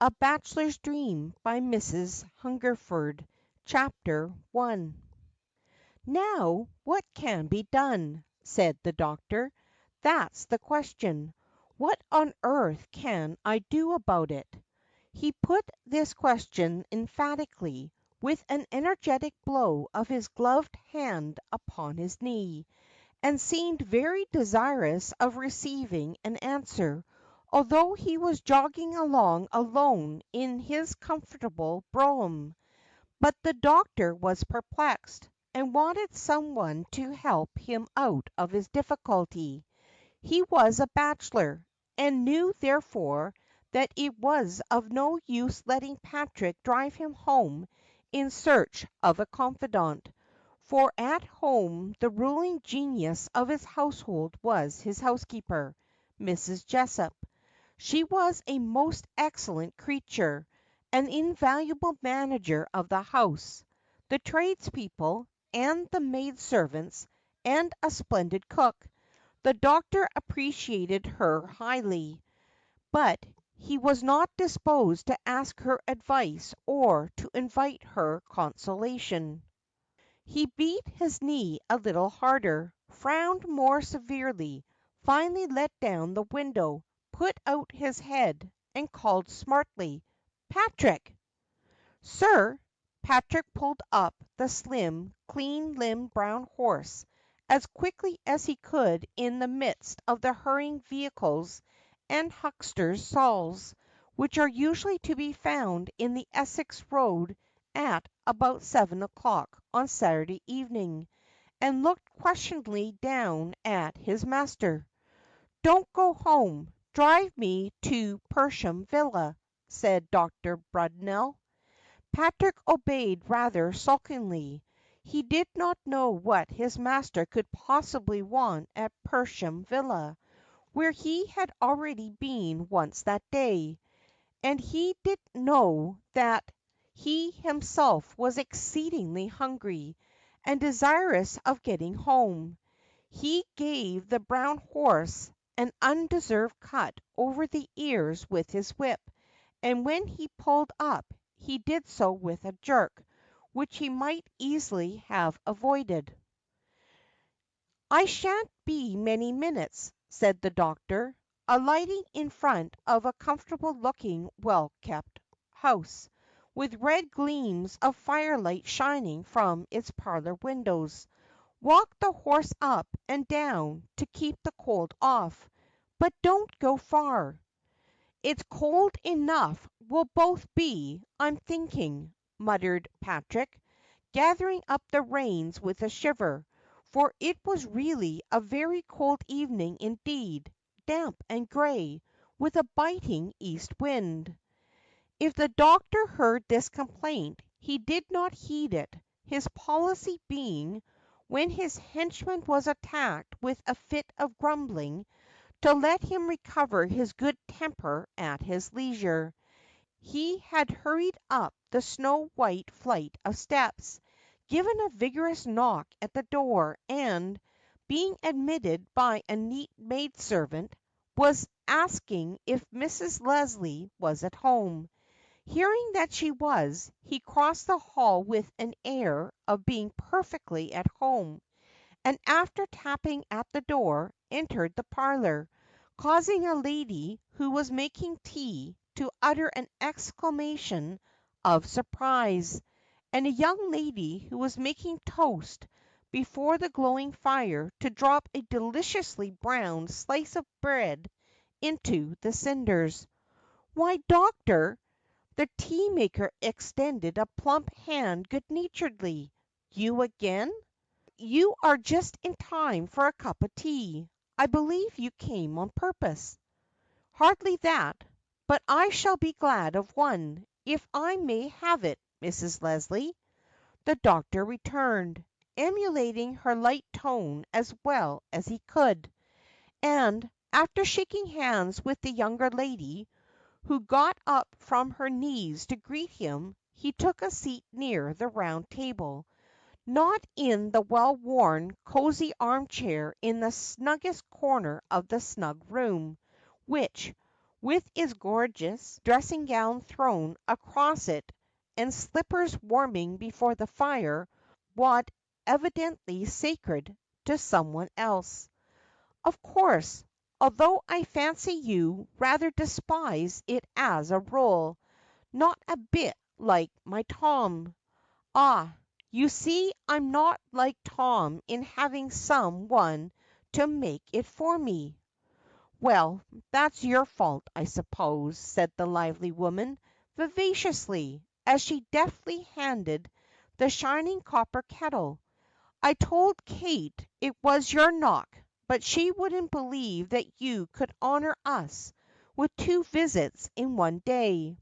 A Bachelor's Dream by Mrs. Hungerford. Chapter 1. "Now, what can be done?" said the doctor. "That's the question. What on earth can I do about it?" He put this question emphatically, with an energetic blow of his gloved hand upon his knee, and seemed very desirous of receiving an answer, although he was jogging along alone in his comfortable brougham. But the doctor was perplexed, and wanted some one to help him out of his difficulty. He was a bachelor, and knew therefore that it was of no use letting Patrick drive him home in search of a confidant, for at home the ruling genius of his household was his housekeeper, Mrs. Jessop. She was a most excellent creature, an invaluable manager of the house, the tradespeople, and the maid servants, and a splendid cook. The doctor appreciated her highly, but he was not disposed to ask her advice or to invite her consolation. He beat his knee a little harder, frowned more severely, finally let down the window, put out his head, and called smartly, "Patrick!" "Sir!" Patrick pulled up the slim, clean limbed brown horse as quickly as he could in the midst of the hurrying vehicles and hucksters' stalls, which are usually to be found in the Essex road at about 7 o'clock on Saturday evening, and looked questioningly down at his master. "Don't go home. Drive me to Persham Villa," said Dr. Brudenell. Patrick obeyed rather sulkily. He did not know what his master could possibly want at Persham Villa, where he had already been once that day, and he did know that he himself was exceedingly hungry, and desirous of getting home. He gave the brown horse an undeserved cut over the ears with his whip, and when he pulled up, he did so with a jerk, which he might easily have avoided. "I shan't be many minutes," said the doctor, alighting in front of a comfortable looking, well kept house, with red gleams of firelight shining from its parlour windows. "Walk the horse up and down, to keep the cold off, but don't go far." "It's cold enough we'll both be, I'm thinking," muttered Patrick, gathering up the reins with a shiver, for it was really a very cold evening indeed, damp and grey, with a biting east wind. If the doctor heard this complaint, he did not heed it, his policy being, when his henchman was attacked with a fit of grumbling, to let him recover his good temper at his leisure. He had hurried up the snow white flight of steps, given a vigorous knock at the door, and, being admitted by a neat maid servant, was asking if Mrs. Leslie was at home. Hearing that she was, he crossed the hall with an air of being perfectly at home, and after tapping at the door, entered the parlour, causing a lady who was making tea to utter an exclamation of surprise, and a young lady who was making toast before the glowing fire to drop a deliciously browned slice of bread into the cinders. "Why, doctor!" The tea maker extended a plump hand good naturedly. "You again? You are just in time for a cup of tea. I believe you came on purpose." "Hardly that, but I shall be glad of one, if I may have it, Mrs. Leslie," the doctor returned, emulating her light tone as well as he could, and, after shaking hands with the younger lady, who got up from her knees to greet him, he took a seat near the round table, not in the well worn, cosy arm chair in the snuggest corner of the snug room, which, with its gorgeous dressing gown thrown across it and slippers warming before the fire, was evidently sacred to someone else. Of course, although I fancy you rather despise it as a rule, not a bit like my Tom. Ah, you see I'm not like Tom in having some one to make it for me." "Well, that's your fault, I suppose," said the lively woman, vivaciously, as she deftly handed the shining copper kettle. "I told Kate it was your knock, but she wouldn't believe that you could honor us with two visits in one day."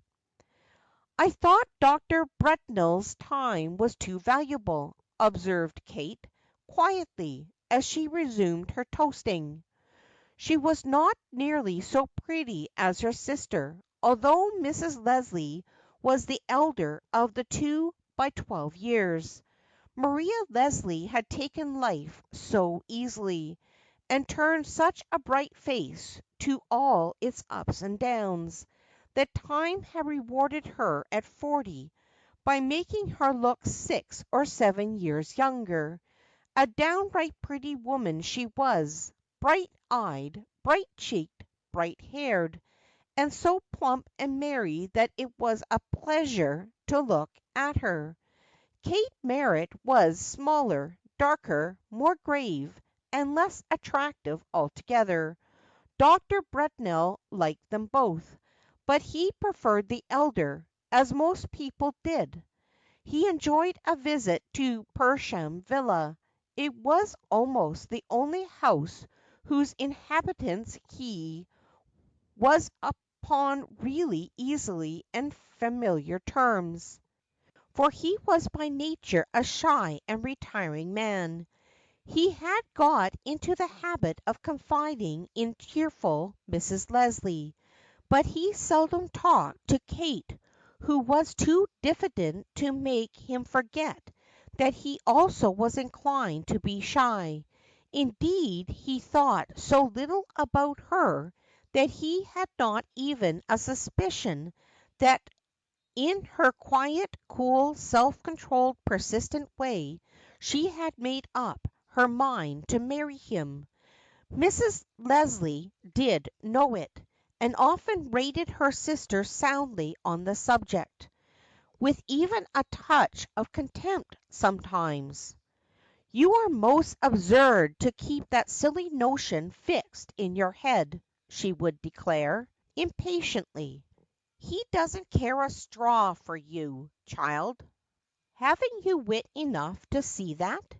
"I thought Dr. Bretnell's time was too valuable," observed Kate, quietly, as she resumed her toasting. She was not nearly so pretty as her sister, although Mrs. Leslie was the elder of the two by 12 years. Maria Leslie had taken life so easily, and turned such a bright face to all its ups and downs, that time had rewarded her at 40 by making her look 6 or 7 years younger. A downright pretty woman she was, bright eyed, bright cheeked, bright haired, and so plump and merry that it was a pleasure to look at her. Kate Merritt was smaller, darker, more grave, and less attractive altogether. Dr. Bretnell liked them both, but he preferred the elder, as most people did. He enjoyed a visit to Persham Villa. It was almost the only house whose inhabitants he was upon really easily and familiar terms, for he was by nature a shy and retiring man. He had got into the habit of confiding in tearful Mrs. Leslie, but he seldom talked to Kate, who was too diffident to make him forget that he also was inclined to be shy. Indeed, he thought so little about her that he had not even a suspicion that in her quiet, cool, self-controlled, persistent way she had made up her mind to marry him. Mrs. Leslie did know it, and often rated her sister soundly on the subject, with even a touch of contempt sometimes. "You are most absurd to keep that silly notion fixed in your head," she would declare, impatiently. "He doesn't care a straw for you, child. Haven't you wit enough to see that?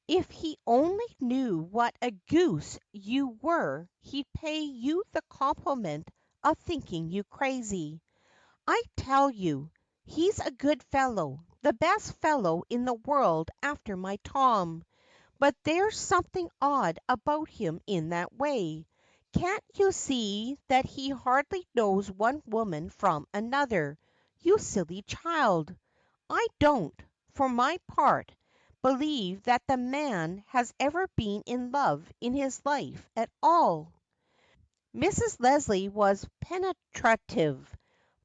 If he only knew what a goose you were he'd pay you the compliment of thinking you crazy. I tell you, he's a good fellow, the best fellow in the world after my Tom, but there's something odd about him in that way. Can't you see that he hardly knows one woman from another, you silly child? I don't, for my part, believe that the man has ever been in love in his life at all." Mrs. Leslie was penetrative,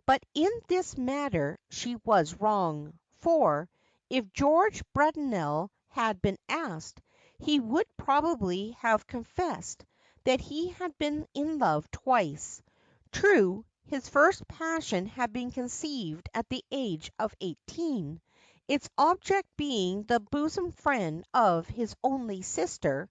but in this matter she was wrong, for, if George Bretnell had been asked, he would probably have confessed that he had been in love twice. True, his first passion had been conceived at the age of 18, its object being the bosom friend of his only sister,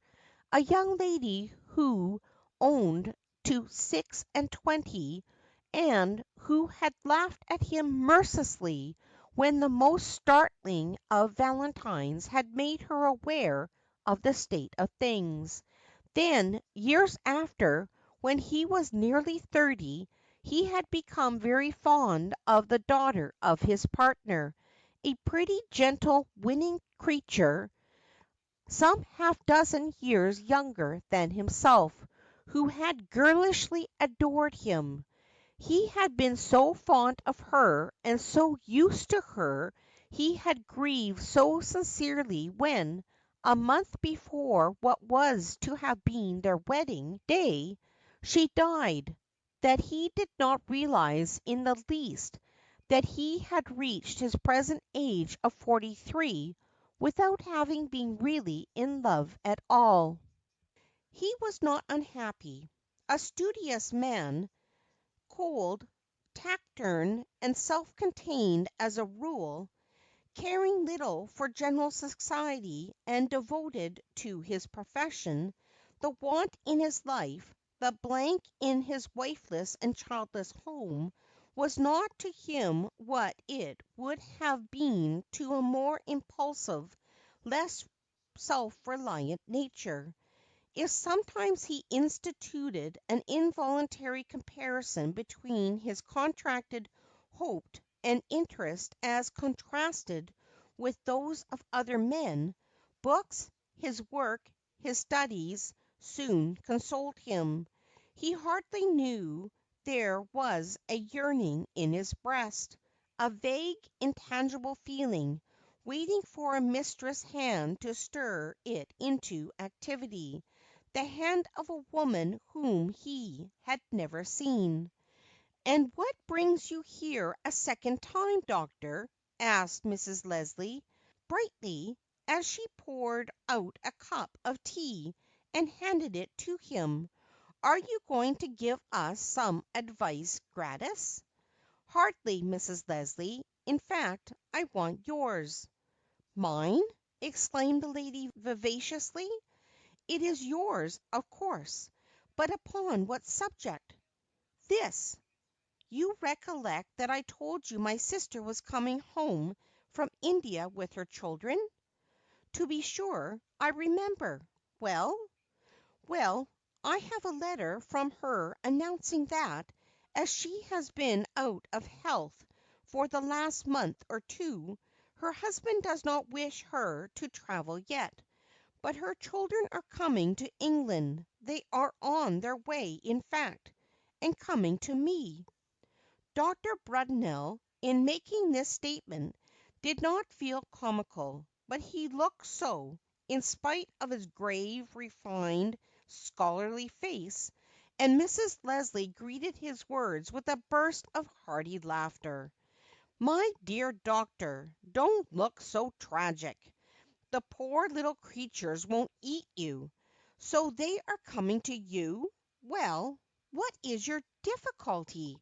a young lady who owned to 6 and 20, and who had laughed at him mercilessly when the most startling of valentines had made her aware of the state of things. Then, years after, when he was nearly 30, he had become very fond of the daughter of his partner, a pretty, gentle, winning creature, some half-dozen years younger than himself, who had girlishly adored him. He had been so fond of her and so used to her, he had grieved so sincerely when, a month before what was to have been their wedding day, she died, that he did not realize in the least that he had reached his present age of 43 without having been really in love at all. He was not unhappy. A studious man, cold, taciturn, and self-contained as a rule, caring little for general society and devoted to his profession, the want in his life, the blank in his wifeless and childless home, was not to him what it would have been to a more impulsive, less self-reliant nature. If sometimes he instituted an involuntary comparison between his contracted hoped and interest as contrasted with those of other men, books, his work, his studies, soon consoled him. He hardly knew there was a yearning in his breast, a vague, intangible feeling, waiting for a mistress hand to stir it into activity, the hand of a woman whom he had never seen. "And what brings you here a second time, doctor?" asked Mrs. Leslie, brightly, as she poured out a cup of tea and handed it to him. "Are you going to give us some advice gratis?" "Hardly, Mrs. Leslie. In fact, I want yours." "Mine?" exclaimed the lady vivaciously. "It is yours, of course. But upon what subject?" "This. You recollect that I told you my sister was coming home from India with her children?" "To be sure, I remember. Well?" "Well, I have a letter from her announcing that, as she has been out of health for the last month or two, her husband does not wish her to travel yet. But her children are coming to England. They are on their way, in fact, and coming to me." Dr. Brudenell, in making this statement, did not feel comical, but he looked so, in spite of his grave, refined, scholarly face, and Mrs. Leslie greeted his words with a burst of hearty laughter. "My dear doctor, don't look so tragic. The poor little creatures won't eat you. So they are coming to you? Well, what is your difficulty?"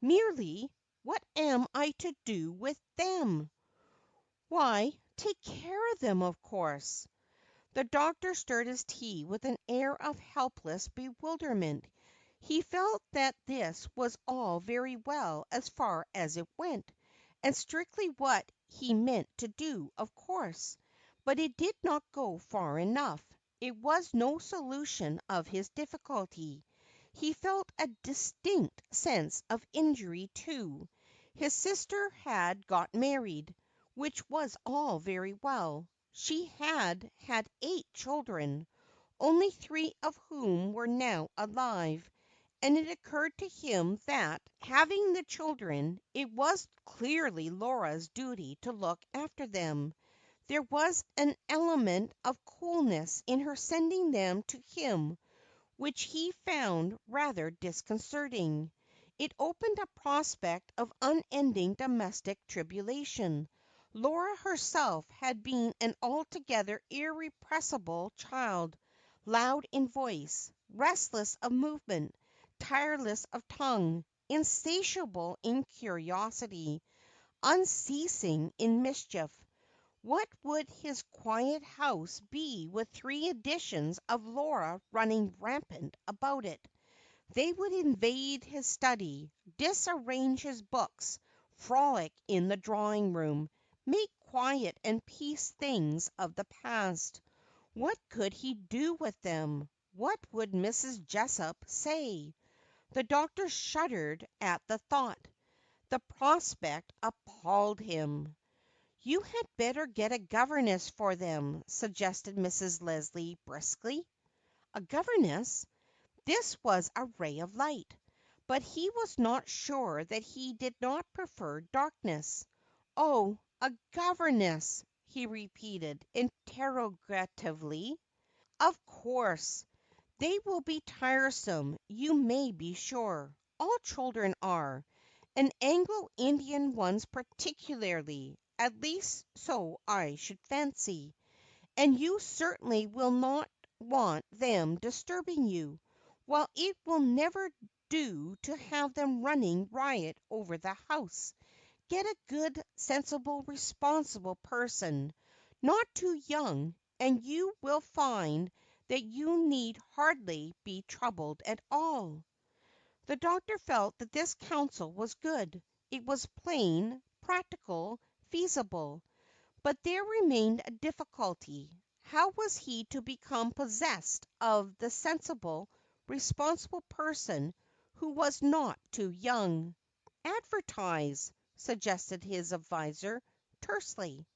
"Merely, what am I to do with them?" "Why, take care of them, of course." The doctor stirred his tea with an air of helpless bewilderment. He felt that this was all very well as far as it went, and strictly what he meant to do, of course, but it did not go far enough. It was no solution of his difficulty. He felt a distinct sense of injury, too. His sister had got married, which was all very well. She had had 8 children, only 3 of whom were now alive, and it occurred to him that, having the children, it was clearly Laura's duty to look after them. There was an element of coolness in her sending them to him which he found rather disconcerting. It opened a prospect of unending domestic tribulation. Laura herself had been an altogether irrepressible child, loud in voice, restless of movement, tireless of tongue, insatiable in curiosity, unceasing in mischief. What would his quiet house be with 3 editions of Laura running rampant about it? They would invade his study, disarrange his books, frolic in the drawing room, make quiet and peace things of the past. What could he do with them? What would Mrs. Jessup say? The doctor shuddered at the thought. The prospect appalled him. "You had better get a governess for them," suggested Mrs. Leslie briskly. A governess? This was a ray of light, but he was not sure that he did not prefer darkness. "Oh, a governess," he repeated interrogatively. "Of course. They will be tiresome, you may be sure. All children are, and Anglo-Indian ones particularly, at least so I should fancy. And you certainly will not want them disturbing you, while it will never do to have them running riot over the house. Get a good, sensible, responsible person, not too young, and you will find that you need hardly be troubled at all." The doctor felt that this counsel was good. It was plain, practical, feasible. But there remained a difficulty. How was he to become possessed of the sensible, responsible person who was not too young? "Advertise," suggested his adviser, tersely.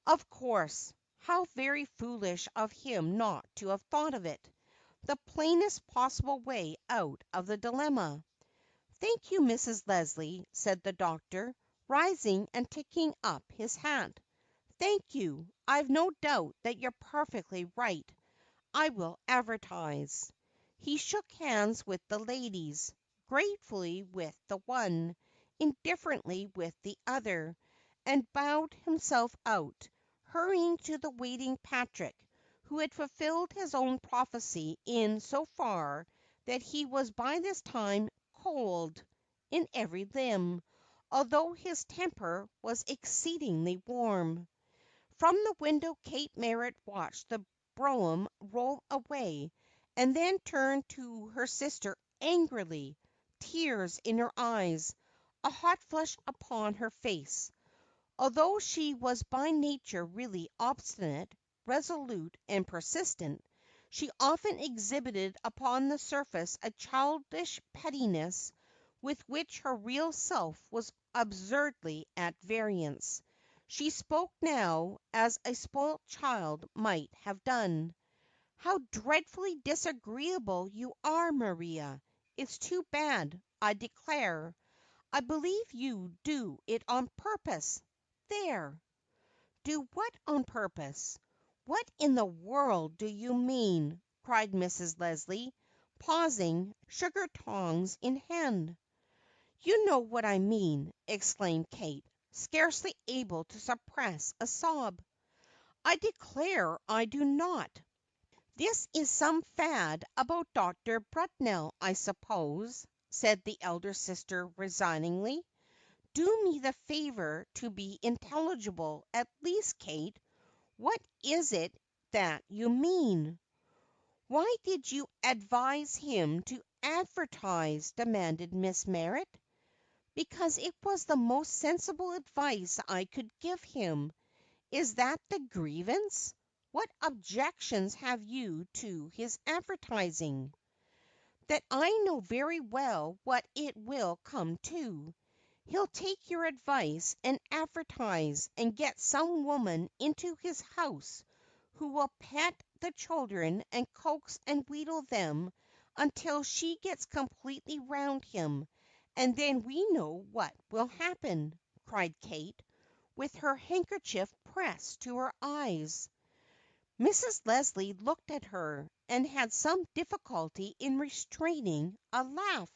Of course. How very foolish of him not to have thought of it. The plainest possible way out of the dilemma. "Thank you, Mrs. Leslie," said the doctor, rising and taking up his hat. "Thank you. I've no doubt that you're perfectly right. I will advertise." He shook hands with the ladies, gratefully with the one, indifferently with the other, and bowed himself out, hurrying to the waiting Patrick, who had fulfilled his own prophecy in so far that he was by this time cold in every limb, although his temper was exceedingly warm. From the window Kate Merritt watched the brougham roll away, and then turned to her sister angrily, tears in her eyes, a hot flush upon her face. Although she was by nature really obstinate, resolute, and persistent, she often exhibited upon the surface a childish pettiness with which her real self was absurdly at variance. She spoke now as a spoilt child might have done. "How dreadfully disagreeable you are, Maria! It's too bad, I declare. I believe you do it on purpose. There!" "Do what on purpose? What in the world do you mean?" cried Mrs. Leslie, pausing, sugar tongs in hand. "You know what I mean," exclaimed Kate, scarcely able to suppress a sob. "I declare I do not." "This is some fad about Dr. Brutnell, I suppose," said the elder sister resigningly. "Do me the favor to be intelligible, at least, Kate. What is it that you mean?" "Why did you advise him to advertise?" demanded Miss Merritt. "Because it was the most sensible advice I could give him. Is that the grievance? What objections have you to his advertising?" "That I know very well what it will come to. He'll take your advice and advertise, and get some woman into his house who will pet the children and coax and wheedle them until she gets completely round him, and then we know what will happen," cried Kate, with her handkerchief pressed to her eyes. Mrs. Leslie looked at her, and had some difficulty in restraining a laugh.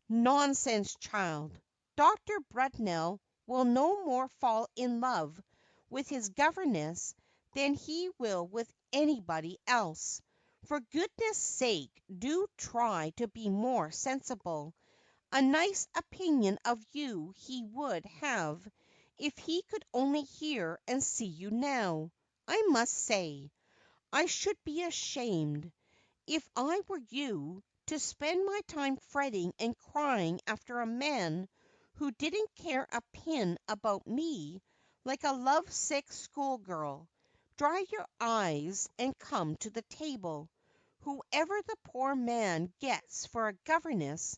"Nonsense, child. Dr. Brutnell will no more fall in love with his governess than he will with anybody else. For goodness' sake, do try to be more sensible. A nice opinion of you he would have if he could only hear and see you now. I must say, I should be ashamed, if I were you, to spend my time fretting and crying after a man who didn't care a pin about me, like a love-sick schoolgirl. Dry your eyes and come to the table. Whoever the poor man gets for a governess,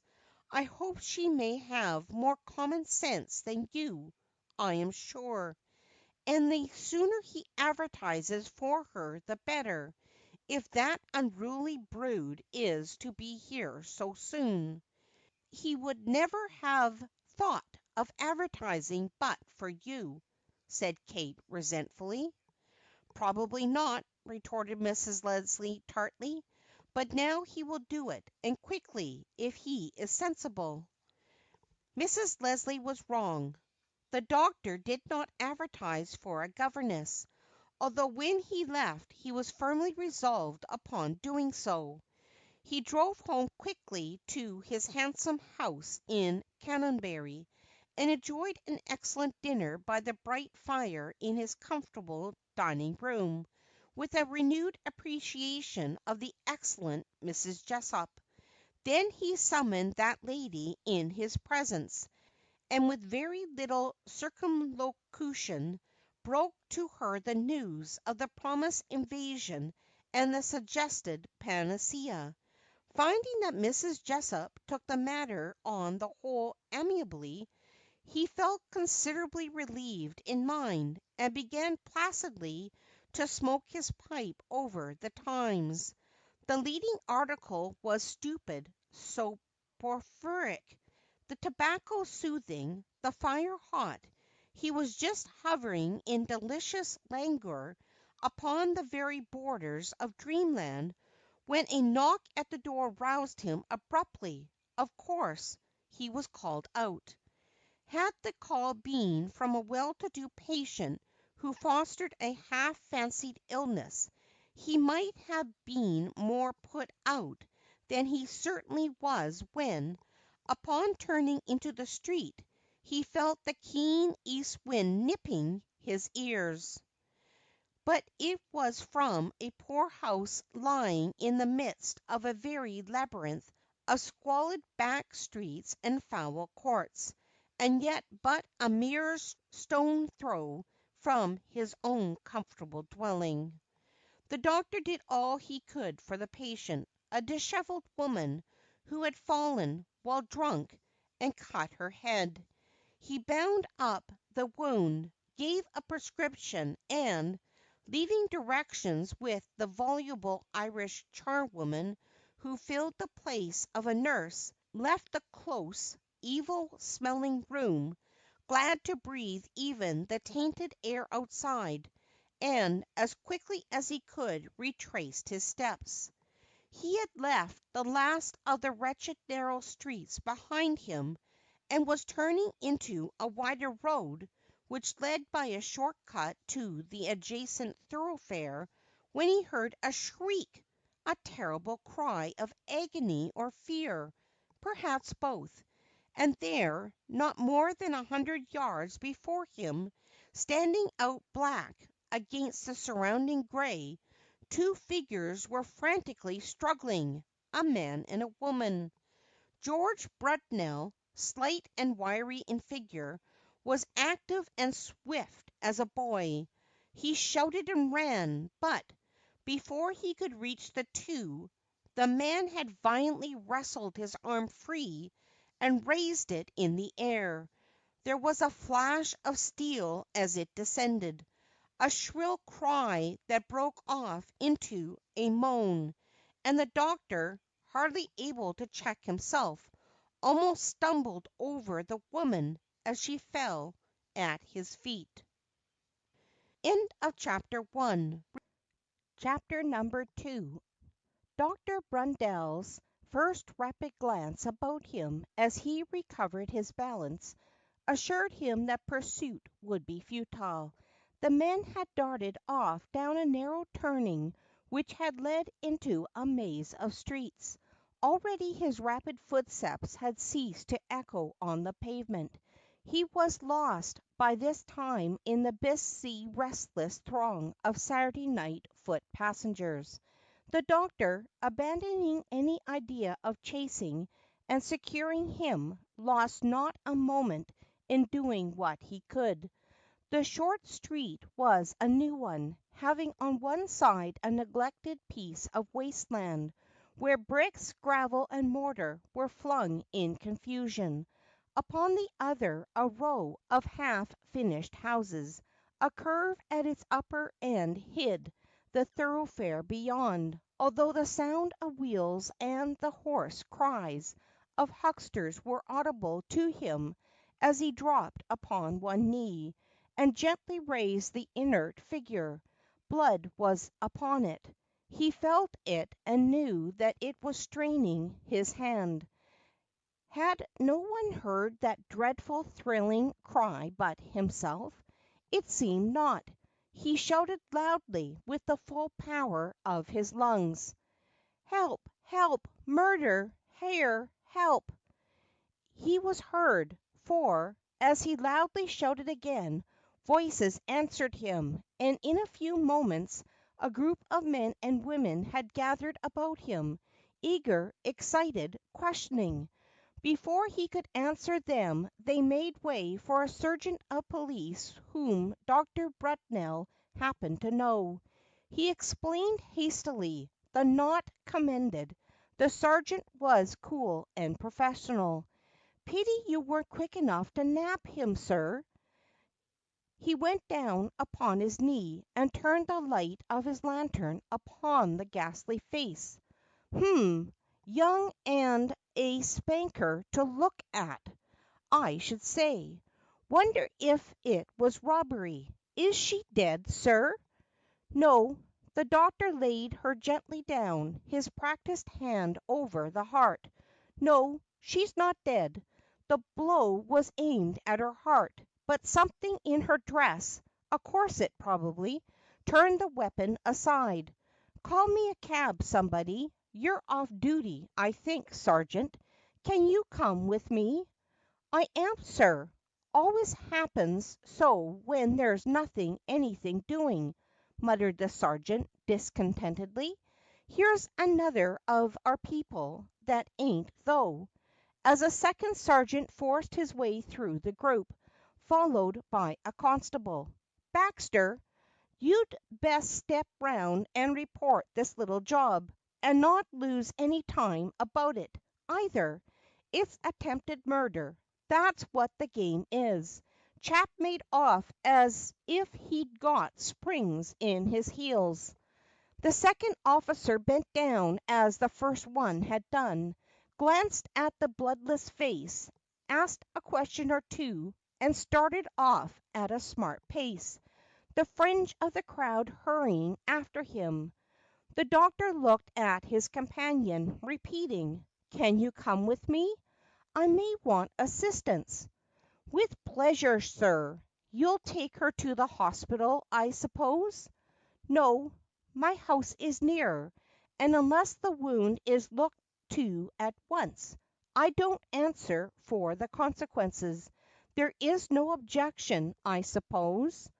I hope she may have more common sense than you, I am sure. And the sooner he advertises for her the better, if that unruly brood is to be here so soon. He would never have thought of advertising but for you," said Kate resentfully. "Probably not," retorted Mrs. Leslie tartly. but now he will do it, and quickly, if he is sensible." Mrs. Leslie was wrong. The doctor did not advertise for a governess, although when he left he was firmly resolved upon doing so. He drove home quickly to his handsome house in Canonbury, and enjoyed an excellent dinner by the bright fire in his comfortable dining room, with a renewed appreciation of the excellent Mrs. Jessop. Then he summoned that lady in his presence, and with very little circumlocution broke to her the news of the promised invasion and the suggested panacea. Finding that Mrs. Jessop took the matter on the whole amiably, he felt considerably relieved in mind, and began placidly to smoke his pipe over the Times. The leading article was stupid soporific, the tobacco soothing, the fire hot. He was just hovering in delicious languor upon the very borders of dreamland when a knock at the door roused him abruptly. Of course, he was called out. Had the call been from a well-to-do patient who fostered a half-fancied illness, he might have been more put out than he certainly was when, upon turning into the street, he felt the keen east wind nipping his ears. But it was from a poor house lying in the midst of a very labyrinth of squalid back streets and foul courts, and yet but a mere stone throw from his own comfortable dwelling. The doctor did all he could for the patient, a dishevelled woman who had fallen, while drunk, and cut her head. He bound up the wound, gave a prescription, and, leaving directions with the voluble Irish charwoman who filled the place of a nurse, left the close, evil-smelling room, glad to breathe even the tainted air outside, and as quickly as he could retraced his steps. He had left the last of the wretched narrow streets behind him, and was turning into a wider road, which led by a short cut to the adjacent thoroughfare, when he heard a shriek, a terrible cry of agony or fear, perhaps both, and there, not more than 100 yards before him, standing out black against the surrounding gray, two figures were frantically struggling, a man and a woman. George Brunel, slight and wiry in figure, was active and swift as a boy. He shouted and ran, but, before he could reach the two, the man had violently wrested his arm free and raised it in the air. There was a flash of steel as it descended, a shrill cry that broke off into a moan, and the doctor, hardly able to check himself, almost stumbled over the woman as she fell at his feet. End of chapter 1. Chapter number 2. Dr. Brundel's first rapid glance about him as he recovered his balance assured him that pursuit would be futile. The men had darted off down a narrow turning which had led into a maze of streets. Already his rapid footsteps had ceased to echo on the pavement. He was lost by this time in the busy restless throng of Saturday night foot passengers. The doctor, abandoning any idea of chasing and securing him, lost not a moment in doing what he could. The short street was a new one, having on one side a neglected piece of waste land, where bricks, gravel, and mortar were flung in confusion; upon the other a row of half-finished houses; a curve at its upper end hid the thoroughfare beyond, although the sound of wheels and the hoarse cries of hucksters were audible to him as he dropped upon one knee, and gently raised the inert figure. Blood was upon it. He felt it and knew that it was straining his hand. Had no one heard that dreadful, thrilling cry but himself? It seemed not. He shouted loudly with the full power of his lungs. "Help! Help! Murder! Here! Help!" He was heard, for, as he loudly shouted again, voices answered him, and in a few moments a group of men and women had gathered about him, eager, excited, questioning. Before he could answer them they made way for a sergeant of police whom Dr. Brunell happened to know. He explained hastily. The knot commended. The sergeant was cool and professional. "Pity you weren't quick enough to nab him, sir." He went down upon his knee and turned the light of his lantern upon the ghastly face. Young and a spanker to look at, I should say. Wonder if it was robbery. Is she dead, sir?" "No." The doctor laid her gently down, his practiced hand over the heart. "No, she's not dead. The blow was aimed at her heart, but something in her dress, a corset probably, turned the weapon aside. Call me a cab, somebody. You're off duty, I think, sergeant. Can you come with me?" "I am, sir. Always happens so when there's nothing anything doing," muttered the sergeant discontentedly. "Here's another of our people that ain't though," as a second sergeant forced his way through the group, followed by a constable. "Baxter, you'd best step round and report this little job, and not lose any time about it, either. It's attempted murder. That's what the game is. Chap made off as if he'd got springs in his heels." The second officer bent down as the first one had done, glanced at the bloodless face, asked a question or two, and started off at a smart pace, the fringe of the crowd hurrying after him. The doctor looked at his companion, repeating, "Can you come with me? I may want assistance." "With pleasure, sir. You'll take her to the hospital, I suppose?" "No, my house is nearer, and unless the wound is looked to at once, I don't answer for the consequences. There is no objection, I suppose?"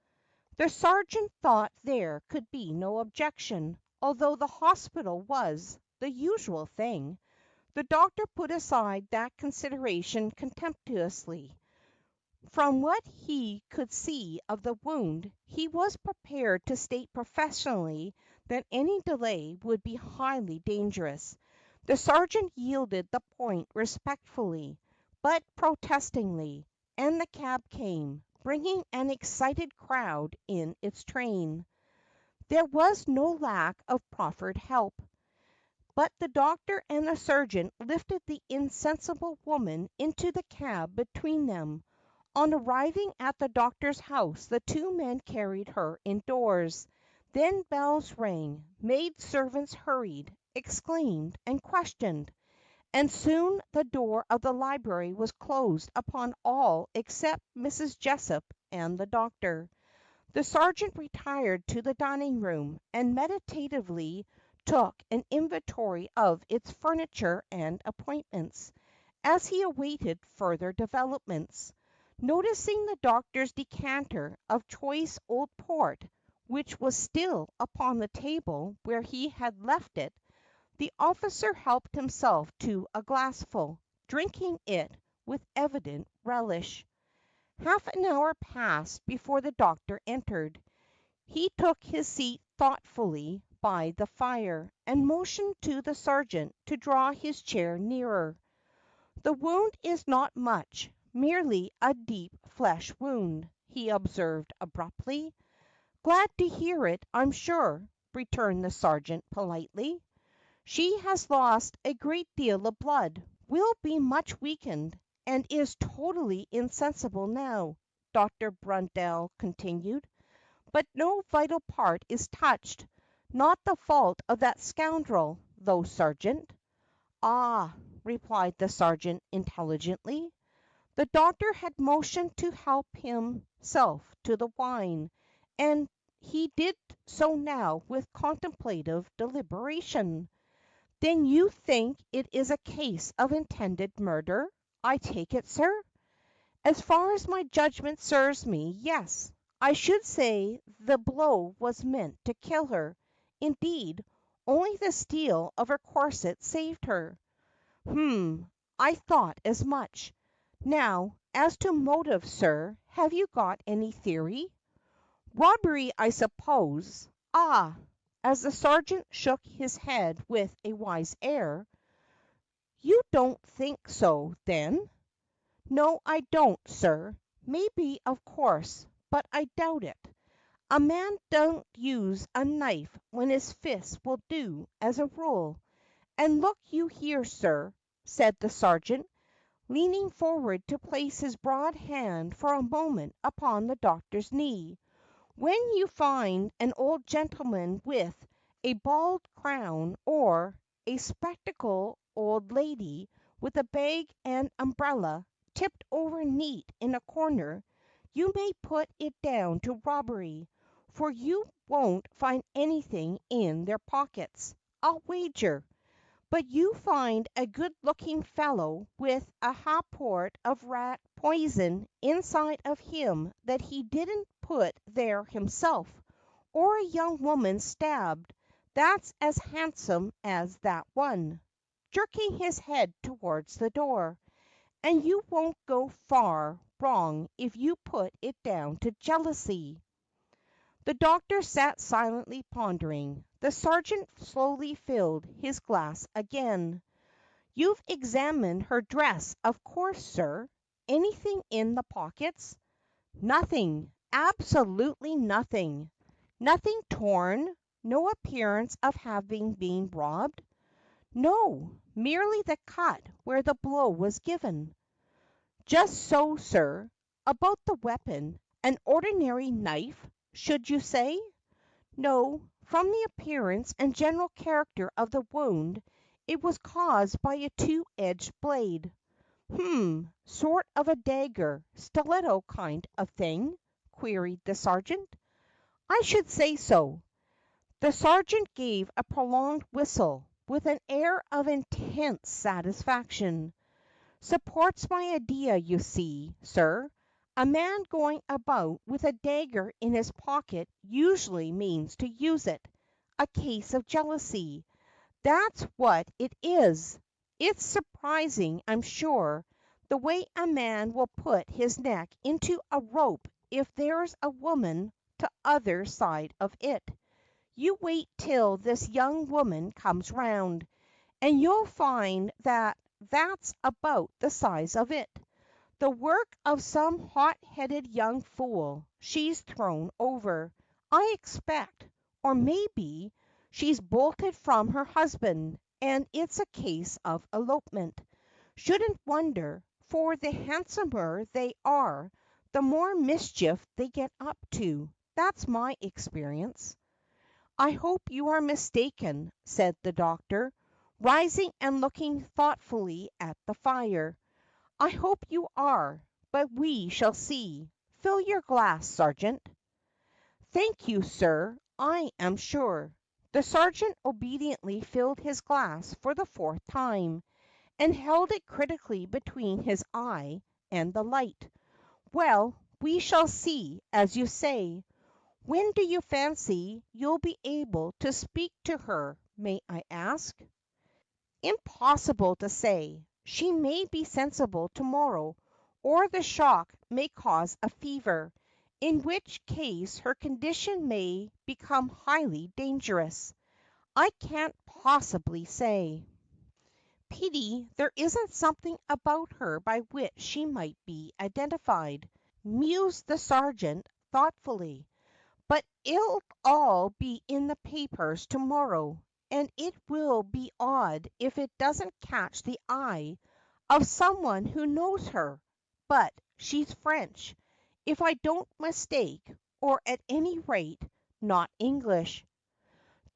The sergeant thought there could be no objection, although the hospital was the usual thing. The doctor put aside that consideration contemptuously. From what he could see of the wound, he was prepared to state professionally that any delay would be highly dangerous. The sergeant yielded the point respectfully, but protestingly, and the cab came, bringing an excited crowd in its train. There was no lack of proffered help. But the doctor and the sergeant lifted the insensible woman into the cab between them. On arriving at the doctor's house the two men carried her indoors. Then bells rang, maid servants hurried, exclaimed, and questioned, and soon the door of the library was closed upon all except Mrs. Jessup and the doctor. The sergeant retired to the dining room, and meditatively took an inventory of its furniture and appointments, as he awaited further developments. Noticing the doctor's decanter of choice old port, which was still upon the table where he had left it, the officer helped himself to a glassful, drinking it with evident relish. Half an hour passed before the doctor entered. He took his seat thoughtfully by the fire, and motioned to the sergeant to draw his chair nearer. "The wound is not much, merely a deep flesh wound," he observed abruptly. "Glad to hear it, I'm sure," returned the sergeant politely. "She has lost a great deal of blood, will be much weakened, and is totally insensible now," Dr. Brunell continued. "But no vital part is touched. Not the fault of that scoundrel, though, sergeant." "Ah," replied the sergeant intelligently. The doctor had motioned to help himself to the wine, and he did so now with contemplative deliberation. "Then you think it is a case of intended murder, I take it, sir?" "As far as my judgment serves me, yes. I should say the blow was meant to kill her. Indeed, only the steel of her corset saved her." I thought as much. Now, as to motive, sir, have you got any theory?" "Robbery, I suppose. Ah!" as the sergeant shook his head with a wise air. "You don't think so, then?" "No, I don't, sir. Maybe, of course, but I doubt it. A man don't use a knife when his fists will do, as a rule. And look you here, sir," said the sergeant, leaning forward to place his broad hand for a moment upon the doctor's knee. "When you find an old gentleman with a bald crown, or a spectacled old lady with a bag and umbrella tipped over neat in a corner, you may put it down to robbery, for you won't find anything in their pockets, I'll wager. But you find a good looking fellow with a ha'porth of rat poison inside of him that he didn't put there himself, or a young woman stabbed that's as handsome as that one," jerking his head towards the door, "and you won't go far wrong if you put it down to jealousy." The doctor sat silently pondering. The sergeant slowly filled his glass again. "You've examined her dress, of course, sir. Anything in the pockets?" "Nothing, absolutely nothing." "Nothing torn? No appearance of having been robbed?" "No, merely the cut where the blow was given." "Just so, sir. About the weapon, an ordinary knife, should you say?" "No, from the appearance and general character of the wound, it was caused by a two-edged blade." "Sort of a dagger, stiletto kind of thing?" queried the sergeant. "I should say so." The sergeant gave a prolonged whistle, with an air of intense satisfaction. "Supports my idea, you see, sir. A man going about with a dagger in his pocket usually means to use it. A case of jealousy. That's what it is. It's surprising, I'm sure, the way a man will put his neck into a rope if there's a woman t'other side of it. You wait till this young woman comes round, and you'll find that that's about the size of it. The work of some hot-headed young fool she's thrown over, I expect, or maybe she's bolted from her husband, and it's a case of elopement. Shouldn't wonder, for the handsomer they are, the more mischief they get up to. That's my experience." "I hope you are mistaken," said the doctor, rising and looking thoughtfully at the fire. "I hope you are, but we shall see. Fill your glass, sergeant." "Thank you, sir, I am sure." The sergeant obediently filled his glass for the fourth time, and held it critically between his eye and the light. "Well, we shall see, as you say. When do you fancy you'll be able to speak to her, may I ask?" "Impossible to say. She may be sensible to morrow, or the shock may cause a fever, in which case her condition may become highly dangerous. I can't possibly say." "Pity there isn't something about her by which she might be identified," mused the sergeant thoughtfully. "But it'll all be in the papers to morrow, and it will be odd if it doesn't catch the eye of some one who knows her. But she's French, if I don't mistake, or at any rate, not English."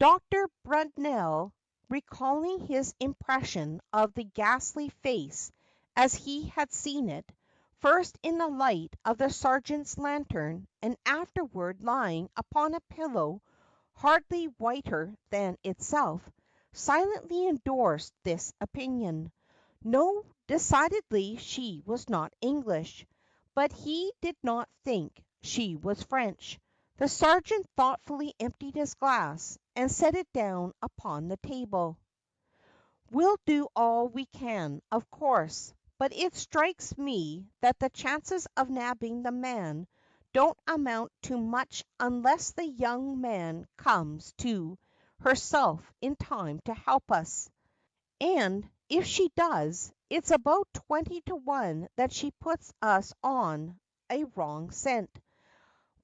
Dr. Brunel, recalling his impression of the ghastly face as he had seen it, first in the light of the sergeant's lantern, and afterward lying upon a pillow hardly whiter than itself, silently endorsed this opinion. No, decidedly she was not English, but he did not think she was French. The sergeant thoughtfully emptied his glass, and set it down upon the table. "We'll do all we can, of course, but it strikes me that the chances of nabbing the man don't amount to much unless the young man comes to herself in time to help us. And if she does, it's about 20 to 1 that she puts us on a wrong scent.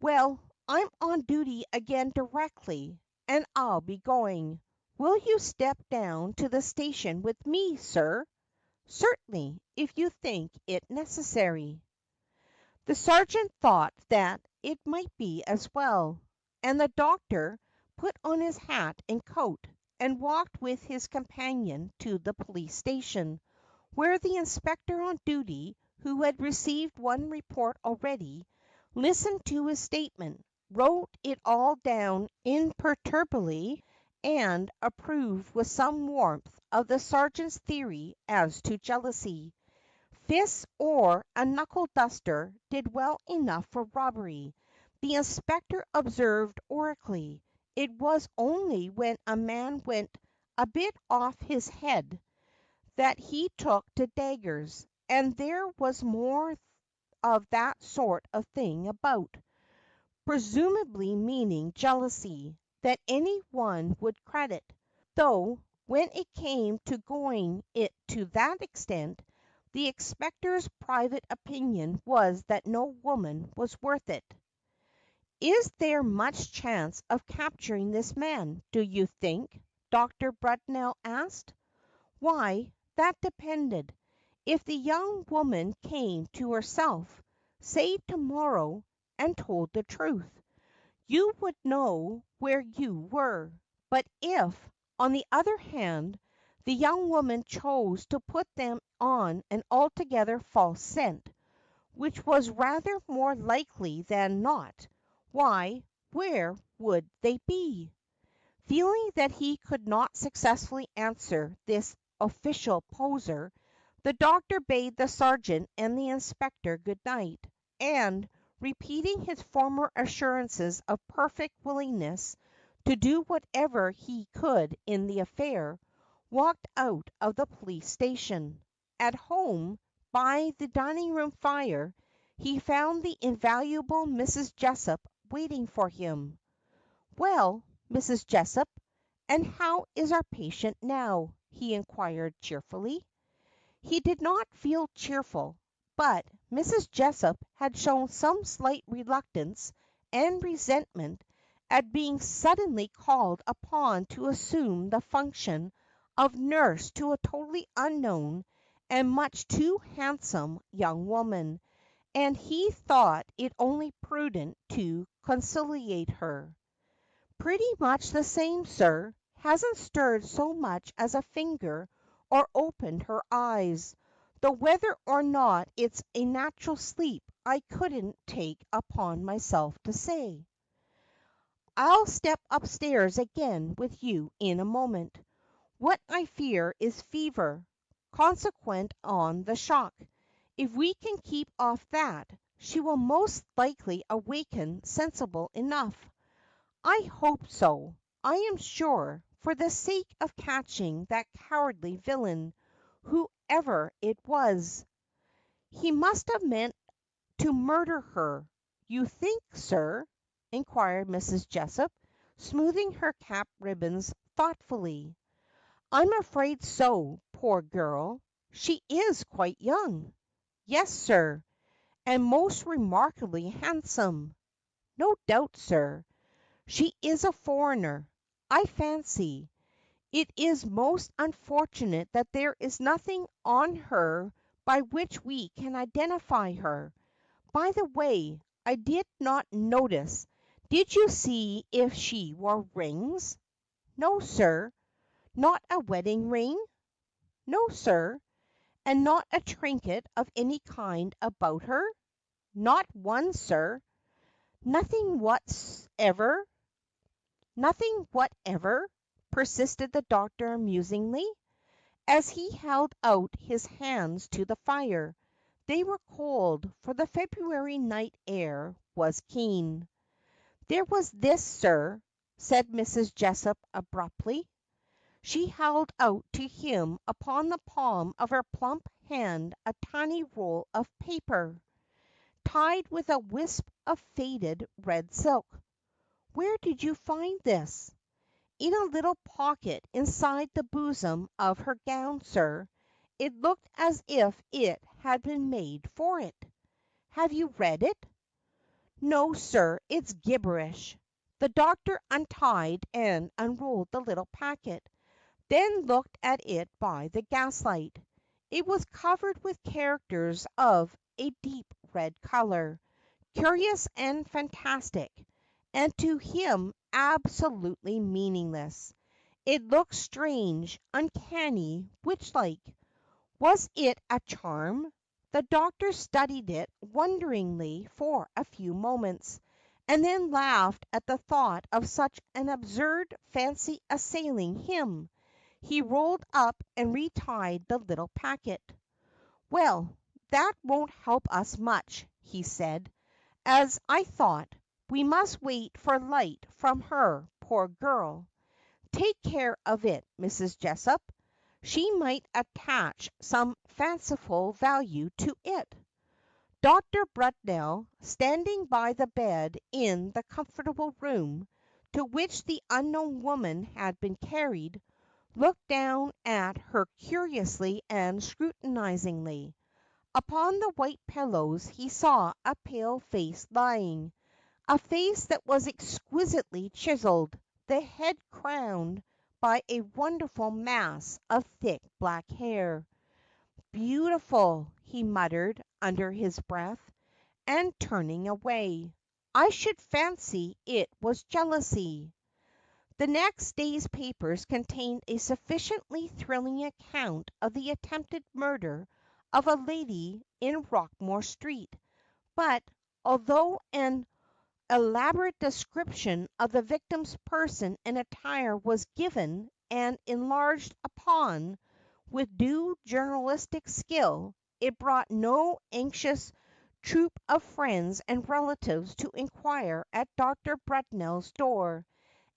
Well, I'm on duty again directly, and I'll be going. Will you step down to the station with me, sir?" "Certainly, if you think it necessary." The sergeant thought that it might be as well, and the doctor put on his hat and coat, and walked with his companion to the police station, where the inspector on duty, who had received one report already, listened to his statement, wrote it all down imperturbably, and approved with some warmth of the sergeant's theory as to jealousy. Fists or a knuckle duster did well enough for robbery, the inspector observed oracularly. It was only when a man went a bit off his head that he took to daggers, and there was more of that sort of thing about, presumably meaning jealousy, than any one would credit, though when it came to going it to that extent, the inspector's private opinion was that no woman was worth it. "Is there much chance of capturing this man, do you think?" Dr. Brunel asked. Why, that depended. If the young woman came to herself, say to morrow, and told the truth, you would know where you were. But if, on the other hand, the young woman chose to put them on an altogether false scent, which was rather more likely than not, why, where would they be? Feeling that he could not successfully answer this official poser, the doctor bade the sergeant and the inspector good night, and, repeating his former assurances of perfect willingness to do whatever he could in the affair, walked out of the police station. At home, by the dining room fire, he found the invaluable Mrs. Jessup waiting for him. "Well, Mrs. Jessup, and how is our patient now?" he inquired cheerfully. He did not feel cheerful, but Mrs. Jessup had shown some slight reluctance and resentment at being suddenly called upon to assume the function of nurse to a totally unknown and much too handsome young woman, and he thought it only prudent to conciliate her. "Pretty much the same, sir. Hasn't stirred so much as a finger or opened her eyes, though whether or not it's a natural sleep I couldn't take upon myself to say." "I'll step upstairs again with you in a moment. What I fear is fever, consequent on the shock. If we can keep off that, she will most likely awaken sensible enough." "I hope so, I am sure, for the sake of catching that cowardly villain, whoever it was." "He must have meant to murder her, you think, sir?" inquired Mrs. Jessup, smoothing her cap ribbons thoughtfully. "I'm afraid so, poor girl." "She is quite young." "Yes, sir, and most remarkably handsome." "No doubt, sir. She is a foreigner, I fancy. It is most unfortunate that there is nothing on her by which we can identify her. By the way, I did not notice. Did you see if she wore rings?" No, sir. Not a wedding ring? No, sir. And not a trinket of any kind about her? Not one, sir. Nothing whatever? Nothing whatever? Persisted the doctor musingly, as he held out his hands to the fire. They were cold, for the February night air was keen. There was this, sir, said Mrs. Jessup abruptly. She held out to him upon the palm of her plump hand a tiny roll of paper, tied with a wisp of faded red silk. Where did you find this? In a little pocket inside the bosom of her gown, sir. It looked as if it had been made for it. Have you read it? No, sir, it's gibberish. The doctor untied and unrolled the little packet, then looked at it by the gaslight. It was covered with characters of a deep red color, curious and fantastic, and to him absolutely meaningless. It looked strange, uncanny, witch-like. Was it a charm? The doctor studied it wonderingly for a few moments, and then laughed at the thought of such an absurd fancy assailing him. He rolled up and retied the little packet. "Well, that won't help us much," he said. "As I thought, we must wait for light from her, poor girl. Take care of it, Mrs. Jessup. She might attach some fanciful value to it." Dr. Brudnell, standing by the bed in the comfortable room to which the unknown woman had been carried, looked down at her curiously and scrutinizingly. Upon the white pillows he saw a pale face lying, a face that was exquisitely chiseled, the head crowned by a wonderful mass of thick black hair. "Beautiful," he muttered under his breath, and turning away. "I should fancy it was jealousy." The next day's papers contained a sufficiently thrilling account of the attempted murder of a lady in Rockmore Street, but, although an elaborate description of the victim's person and attire was given and enlarged upon with due journalistic skill, it brought no anxious troop of friends and relatives to inquire at Dr. Brudnell's door,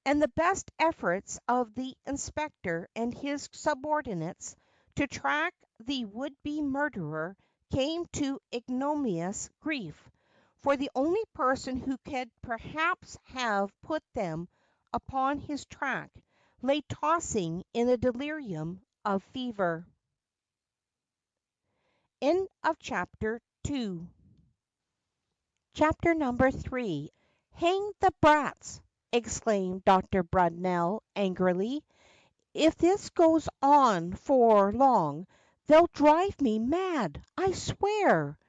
and the best efforts of the inspector and his subordinates to track the would-be murderer came to ignominious grief, for the only person who could perhaps have put them upon his track lay tossing in a delirium of fever. End of chapter 2. Chapter number 3. "Hang the brats!" exclaimed Dr. Brudnell angrily. "If this goes on for long they'll drive me mad, I swear."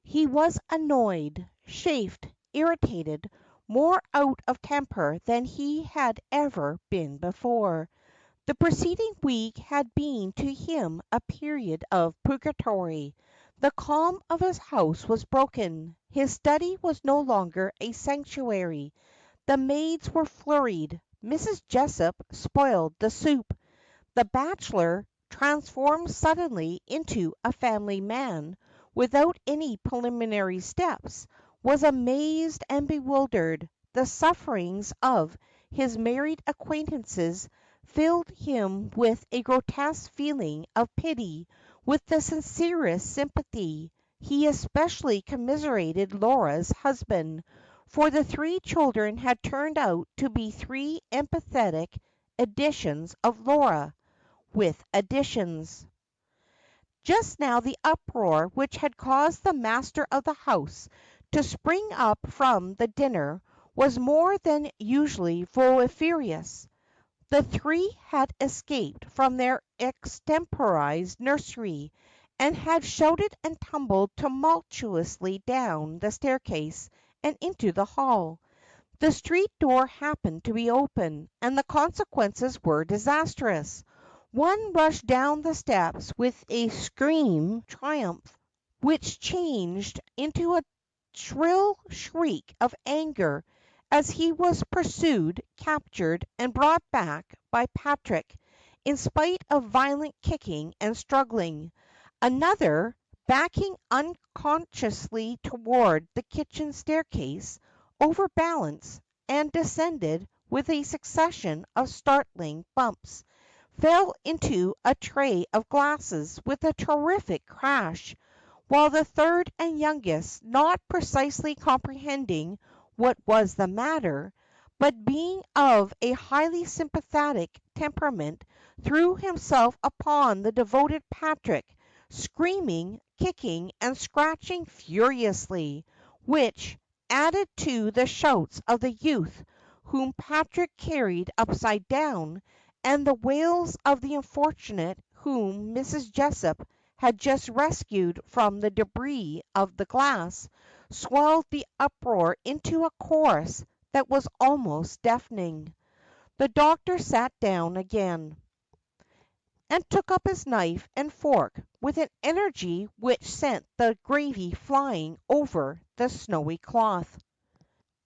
He was annoyed, chafed, irritated, more out of temper than he had ever been before. The preceding week had been to him a period of purgatory. The calm of his house was broken. His study was no longer a sanctuary. The maids were flurried. Mrs. Jessup spoiled the soup. The bachelor, transformed suddenly into a family man, without any preliminary steps, was amazed and bewildered. The sufferings of his married acquaintances filled him with a grotesque feeling of pity, with the sincerest sympathy. He especially commiserated Laura's husband, for the three children had turned out to be three empathetic editions of Laura, with additions. Just now the uproar which had caused the master of the house to spring up from the dinner was more than usually vociferous. The three had escaped from their extemporized nursery, and had shouted and tumbled tumultuously down the staircase and into the hall. The street door happened to be open, and the consequences were disastrous. One rushed down the steps with a scream of triumph, which changed into a shrill shriek of anger as he was pursued, captured, and brought back by Patrick, in spite of violent kicking and struggling. Another, backing unconsciously toward the kitchen staircase, overbalanced, and descended with a succession of startling bumps, fell into a tray of glasses with a terrific crash, while the third and youngest, not precisely comprehending what was the matter, but being of a highly sympathetic temperament, threw himself upon the devoted Patrick, screaming, kicking, and scratching furiously, which, added to the shouts of the youth whom Patrick carried upside down, and the wails of the unfortunate whom Mrs. Jessup had just rescued from the debris of the glass, swelled the uproar into a chorus that was almost deafening. The doctor sat down again, and took up his knife and fork with an energy which sent the gravy flying over the snowy cloth.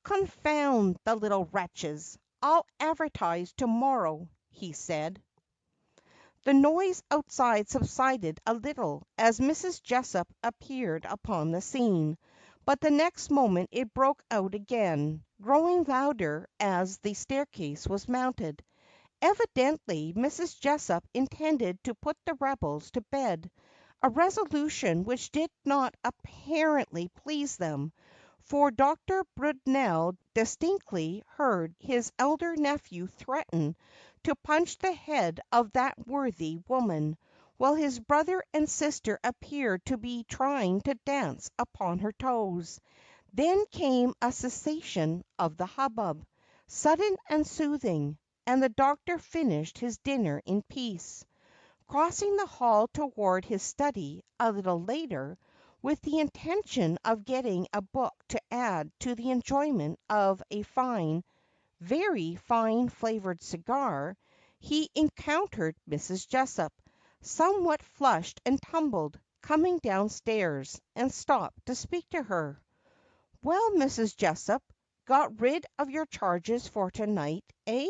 "Confound the little wretches! I'll advertise to morrow," he said. The noise outside subsided a little as Mrs. Jessup appeared upon the scene, but the next moment it broke out again, growing louder as the staircase was mounted. Evidently Mrs. Jessup intended to put the rebels to bed, a resolution which did not apparently please them, for Dr. Brudenell distinctly heard his elder nephew threaten to punch the head of that worthy woman, while his brother and sister appeared to be trying to dance upon her toes. Then came a cessation of the hubbub, sudden and soothing, and the doctor finished his dinner in peace. Crossing the hall toward his study a little later, with the intention of getting a book to add to the enjoyment of a fine, very fine flavored cigar, he encountered Mrs. Jessup, somewhat flushed and tumbled, coming downstairs, and stopped to speak to her. "Well, Mrs. Jessup, got rid of your charges for to night, eh?"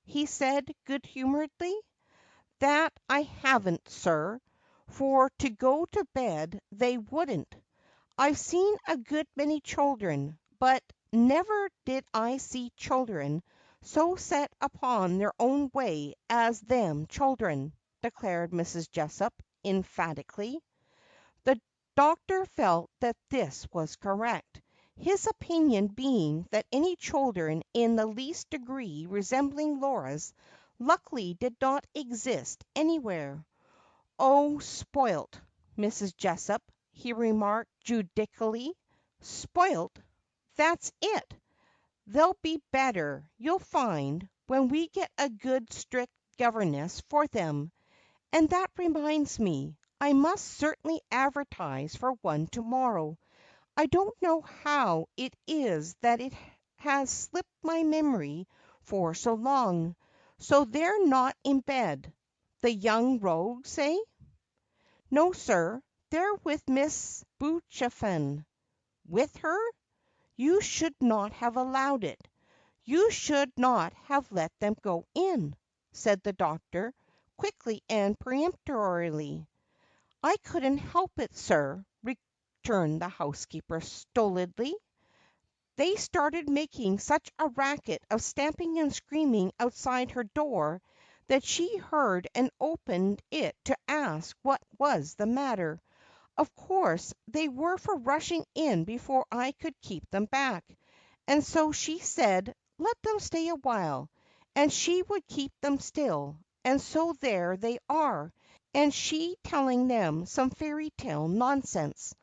he said, good humoredly. "That I haven't, sir, for to go to bed they wouldn't. I've seen a good many children, but never did I see children so set upon their own way as them children," declared Mrs. Jessup, emphatically. The doctor felt that this was correct, his opinion being that any children in the least degree resembling Laura's luckily did not exist anywhere. "Oh, spoilt, Mrs. Jessup," he remarked judicially. "Spoilt? That's it. They'll be better, you'll find, when we get a good strict governess for them. And that reminds me, I must certainly advertise for one to morrow. I don't know how it is that it has slipped my memory for so long. So they're not in bed, the young rogues, eh?" "No, sir, they're with Miss Boochafin." "With her? You should not have allowed it. You should not have let them go in," said the doctor, quickly and peremptorily. "I couldn't help it, sir," returned the housekeeper stolidly. "They started making such a racket of stamping and screaming outside her door that she heard and opened it to ask what was the matter. Of course they were for rushing in before I could keep them back, and so she said, let them stay a while, and she would keep them still, and so there they are, and she telling them some fairy tale nonsense."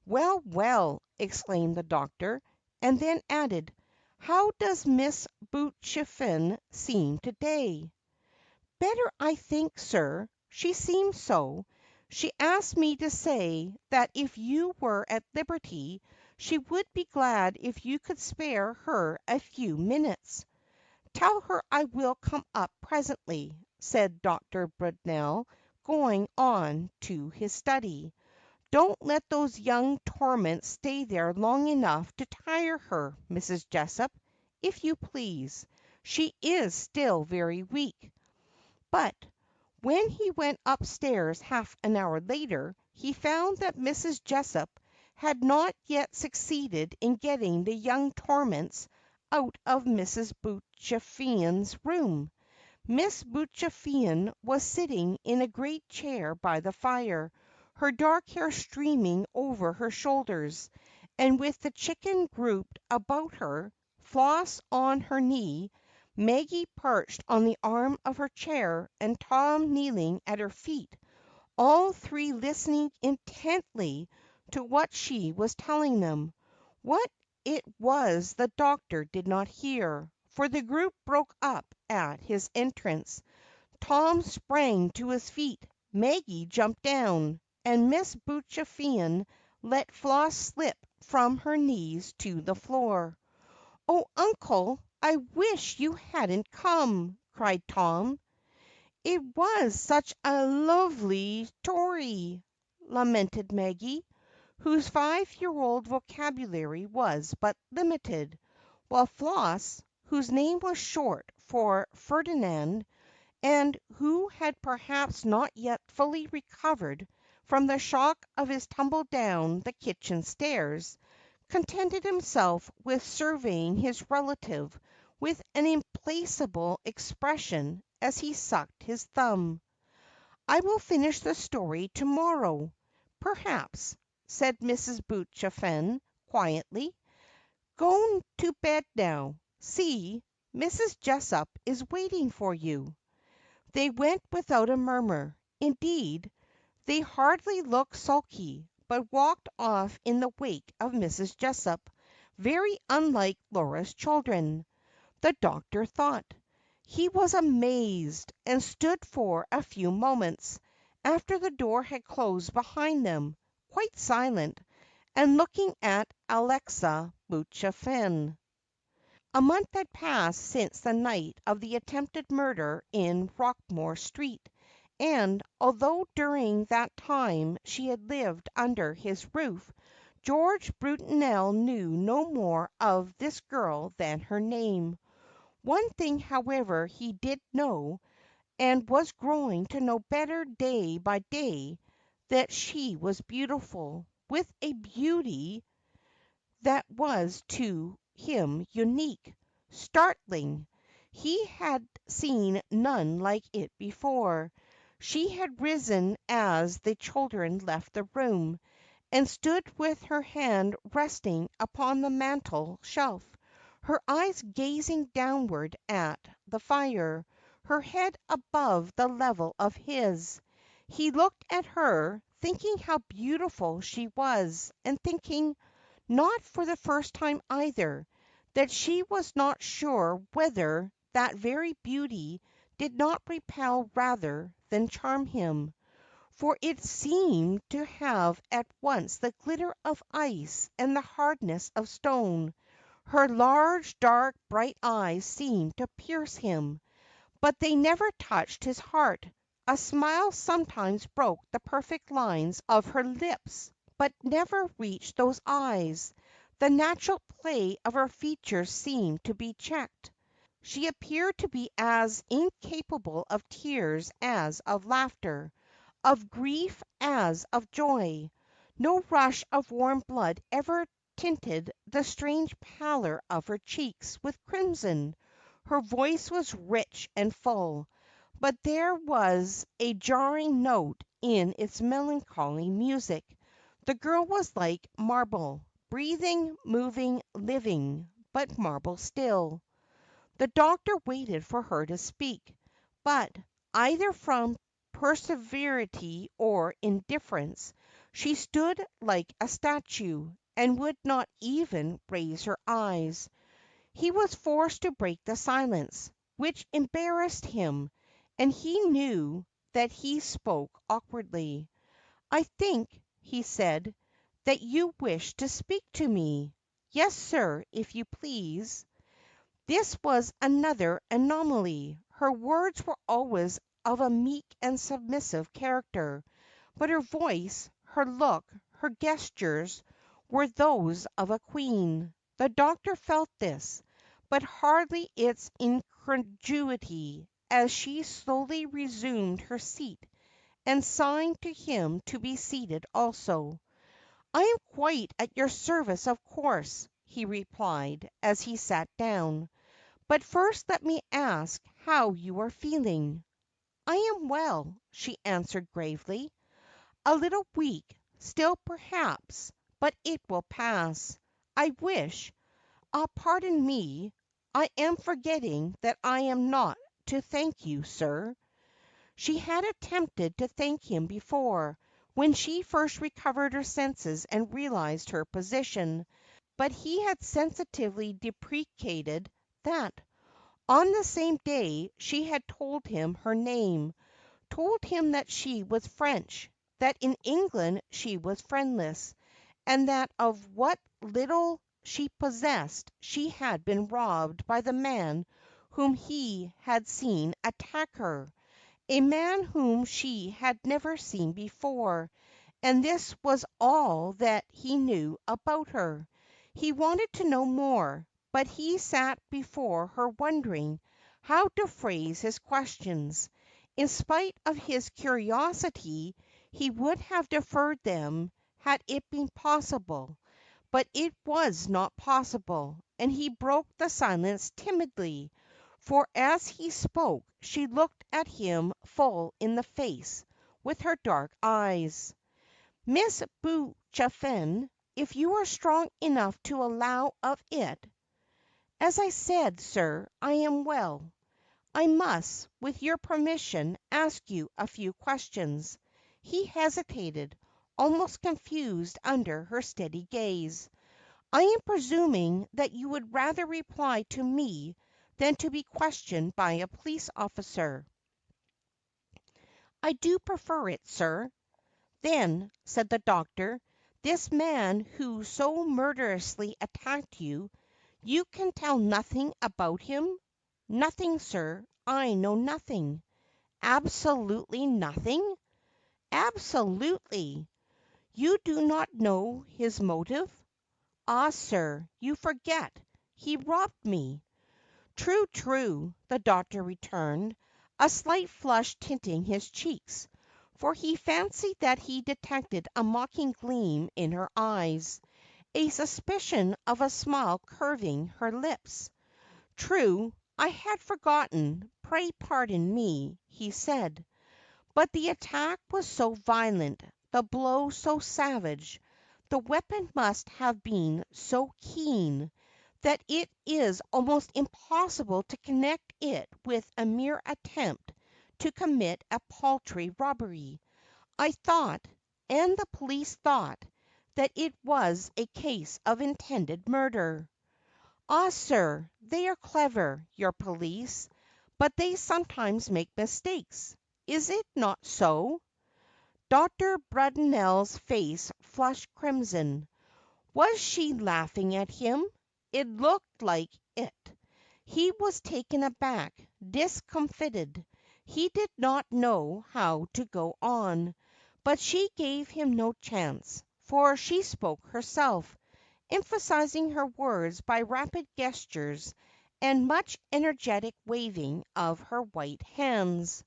"Well, well!" exclaimed the doctor, and then added, "How does Miss Boochafin seem to day?" "Better, I think, sir. She seems so. She asked me to say that if you were at liberty She would be glad if you could spare her a few minutes." "Tell her I will come up presently," said Dr. Brunel, going on to his study. "Don't let those young torments stay there long enough to tire her, Mrs. Jessup, if you please. She is still very weak." But when he went upstairs half an hour later, he found that Mrs. Jessup had not yet succeeded in getting the young torments out of Mrs. Butchafien's room. Miss Butchafian was sitting in a great chair by the fire, her dark hair streaming over her shoulders, and with the chicken grouped about her, Floss on her knee, Maggie perched on the arm of her chair, and Tom kneeling at her feet, all three listening intently to what she was telling them. What it was the doctor did not hear, for the group broke up at his entrance. Tom sprang to his feet, Maggie jumped down, and Miss Butchafian let Floss slip from her knees to the floor. "Oh, uncle, I wish you hadn't come!" cried Tom. "It was such a lovely story," lamented Maggie, whose 5-year-old vocabulary was but limited, while Floss, whose name was short for Ferdinand, and who had perhaps not yet fully recovered from the shock of his tumble down the kitchen stairs, contented himself with surveying his relative with an implacable expression as he sucked his thumb. "I will finish the story to morrow, perhaps," said Mrs. Butchafen, quietly. "Go to bed now. See, Mrs. Jessup is waiting for you." They went without a murmur. Indeed, they hardly looked sulky, but walked off in the wake of Mrs. Jessup, very unlike Laura's children, the doctor thought. He was amazed, and stood for a few moments, after the door had closed behind them, quite silent, and looking at Alexa Butchafen. A month had passed since the night of the attempted murder in Roquemore Street, and, although during that time she had lived under his roof, George Brudenell knew no more of this girl than her name. One thing, however, he did know, and was growing to know better day by day, that she was beautiful, with a beauty that was to him unique, startling. He had seen none like it before. She had risen as the children left the room, and stood with her hand resting upon the mantel shelf, her eyes gazing downward at the fire, her head above the level of his. He looked at her, thinking how beautiful she was, and thinking, not for the first time either, that she was not sure whether that very beauty did not repel rather than charm him. For it seemed to have at once the glitter of ice and the hardness of stone. Her large, dark, bright eyes seemed to pierce him, but they never touched his heart. A smile sometimes broke the perfect lines of her lips, but never reached those eyes. The natural play of her features seemed to be checked. She appeared to be as incapable of tears as of laughter, of grief as of joy. No rush of warm blood ever tinted the strange pallor of her cheeks with crimson. Her voice was rich and full, but there was a jarring note in its melancholy music. The girl was like marble, breathing, moving, living, but marble still. The doctor waited for her to speak, but, either from perseverity or indifference, she stood like a statue, and would not even raise her eyes. He was forced to break the silence, which embarrassed him, and he knew that he spoke awkwardly. "I think," he said, that you wish to speak to me. Yes, sir, if you please." This was another anomaly. Her words were always of a meek and submissive character, but her voice, her look, her gestures were those of a queen. The doctor felt this, but hardly its incongruity, as she slowly resumed her seat and signed to him to be seated also. "I am quite at your service, of course," he replied, as he sat down. "But first let me ask how you are feeling." "I am well," she answered gravely. "A little weak still perhaps, but it will pass. I wish pardon me, I am forgetting that I am not to thank you, sir." She had attempted to thank him before, when she first recovered her senses and realized her position, but he had sensitively deprecated that. On the same day she had told him her name, told him that she was French, that in England she was friendless, and that of what little she possessed she had been robbed by the man whom he had seen attack her, a man whom she had never seen before, and this was all that he knew about her. He wanted to know more, but he sat before her wondering how to phrase his questions. In spite of his curiosity, he would have deferred them had it been possible, but it was not possible, and he broke the silence timidly, for as he spoke she looked at him full in the face with her dark eyes. "Miss Boochafin, if you are strong enough to allow of it." "As I said, sir, I am well. I must, with your permission, ask you a few questions." He hesitated, almost confused under her steady gaze. "I am presuming that you would rather reply to me than to be questioned by a police officer." "I do prefer it, sir." "Then," said the doctor, "this man who so murderously attacked you, you can tell nothing about him?" "Nothing, sir. I know nothing." "Absolutely nothing?" "Absolutely." "You do not know his motive?" "Ah, sir, you forget. He robbed me." "True, true," the doctor returned, a slight flush tinting his cheeks, for he fancied that he detected a mocking gleam in her eyes, a suspicion of a smile curving her lips. "True, I had forgotten. Pray pardon me," he said. "But the attack was so violent, the blow so savage, the weapon must have been so keen, that it is almost impossible to connect it with a mere attempt to commit a paltry robbery. I thought, and the police thought, that it was a case of intended murder." "Ah, sir, they are clever, your police, but they sometimes make mistakes. Is it not so?" Dr. Brudenel's face flushed crimson. Was she laughing at him? It looked like it. He was taken aback, discomfited. He did not know how to go on. But she gave him no chance, for she spoke herself, emphasizing her words by rapid gestures and much energetic waving of her white hands.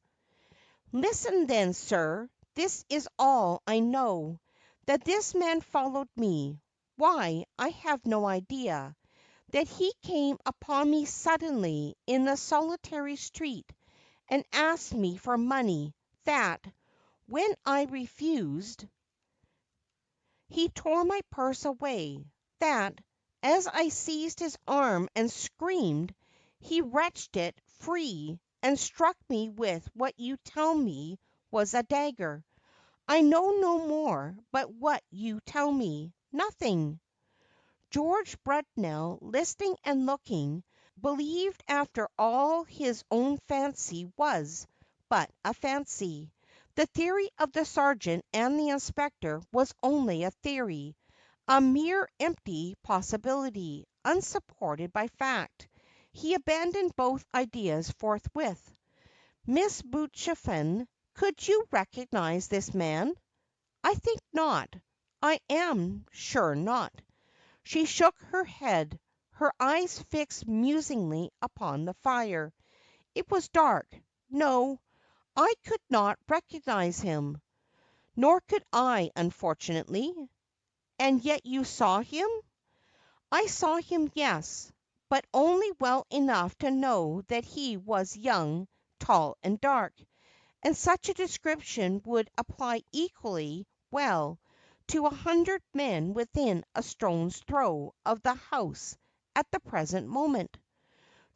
"Listen then, sir. This is all I know. That this man followed me. Why, I have no idea. That he came upon me suddenly in the solitary street and asked me for money. That, when I refused, he tore my purse away. That, as I seized his arm and screamed, he wrenched it free and struck me with what you tell me was a dagger. I know no more but what you tell me. Nothing." George Brunel, listening and looking, believed after all his own fancy was but a fancy. The theory of the sergeant and the inspector was only a theory. A mere empty possibility, unsupported by fact. He abandoned both ideas forthwith. Miss Boochafin, could you recognize this man? I think not. I am sure not. She shook her head, her eyes fixed musingly upon the fire. It was dark. No, I could not recognize him. Nor could I, unfortunately. And yet you saw him? I saw him, yes, but only well enough to know that he was young, tall, and dark, and such a description would apply equally well to 100 men within a stone's throw of the house at the present moment.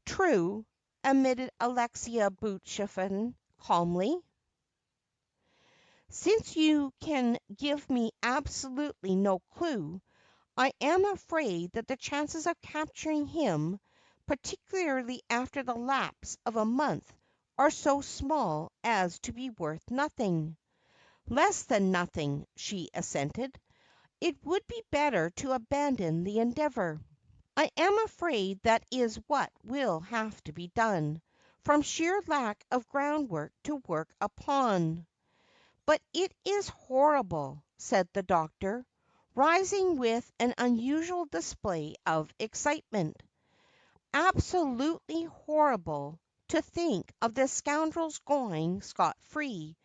True, admitted Alexia Butchafin calmly. Since you can give me absolutely no clue, I am afraid that the chances of capturing him, particularly after the lapse of a month, are so small as to be worth nothing. Less than nothing, she assented. It would be better to abandon the endeavor. I am afraid that is what will have to be done, from sheer lack of groundwork to work upon. But it is horrible, said the doctor, rising with an unusual display of excitement. Absolutely horrible to think of this scoundrel's going scot-free.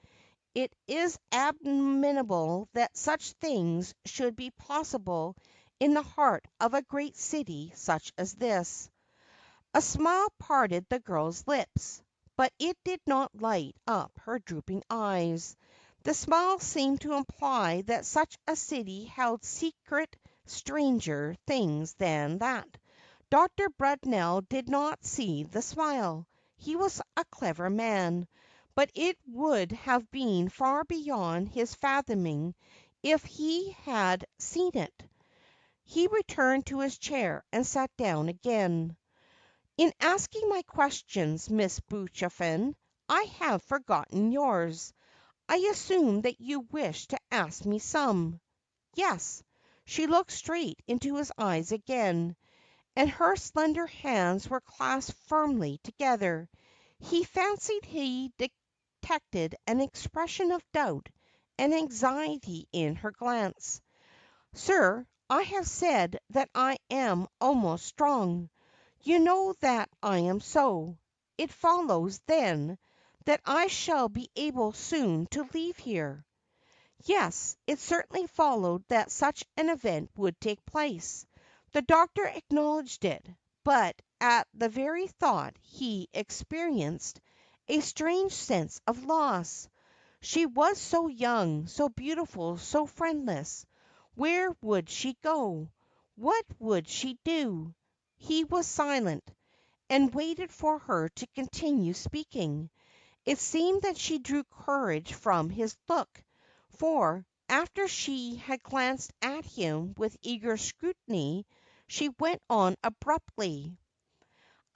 It is abominable that such things should be possible in the heart of a great city such as this. A smile parted the girl's lips, but it did not light up her drooping eyes. The smile seemed to imply that such a city held secret stranger things than that. Dr. Brunell did not see the smile. He was a clever man, but it would have been far beyond his fathoming if he had seen it. He returned to his chair and sat down again. In asking my questions, Miss Boochafin, I have forgotten yours. I assume that you wish to ask me some. Yes. She looked straight into his eyes again, and her slender hands were clasped firmly together. He fancied he detected an expression of doubt and anxiety in her glance. Sir, I have said that I am almost strong. You know that I am so. It follows, then, that I shall be able soon to leave here. Yes, it certainly followed that such an event would take place. The doctor acknowledged it, but at the very thought he experienced a strange sense of loss. She was so young, so beautiful, so friendless. Where would she go? What would she do? He was silent, and waited for her to continue speaking. It seemed that she drew courage from his look, for, after she had glanced at him with eager scrutiny, she went on abruptly.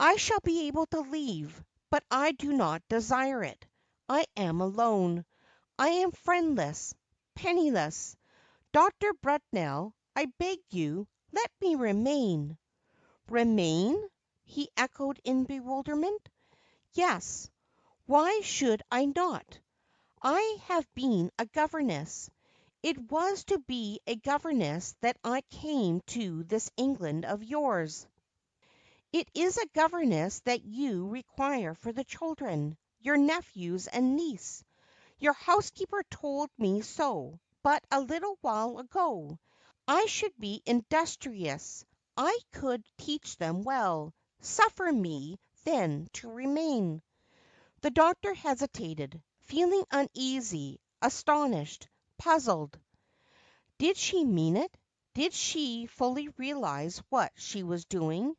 I shall be able to leave, but I do not desire it. I am alone. I am friendless, penniless. Dr. Brunell, I beg you, let me remain. Remain? He echoed in bewilderment. Yes. Why should I not? I have been a governess. It was to be a governess that I came to this England of yours. It is a governess that you require for the children, your nephews and niece. Your housekeeper told me so but a little while ago. I should be industrious. I could teach them well. Suffer me, then, to remain. The doctor hesitated, feeling uneasy, astonished, puzzled. Did she mean it? Did she fully realize what she was doing?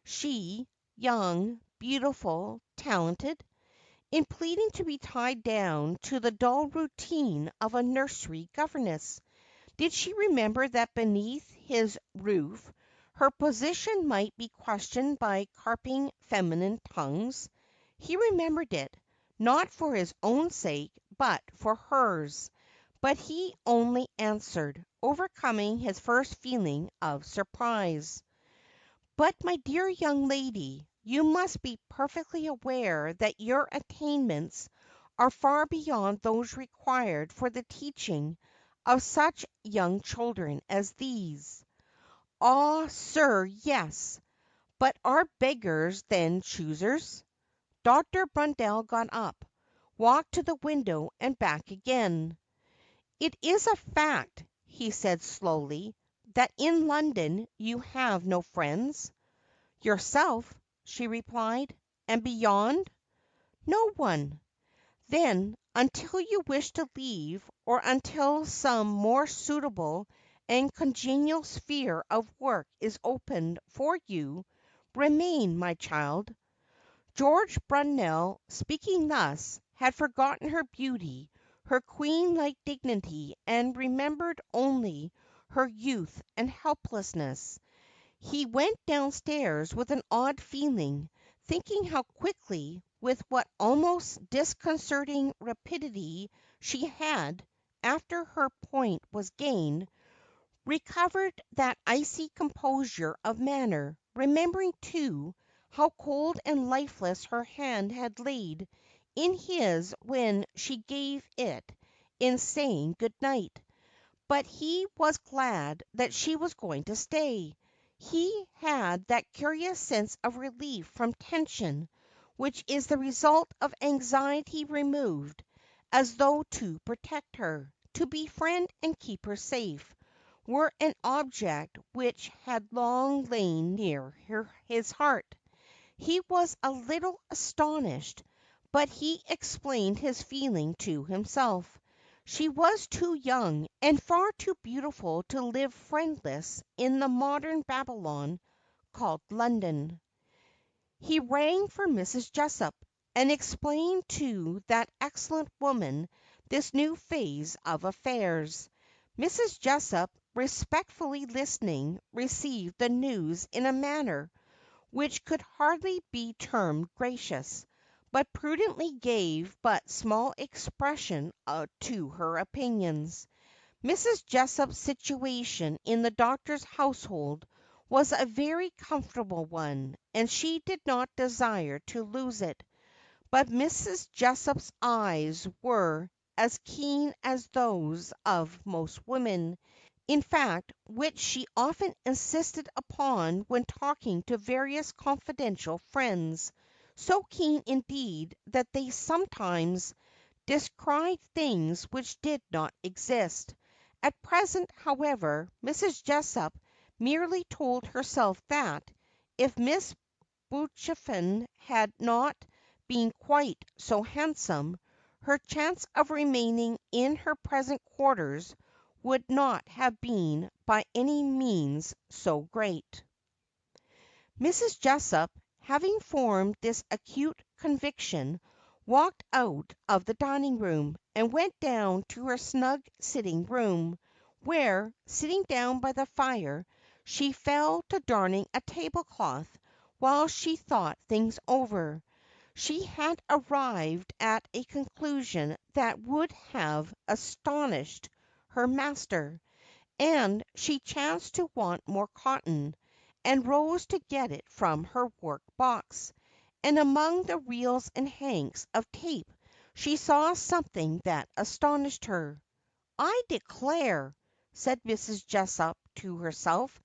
She, young, beautiful, talented, in pleading to be tied down to the dull routine of a nursery governess. Did she remember that beneath his roof her position might be questioned by carping feminine tongues? He remembered it, not for his own sake, but for hers. But he only answered, overcoming his first feeling of surprise. "But, my dear young lady, you must be perfectly aware that your attainments are far beyond those required for the teaching of such young children as these." "Ah, sir, yes. But are beggars then choosers?" Dr. Brundell got up, walked to the window and back again. "It is a fact," he said slowly, "that in London you have no friends." "Yourself," she replied. "And beyond?" "No one." "Then, until you wish to leave, or until some more suitable and congenial sphere of work is opened for you, remain, my child." George Brunel, speaking thus, had forgotten her beauty, her queen like dignity, and remembered only her youth and helplessness. He went downstairs with an odd feeling, thinking how quickly, with what almost disconcerting rapidity she had, after her point was gained, recovered that icy composure of manner, remembering, too, how cold and lifeless her hand had laid in his when she gave it in saying good night. But he was glad that she was going to stay. He had that curious sense of relief from tension which is the result of anxiety removed, as though to protect her, to befriend and keep her safe, were an object which had long lain near his heart. He was a little astonished, but he explained his feeling to himself. She was too young and far too beautiful to live friendless in the modern Babylon called London. He rang for Mrs. Jessup, and explained to that excellent woman this new phase of affairs. Mrs. Jessup, respectfully listening, received the news in a manner which could hardly be termed gracious, but prudently gave but small expression to her opinions. Mrs. Jessup's situation in the doctor's household was a very comfortable one, and she did not desire to lose it. But Mrs. Jessup's eyes were as keen as those of most women, in fact, which she often insisted upon when talking to various confidential friends, so keen indeed that they sometimes descried things which did not exist. At present, however, Mrs. Jessup merely told herself that, if Miss Buchfin had not been quite so handsome, her chance of remaining in her present quarters would not have been by any means so great. Mrs. Jessup, having formed this acute conviction, walked out of the dining room, and went down to her snug sitting room, where, sitting down by the fire, she fell to darning a tablecloth while she thought things over. She had arrived at a conclusion that would have astonished her master, and she chanced to want more cotton, and rose to get it from her work box, and among the reels and hanks of tape she saw something that astonished her. "I declare," said Mrs. Jessup to herself,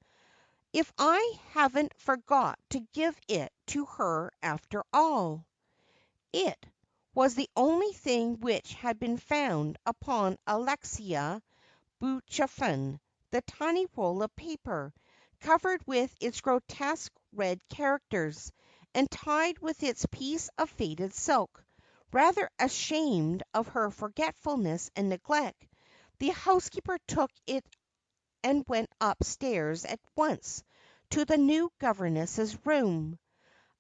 "if I haven't forgot to give it to her after all." It was the only thing which had been found upon Alexia Buchfin, the tiny roll of paper, covered with its grotesque red characters, and tied with its piece of faded silk. Rather ashamed of her forgetfulness and neglect, the housekeeper took it and went upstairs at once to the new governess's room.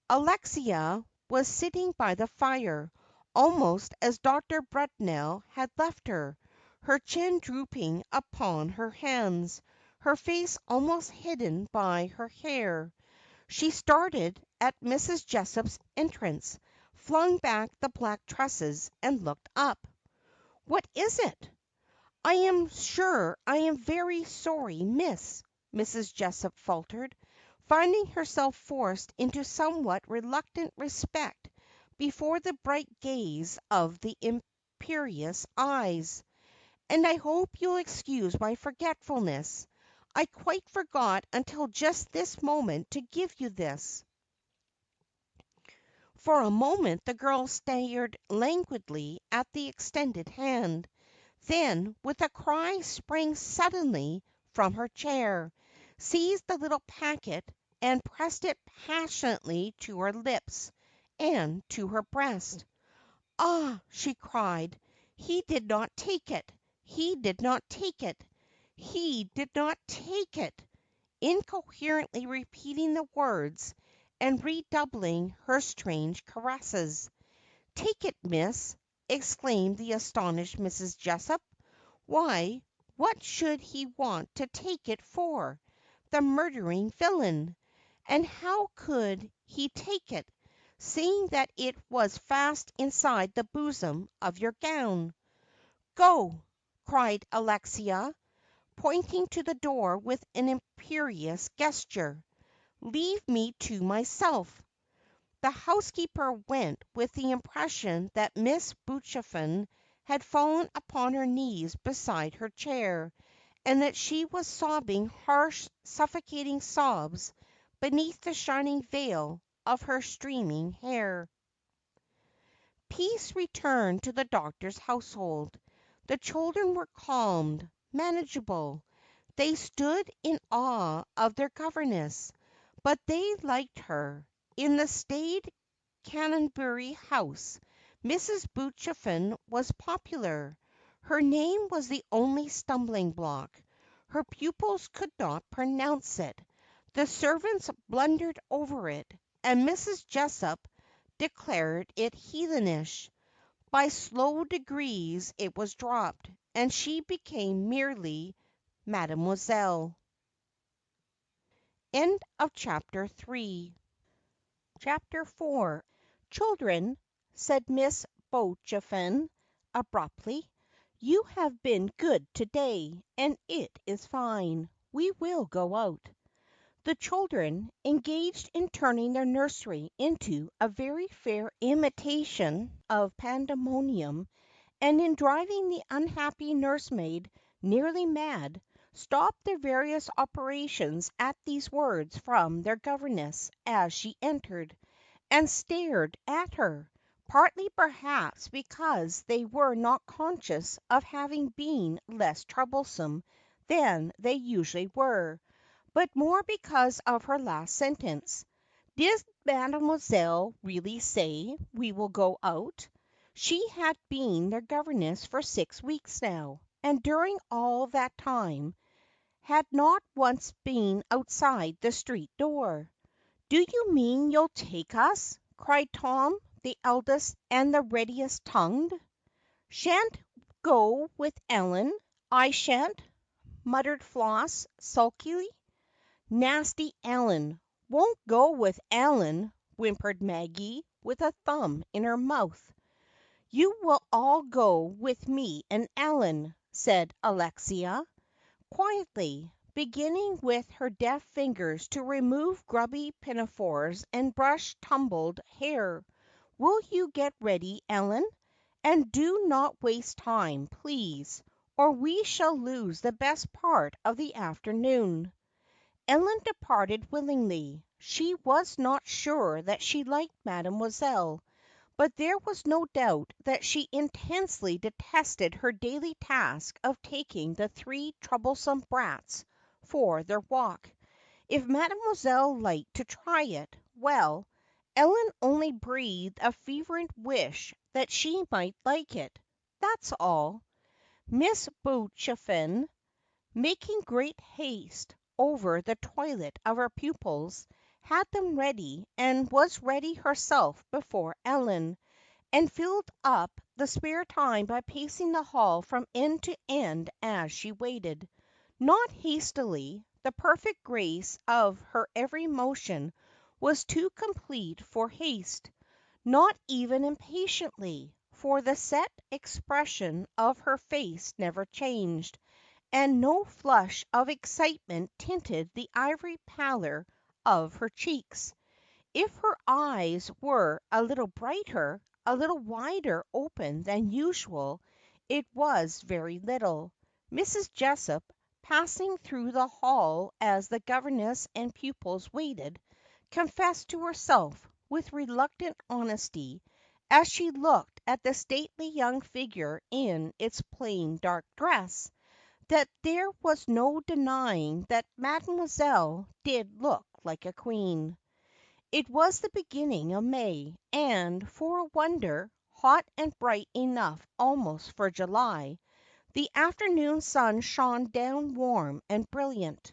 Alexia was sitting by the fire, almost as Dr. Brunel had left her, her chin drooping upon her hands, her face almost hidden by her hair. She started at Mrs. Jessup's entrance, flung back the black tresses, and looked up. "What is it?" I am sure I am very sorry, miss," Mrs. Jessup faltered, finding herself forced into somewhat reluctant respect before the bright gaze of the imperious eyes. "And I hope you'll excuse my forgetfulness. I quite forgot until just this moment to give you this." For a moment the girl stared languidly at the extended hand. Then, with a cry, sprang suddenly from her chair, seized the little packet, and pressed it passionately to her lips and to her breast. "Ah!" she cried, "he did not take it! He did not take it! He did not take it!" incoherently repeating the words and redoubling her strange caresses. "Take it, miss!" exclaimed the astonished Mrs. Jessup. "Why, what should he want to take it for, the murdering villain? And how could he take it, seeing that it was fast inside the bosom of your gown?" "Go!" cried Alexia, pointing to the door with an imperious gesture. "Leave me to myself." The housekeeper went with the impression that Miss Butchafen had fallen upon her knees beside her chair, and that she was sobbing harsh, suffocating sobs beneath the shining veil of her streaming hair. Peace returned to the doctor's household. The children were calmed, manageable. They stood in awe of their governess, but they liked her. In the staid Canonbury house, Mrs. Butchafen was popular. Her name was the only stumbling block. Her pupils could not pronounce it. The servants blundered over it, and Mrs. Jessup declared it heathenish. By slow degrees it was dropped, and she became merely Mademoiselle. End of chapter 3. Chapter 4. "Children," said Miss Botchafen, abruptly, "you have been good to day, and it is fine. We will go out." The children, engaged in turning their nursery into a very fair imitation of pandemonium, and in driving the unhappy nursemaid nearly mad, stopped their various operations at these words from their governess as she entered, and stared at her, partly perhaps because they were not conscious of having been less troublesome than they usually were, but more because of her last sentence. Did Mademoiselle really say, "We will go out"? She had been their governess for 6 weeks now, and during all that time had not once been outside the street door. "Do you mean you'll take us?" cried Tom, the eldest and the readiest tongued. "Shan't go with Ellen, I shan't," muttered Floss, sulkily. "Nasty Ellen! Won't go with Ellen," whimpered Maggie, with a thumb in her mouth. "You will all go with me and Ellen," said Alexia, quietly, beginning with her deft fingers to remove grubby pinafores and brush tumbled hair. "Will you get ready, Ellen? And do not waste time, please, or we shall lose the best part of the afternoon." Ellen departed willingly. She was not sure that she liked Mademoiselle, but there was no doubt that she intensely detested her daily task of taking the three troublesome brats for their walk. If Mademoiselle liked to try it, well, Ellen only breathed a fervent wish that she might like it. That's all. Miss Boochafin, making great haste over the toilet of her pupils, had them ready, and was ready herself before Ellen, and filled up the spare time by pacing the hall from end to end as she waited. Not hastily; the perfect grace of her every motion was too complete for haste. Not even impatiently, for the set expression of her face never changed, and no flush of excitement tinted the ivory pallor of her cheeks. If her eyes were a little brighter, a little wider open than usual, it was very little. Mrs. Jessup, passing through the hall as the governess and pupils waited, confessed to herself, with reluctant honesty, as she looked at the stately young figure in its plain dark dress, that there was no denying that Mademoiselle did look like a queen. It was the beginning of May, and, for a wonder, hot and bright enough almost for July. The afternoon sun shone down warm and brilliant.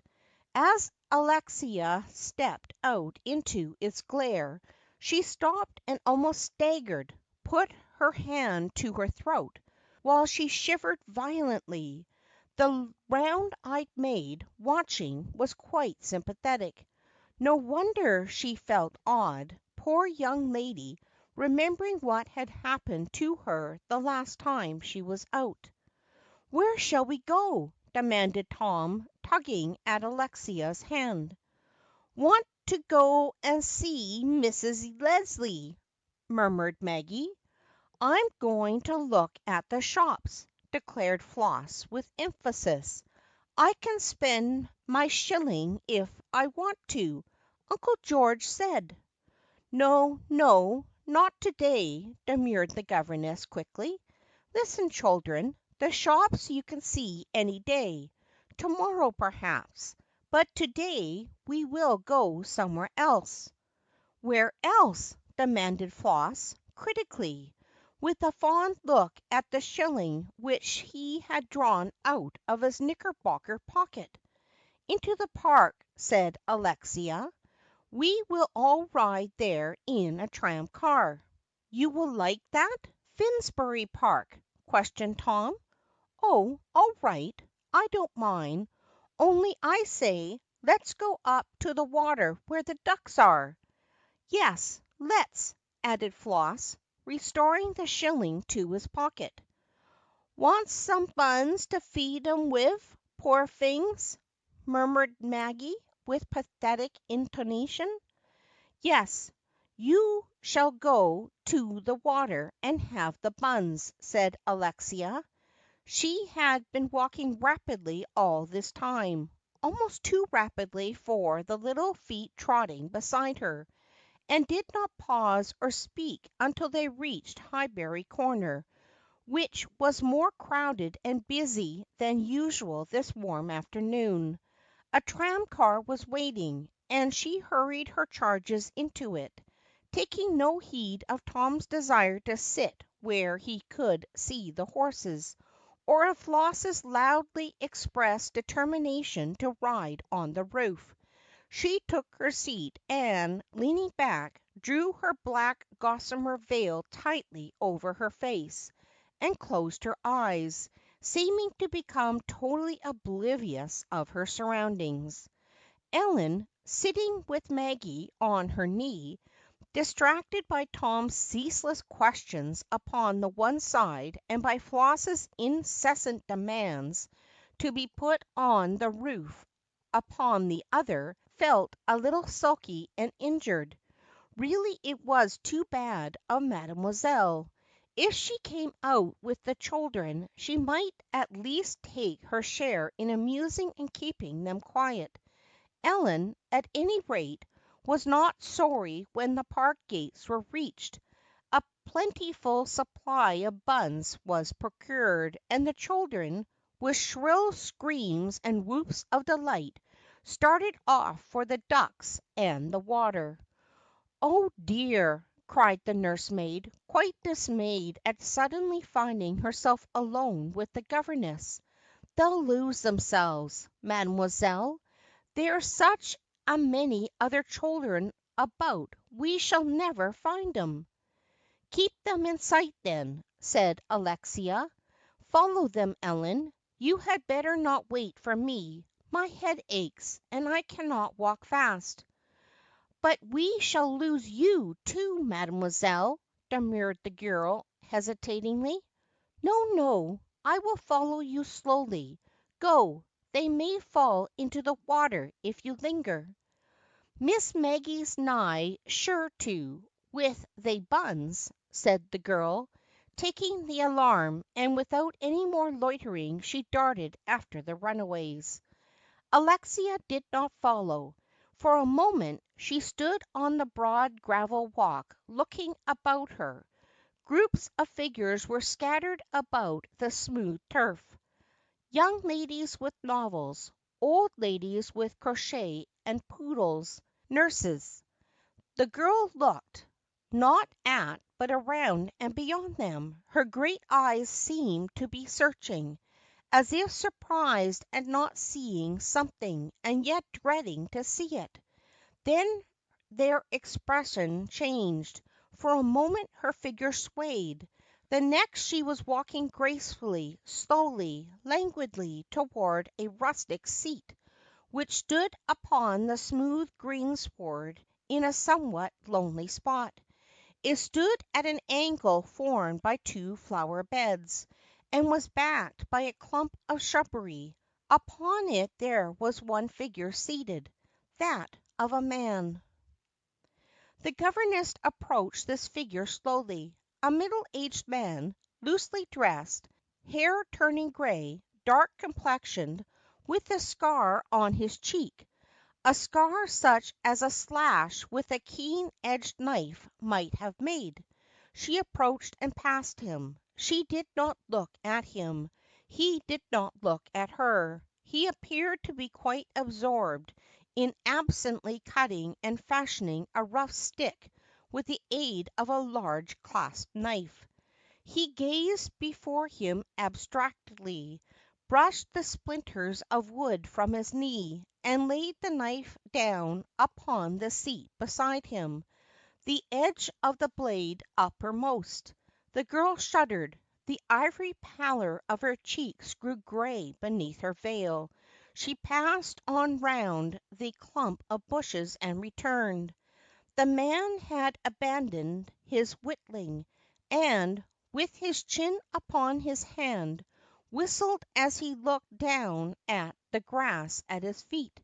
As Alexia stepped out into its glare, she stopped and almost staggered, put her hand to her throat, while she shivered violently. The round eyed maid, watching, was quite sympathetic. No wonder she felt odd, poor young lady, remembering what had happened to her the last time she was out. "Where shall we go?" demanded Tom, tugging at Alexia's hand. "Want to go and see Mrs. Leslie," murmured Maggie. "I'm going to look at the shops," declared Floss with emphasis. "I can spend my shilling if I want to, Uncle George said." "No, no, not to day," demurred the governess quickly. "Listen, children, the shops you can see any day. To morrow, perhaps. But to day we will go somewhere else." "Where else?" demanded Floss, critically, with a fond look at the shilling which he had drawn out of his knickerbocker pocket. "Into the park," said Alexia. "We will all ride there in a tram car. You will like that?" "Finsbury Park?" questioned Tom. "Oh, all right. I don't mind. Only I say, let's go up to the water where the ducks are." "Yes, let's," added Floss, restoring the shilling to his pocket. "Want some buns to feed 'em with, poor things?" murmured Maggie, with pathetic intonation. "Yes, you shall go to the water and have the buns," said Alexia. She had been walking rapidly all this time, almost too rapidly for the little feet trotting beside her, and did not pause or speak until they reached Highbury Corner, which was more crowded and busy than usual this warm afternoon. A tram car was waiting, and she hurried her charges into it, taking no heed of Tom's desire to sit where he could see the horses, or of Floss's loudly expressed determination to ride on the roof. She took her seat and, leaning back, drew her black gossamer veil tightly over her face, and closed her eyes, seeming to become totally oblivious of her surroundings. Ellen, sitting with Maggie on her knee, distracted by Tom's ceaseless questions upon the one side and by Floss's incessant demands to be put on the roof upon the other, felt a little sulky and injured. Really it was too bad of Mademoiselle. If she came out with the children, she might at least take her share in amusing and keeping them quiet. Ellen, at any rate, was not sorry when the park gates were reached. A plentiful supply of buns was procured, and the children, with shrill screams and whoops of delight, started off for the ducks and the water. "Oh, dear!" cried the nursemaid, quite dismayed at suddenly finding herself alone with the governess. "They'll lose themselves, Mademoiselle. There's such a many other children about we shall never find 'em." "Keep them in sight, then," said Alexia. "Follow them, Ellen. You had better not wait for me. My head aches, and I cannot walk fast." "But we shall lose you, too, Mademoiselle," demurred the girl, hesitatingly. "No, no, I will follow you slowly. Go, they may fall into the water if you linger." "Miss Maggie's nigh sure to, with they buns," said the girl, taking the alarm, and without any more loitering she darted after the runaways. Alexia did not follow. For a moment she stood on the broad gravel walk, looking about her. Groups of figures were scattered about the smooth turf. Young ladies with novels, old ladies with crochet and poodles, nurses. The girl looked, not at but around and beyond them. Her great eyes seemed to be searching, as if surprised at not seeing something, and yet dreading to see it. Then their expression changed. For a moment her figure swayed. The next she was walking gracefully, slowly, languidly toward a rustic seat, which stood upon the smooth greensward in a somewhat lonely spot. It stood at an angle formed by two flower beds, and was backed by a clump of shrubbery. Upon it there was one figure seated, that of a man. The governess approached this figure slowly. A middle-aged man, loosely dressed, hair turning gray, dark complexioned, with a scar on his cheek, a scar such as a slash with a keen-edged knife might have made. She approached and passed him. She did not look at him. He did not look at her. He appeared to be quite absorbed in absently cutting and fashioning a rough stick with the aid of a large clasp knife. He gazed before him abstractedly, brushed the splinters of wood from his knee, and laid the knife down upon the seat beside him, the edge of the blade uppermost. The girl shuddered. The ivory pallor of her cheeks grew gray beneath her veil. She passed on round the clump of bushes and returned. The man had abandoned his whittling, and, with his chin upon his hand, whistled as he looked down at the grass at his feet.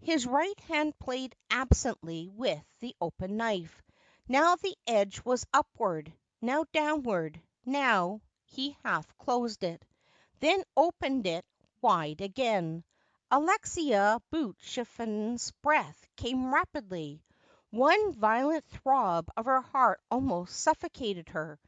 His right hand played absently with the open knife. Now the edge was upward, now downward, now he half closed it, then opened it wide again. Alexia Butchefon's breath came rapidly. One violent throb of her heart almost suffocated her.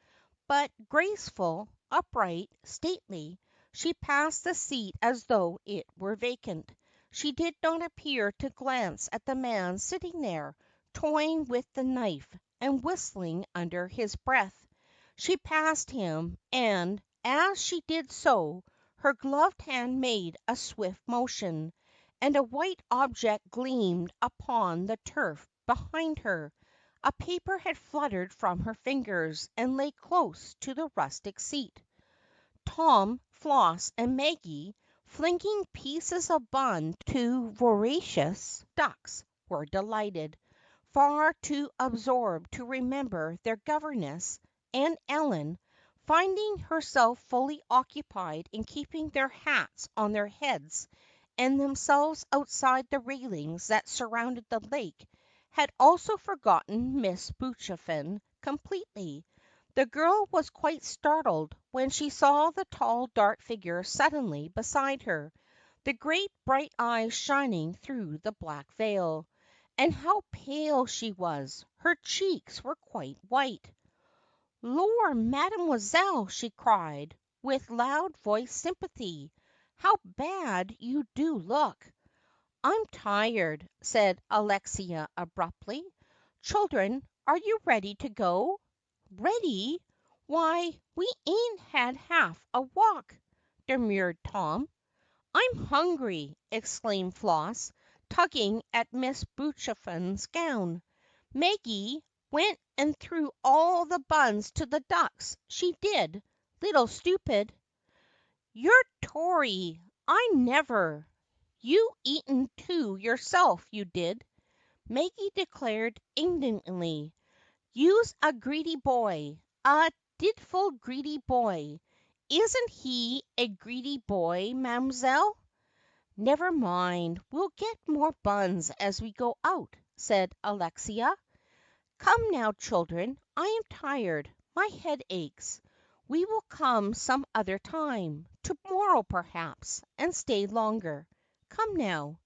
But graceful, upright, stately, she passed the seat as though it were vacant. She did not appear to glance at the man sitting there, toying with the knife, and whistling under his breath. She passed him, and, as she did so, her gloved hand made a swift motion, and a white object gleamed upon the turf behind her. A paper had fluttered from her fingers, and lay close to the rustic seat. Tom, Floss, and Maggie, flinging pieces of bun to voracious ducks, were delighted, far too absorbed to remember their governess, and Ellen, finding herself fully occupied in keeping their hats on their heads and themselves outside the railings that surrounded the lake, had also forgotten Miss Butchefon completely. The girl was quite startled when she saw the tall dark figure suddenly beside her, the great bright eyes shining through the black veil. And how pale she was! Her cheeks were quite white. "Lor, mademoiselle!" she cried, with loud voiced sympathy, "how bad you do look!" "I'm tired," said Alexia abruptly. "Children, are you ready to go?" "Ready? Why, we ain't had half a walk," demurred Tom. "I'm hungry!" exclaimed Floss, tugging at Miss Butchefon's gown. "Maggie went and threw all the buns to the ducks, she did, little stupid." "You're Tory! I never! You eaten two yourself, you did," Maggie declared indignantly. "You's a greedy boy, a Didful greedy boy. Isn't he a greedy boy, mam'selle?" "Never mind, we'll get more buns as we go out," said Alexia. "Come now, children, I am tired. My head aches. We will come some other time, to morrow perhaps, and stay longer. Come now."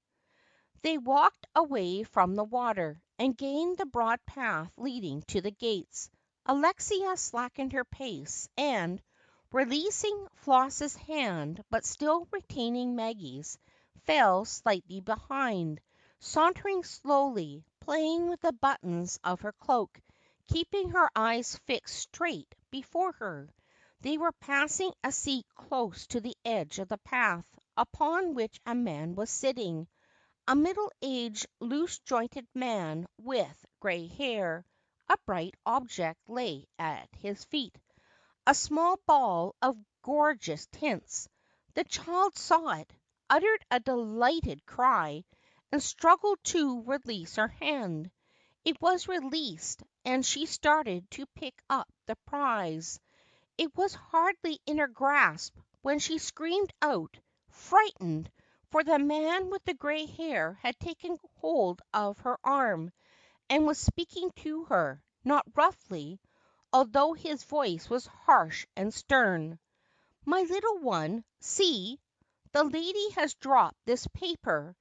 They walked away from the water, and gained the broad path leading to the gates. Alexia slackened her pace, and, releasing Floss's hand, but still retaining Maggie's, fell slightly behind, sauntering slowly, playing with the buttons of her cloak, keeping her eyes fixed straight before her. They were passing a seat close to the edge of the path, upon which a man was sitting. A middle-aged, loose-jointed man with gray hair. A bright object lay at his feet, a small ball of gorgeous tints. The child saw it, uttered a delighted cry, and struggled to release her hand. It was released, and she started to pick up the prize. It was hardly in her grasp when she screamed out, frightened, for the man with the gray hair had taken hold of her arm, and was speaking to her, not roughly, although his voice was harsh and stern. "My little one, see, the lady has dropped this paper.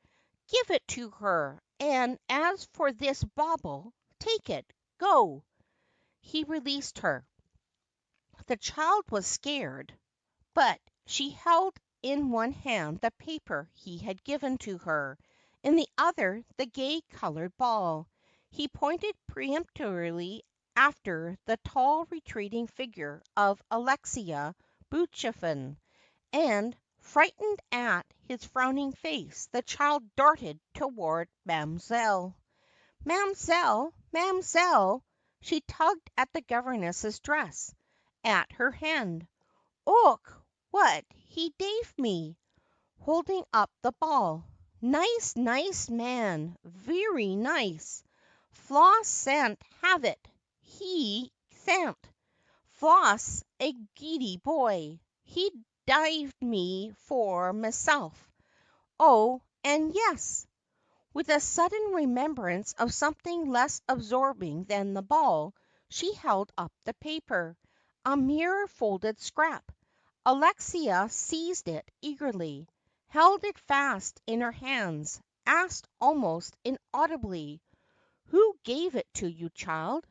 Give it to her, and as for this bauble, take it. Go." He released her. The child was scared, but she held in one hand the paper he had given to her, in the other the gay colored ball. He pointed peremptorily after the tall retreating figure of Alexia Buchefin, and, frightened at his frowning face, the child darted toward "Mam'selle." "Mam'selle, mam'selle!" She tugged at the governess's dress, at her hand. "Och, what he dave me!" holding up the ball. "Nice, nice man, vewy nice. Floss san't have it, he san't. Floss a geedy boy. He dived me for meself. Oh, and yes." With a sudden remembrance of something less absorbing than the ball, she held up the paper, a mere folded scrap. Alexia seized it eagerly, held it fast in her hands, asked almost inaudibly, "Who gave it to you, child?"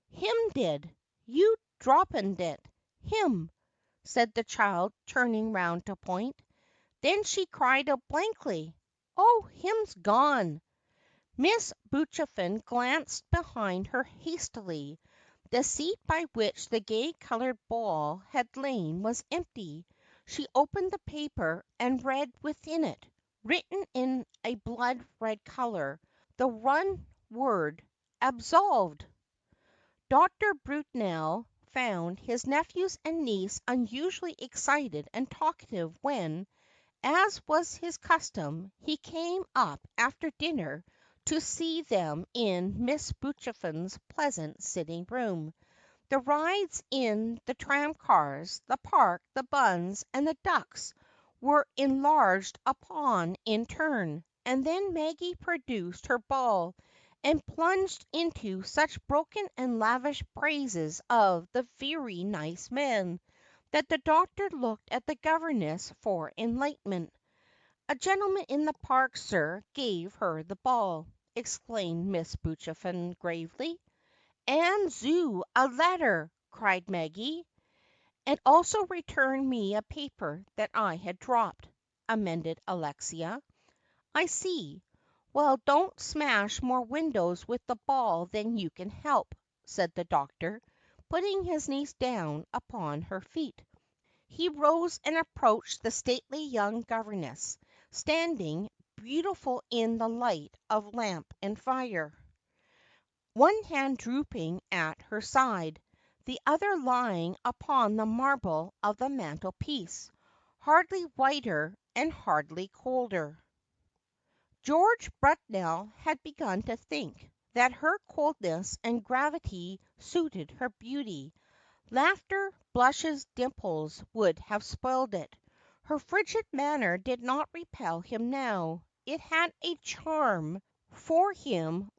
"Him did. You dropped it. Him," said the child, turning round to point. Then she cried out blankly, "Oh, him's gone." Miss Buchefin glanced behind her hastily. The seat by which the gay colored ball had lain was empty. She opened the paper and read within it, written in a blood red color, the one word, "Absolved." Dr. Brudenell found his nephews and niece unusually excited and talkative when, as was his custom, he came up after dinner to see them in Miss Buchefin's pleasant sitting room. The rides in the tramcars, the park, the buns, and the ducks were enlarged upon in turn, and then Maggie produced her ball, and plunged into such broken and lavish praises of the "vewy nice man," that the doctor looked at the governess for enlightenment. "A gentleman in the park, sir, gave her the ball," explained Miss Buchefin gravely. "And zoo a letter!" cried Maggie. "And also returned me a paper that I had dropped," amended Alexia. "I see. Well, don't smash more windows with the ball than you can help," said the doctor, putting his niece down upon her feet. He rose and approached the stately young governess, standing, beautiful in the light of lamp and fire, one hand drooping at her side, the other lying upon the marble of the mantelpiece, hardly whiter and hardly colder. George Brudenell had begun to think that her coldness and gravity suited her beauty. Laughter, blushes, dimples would have spoiled it. Her frigid manner did not repel him now. It had a charm for him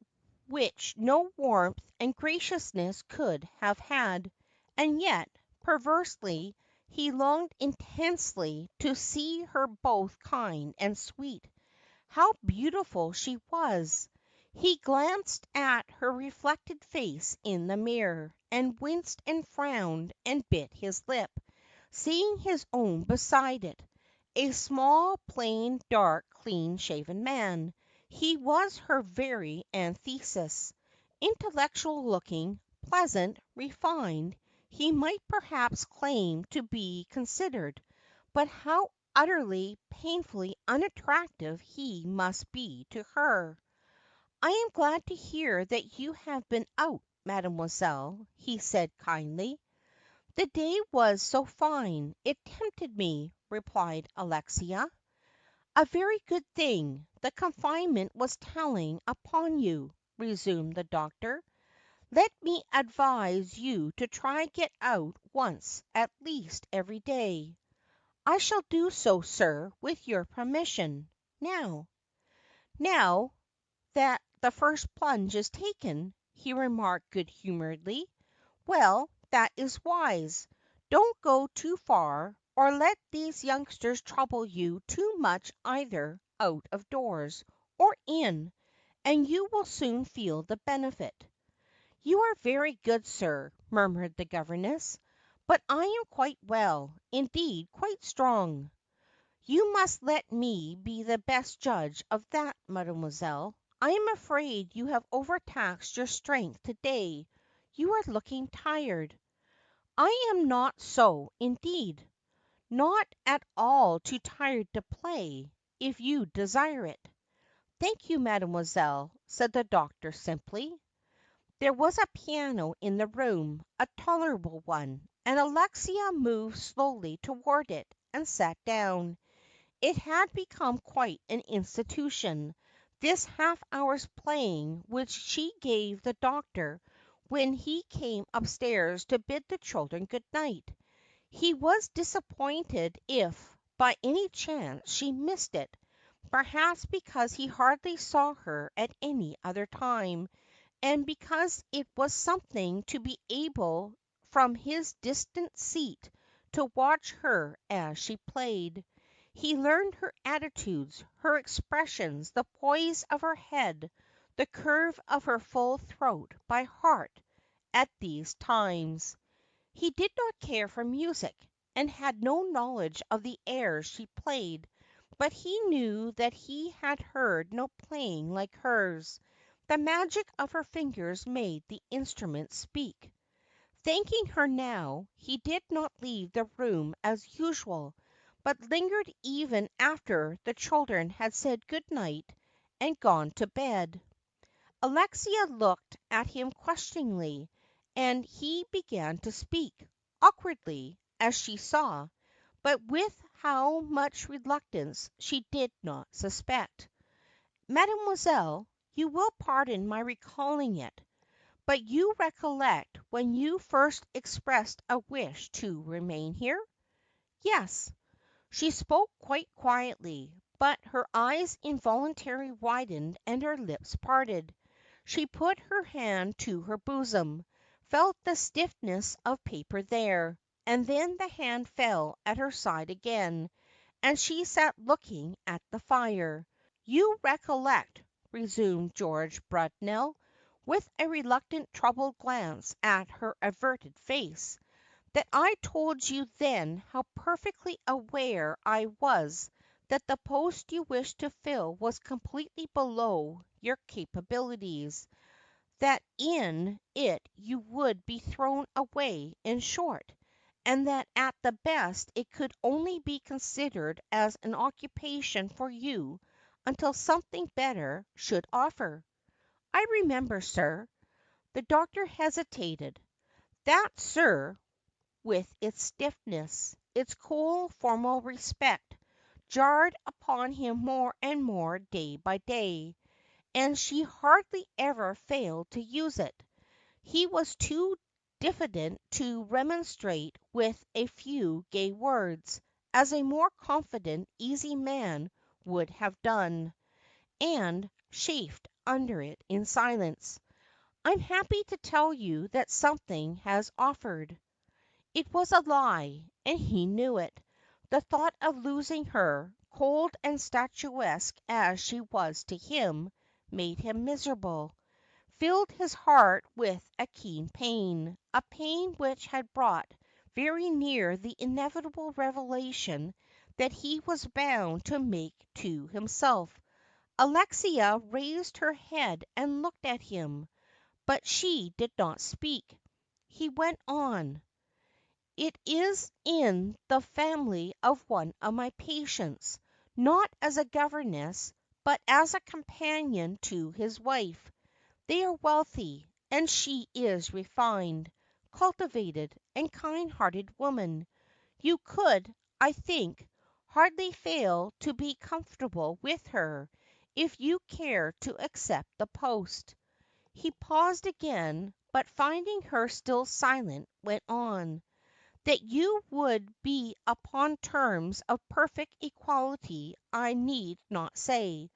which no warmth and graciousness could have had. And yet, perversely, he longed intensely to see her both kind and sweet. How beautiful she was! He glanced at her reflected face in the mirror, and winced and frowned and bit his lip, seeing his own beside it. A small, plain, dark, clean shaven man. He was her very antithesis. Intellectual looking, pleasant, refined, he might perhaps claim to be considered, but how utterly, painfully unattractive he must be to her. "I am glad to hear that you have been out, mademoiselle," he said kindly. "The day was so fine, it tempted me," replied Alexia. "A very good thing. The confinement was telling upon you," resumed the doctor. "Let me advise you to try get out once at least every day." "I shall do so, sir, with your permission. Now." "Now that the first plunge is taken," he remarked good humoredly. "Well, that is wise. Don't go too far, or let these youngsters trouble you too much either out of doors or in, and you will soon feel the benefit." "You are very good, sir," murmured the governess, "but I am quite well, indeed quite strong." "You must let me be the best judge of that, mademoiselle. I am afraid you have overtaxed your strength to day. You are looking tired." "I am not so, indeed. Not at all too tired to play, if you desire it." "Thank you, mademoiselle," said the doctor simply. There was a piano in the room, a tolerable one, and Alexia moved slowly toward it and sat down. It had become quite an institution, this half hour's playing which she gave the doctor when he came upstairs to bid the children good night. He was disappointed if, by any chance, she missed it, perhaps because he hardly saw her at any other time, and because it was something to be able from his distant seat to watch her as she played. He learned her attitudes, her expressions, the poise of her head, the curve of her full throat by heart at these times. He did not care for music, and had no knowledge of the airs she played, but he knew that he had heard no playing like hers. The magic of her fingers made the instrument speak. Thanking her now, he did not leave the room as usual, but lingered even after the children had said good night and gone to bed. Alexia looked at him questioningly, and he began to speak, awkwardly, as she saw, but with how much reluctance she did not suspect. "Mademoiselle, you will pardon my recalling it, but you recollect when you first expressed a wish to remain here?" "Yes." She spoke quite quietly, but her eyes involuntarily widened and her lips parted. She put her hand to her bosom, felt the stiffness of paper there, and then the hand fell at her side again, and she sat looking at the fire. "You recollect," resumed George Brudnell, with a reluctant troubled glance at her averted face, "that I told you then how perfectly aware I was that the post you wished to fill was completely below your capabilities, that in it you would be thrown away, in short, and that at the best it could only be considered as an occupation for you until something better should offer?" "I remember, sir." The doctor hesitated. That "sir," with its stiffness, its cool, formal respect, jarred upon him more and more day by day, and she hardly ever failed to use it. He was too diffident to remonstrate with a few gay words, as a more confident, easy man would have done, and chafed under it in silence. "I'm happy to tell you that something has offered." It was a lie, and he knew it. The thought of losing her, cold and statuesque as she was to him, made him miserable, filled his heart with a keen pain, a pain which had brought very near the inevitable revelation that he was bound to make to himself. Alexia raised her head and looked at him, but she did not speak. He went on. "It is in the family of one of my patients, not as a governess, but as a companion to his wife. They are wealthy, and she is refined, cultivated, and kind-hearted woman. You could, I think, hardly fail to be comfortable with her, if you care to accept the post." He paused again, but finding her still silent, went on. "That you would be upon terms of perfect equality I need not say.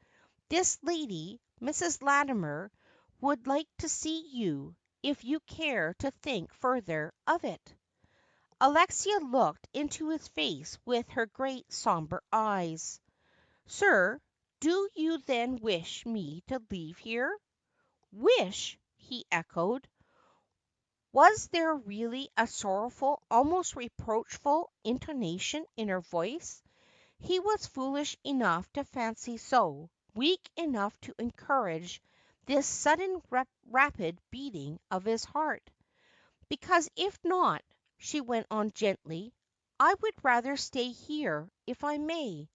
This lady, Mrs. Latimer, would like to see you, if you care to think further of it." Alexia looked into his face with her great somber eyes. "Sir, do you then wish me to leave here?" "Wish!" he echoed. Was there really a sorrowful, almost reproachful intonation in her voice? He was foolish enough to fancy so, weak enough to encourage this sudden rapid beating of his heart. "Because if not," she went on gently, "I would rather stay here, if I may."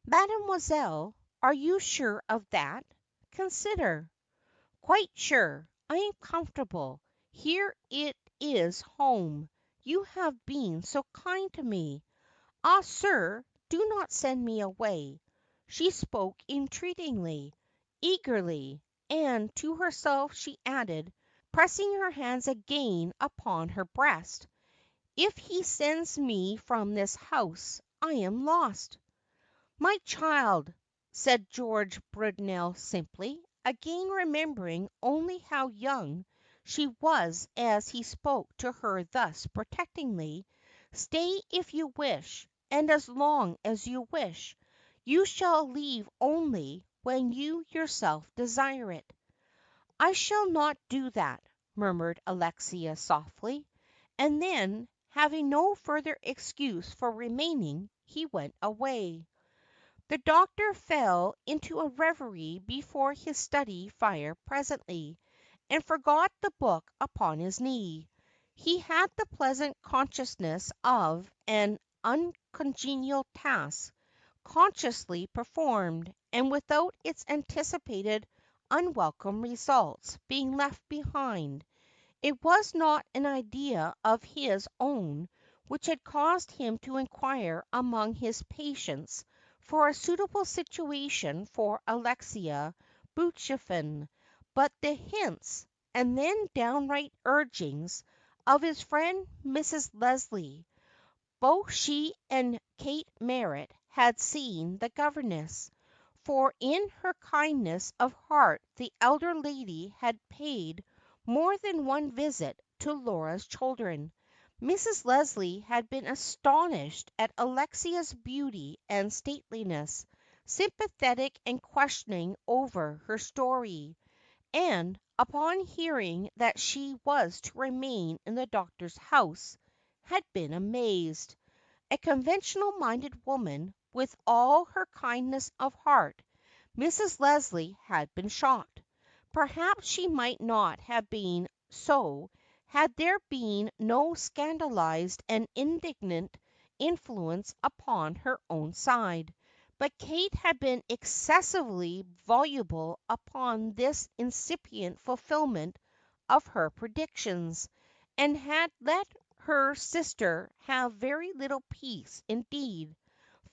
"Mademoiselle, are you sure of that? Consider." "Quite sure. I am comfortable. Here it is home. You have been so kind to me. Ah, sir, do not send me away." She spoke entreatingly, eagerly, and to herself she added, pressing her hands again upon her breast, "If he sends me from this house, I am lost." "My child," said George Brudenell simply, again remembering only how young she was as he spoke to her thus protectingly, "stay if you wish, and as long as you wish. You shall leave only when you yourself desire it." "I shall not do that," murmured Alexia softly, and then, having no further excuse for remaining, he went away. The doctor fell into a reverie before his study fire presently, and forgot the book upon his knee. He had the pleasant consciousness of an uncongenial task consciously performed, and without its anticipated unwelcome results being left behind. It was not an idea of his own which had caused him to inquire among his patients for a suitable situation for Alexia Butchefen, but the hints, and then downright urgings, of his friend Mrs. Leslie. Both she and Kate Merritt had seen the governess, for in her kindness of heart the elder lady had paid more than one visit to Laura's children. Mrs. Leslie had been astonished at Alexia's beauty and stateliness, sympathetic and questioning over her story, and, upon hearing that she was to remain in the doctor's house, had been amazed. A conventional minded woman, with all her kindness of heart, Mrs. Leslie had been shocked. Perhaps she might not have been so had there been no scandalized and indignant influence upon her own side. But Kate had been excessively voluble upon this incipient fulfillment of her predictions, and had let her sister have very little peace indeed.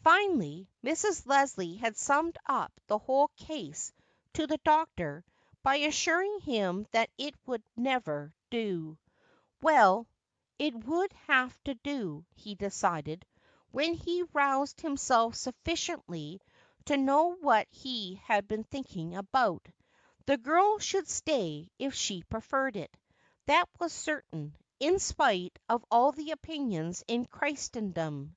Finally, Mrs. Leslie had summed up the whole case to the doctor by assuring him that it would never do. Well, it would have to do, he decided, when he roused himself sufficiently to know what he had been thinking about. The girl should stay if she preferred it. That was certain, in spite of all the opinions in Christendom.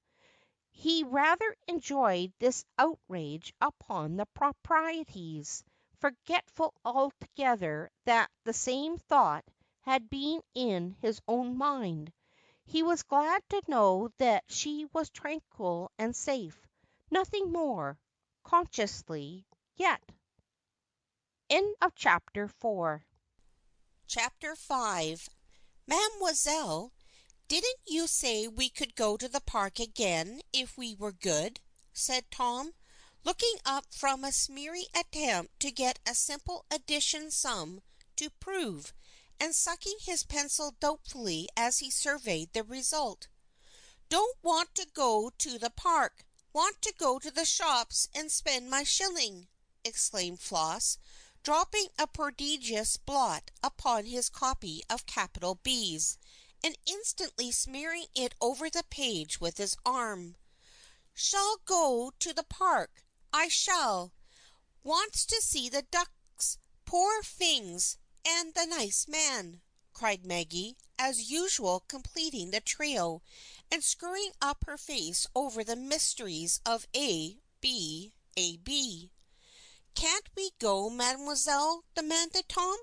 He rather enjoyed this outrage upon the proprieties, forgetful altogether that the same thought had been in his own mind. He was glad to know that she was tranquil and safe. Nothing more, consciously, yet. End of chapter 4. Chapter 5. Mademoiselle, didn't you say we could go to the park again if we were good? Said Tom, looking up from a smeary attempt to get a simple addition sum to prove, and sucking his pencil doubtfully as he surveyed the result. Don't want to go to the park. Want to go to the shops and spend my shilling, exclaimed Floss, dropping a prodigious blot upon his copy of capital B's, and instantly smearing it over the page with his arm. Shall go to the park. I shall. Wants to see the ducks, poor things, and the nice man, cried Maggie, as usual completing the trio, and screwing up her face over the mysteries of A, B, A, B. Can't we go, mademoiselle? Demanded Tom.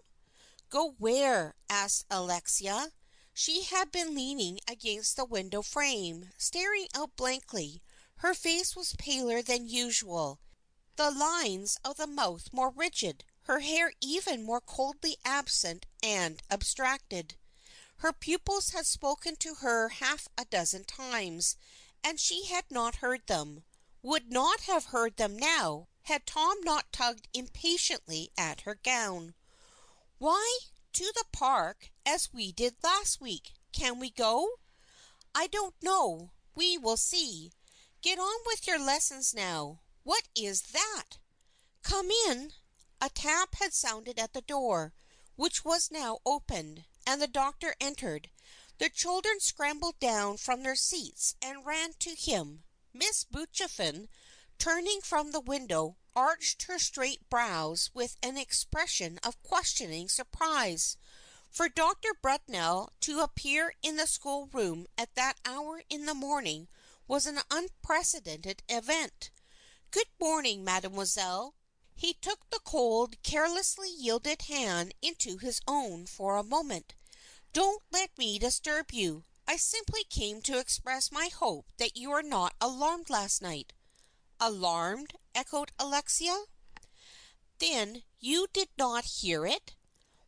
Go where? Asked Alexia. She had been leaning against the window frame, staring out blankly. Her face was paler than usual, the lines of the mouth more rigid, her hair even more coldly absent and abstracted. Her pupils had spoken to her half a dozen times, and she had not heard them, would not have heard them now, had Tom not tugged impatiently at her gown. Why, to the park, as we did last week. Can we go? I don't know. We will see. Get on with your lessons now. What is that? Come in. A tap had sounded at the door, which was now opened, and the doctor entered. The children scrambled down from their seats and ran to him. Miss Butchefen, turning from the window, arched her straight brows with an expression of questioning surprise. For Dr. Bretnell to appear in the schoolroom at that hour in the morning was an unprecedented event. Good morning, mademoiselle. He took the cold, carelessly yielded hand into his own for a moment. Don't let me disturb you. I simply came to express my hope that you are not alarmed last night. Alarmed? Echoed Alexia. Then you did not hear it?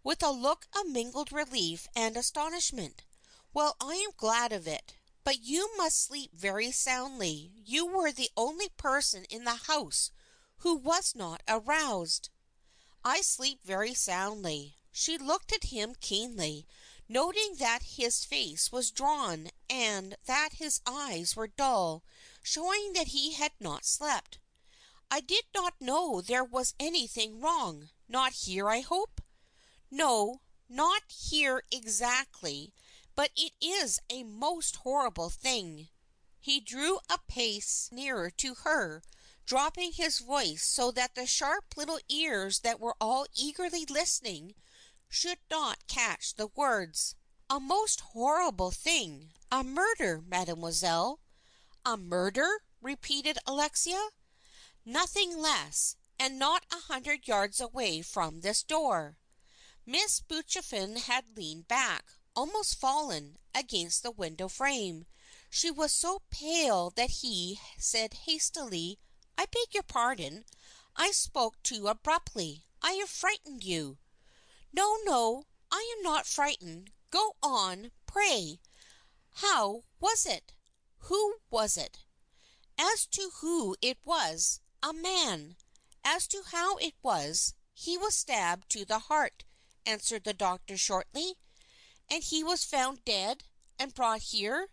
With a look of mingled relief and astonishment. Well, I am glad of it. But you must sleep very soundly. You were the only person in the house who was not aroused. I sleep very soundly. She looked at him keenly, noting that his face was drawn and that his eyes were dull, showing that he had not slept. I did not know there was anything wrong. Not here, I hope? No, not here exactly, but it is a most horrible thing. He drew a pace nearer to her, dropping his voice so that the sharp little ears that were all eagerly listening should not catch the words. A most horrible thing. A murder, mademoiselle. A murder? Repeated Alexia. Nothing less, and not 100 yards away from this door. Miss Butchefen had leaned back, almost fallen, against the window frame. She was so pale that he said hastily, I beg your pardon. I spoke too abruptly. I have frightened you. No, no, I am not frightened. Go on, pray. How was it? Who was it? As to who it was, a man. As to how it was, he was stabbed to the heart, answered the doctor shortly. And he was found dead and brought here?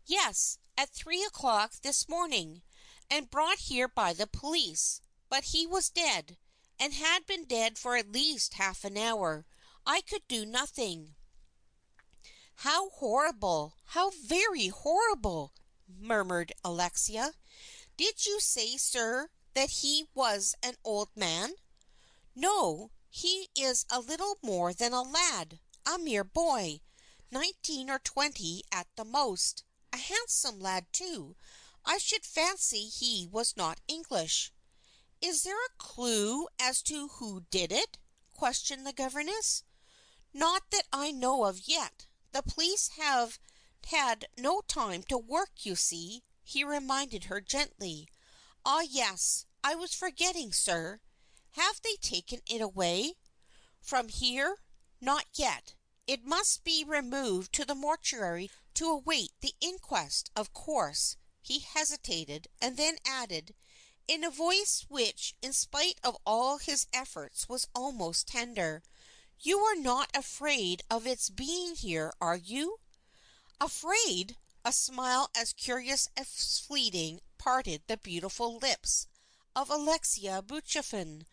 Yes, at 3 o'clock this morning, and brought here by the police. But he was dead, and had been dead for at least half an hour. I could do nothing. How horrible! How very horrible! Murmured Alexia. Did you say, sir, that he was an old man? No, he is a little more than a lad, a mere boy, 19 or 20 at the most. A handsome lad, too. I should fancy he was not English. Is there a clue as to who did it? Questioned the governess. Not that I know of yet. The police have had no time to work, you see, he reminded her gently. Ah, yes, I was forgetting, sir. Have they taken it away? From here? Not yet. It must be removed to the mortuary to await the inquest, of course. He hesitated, and then added, in a voice which, in spite of all his efforts, was almost tender, you are not afraid of its being here, are you? Afraid? A smile as curious as fleeting parted the beautiful lips of Alexia Butchafin.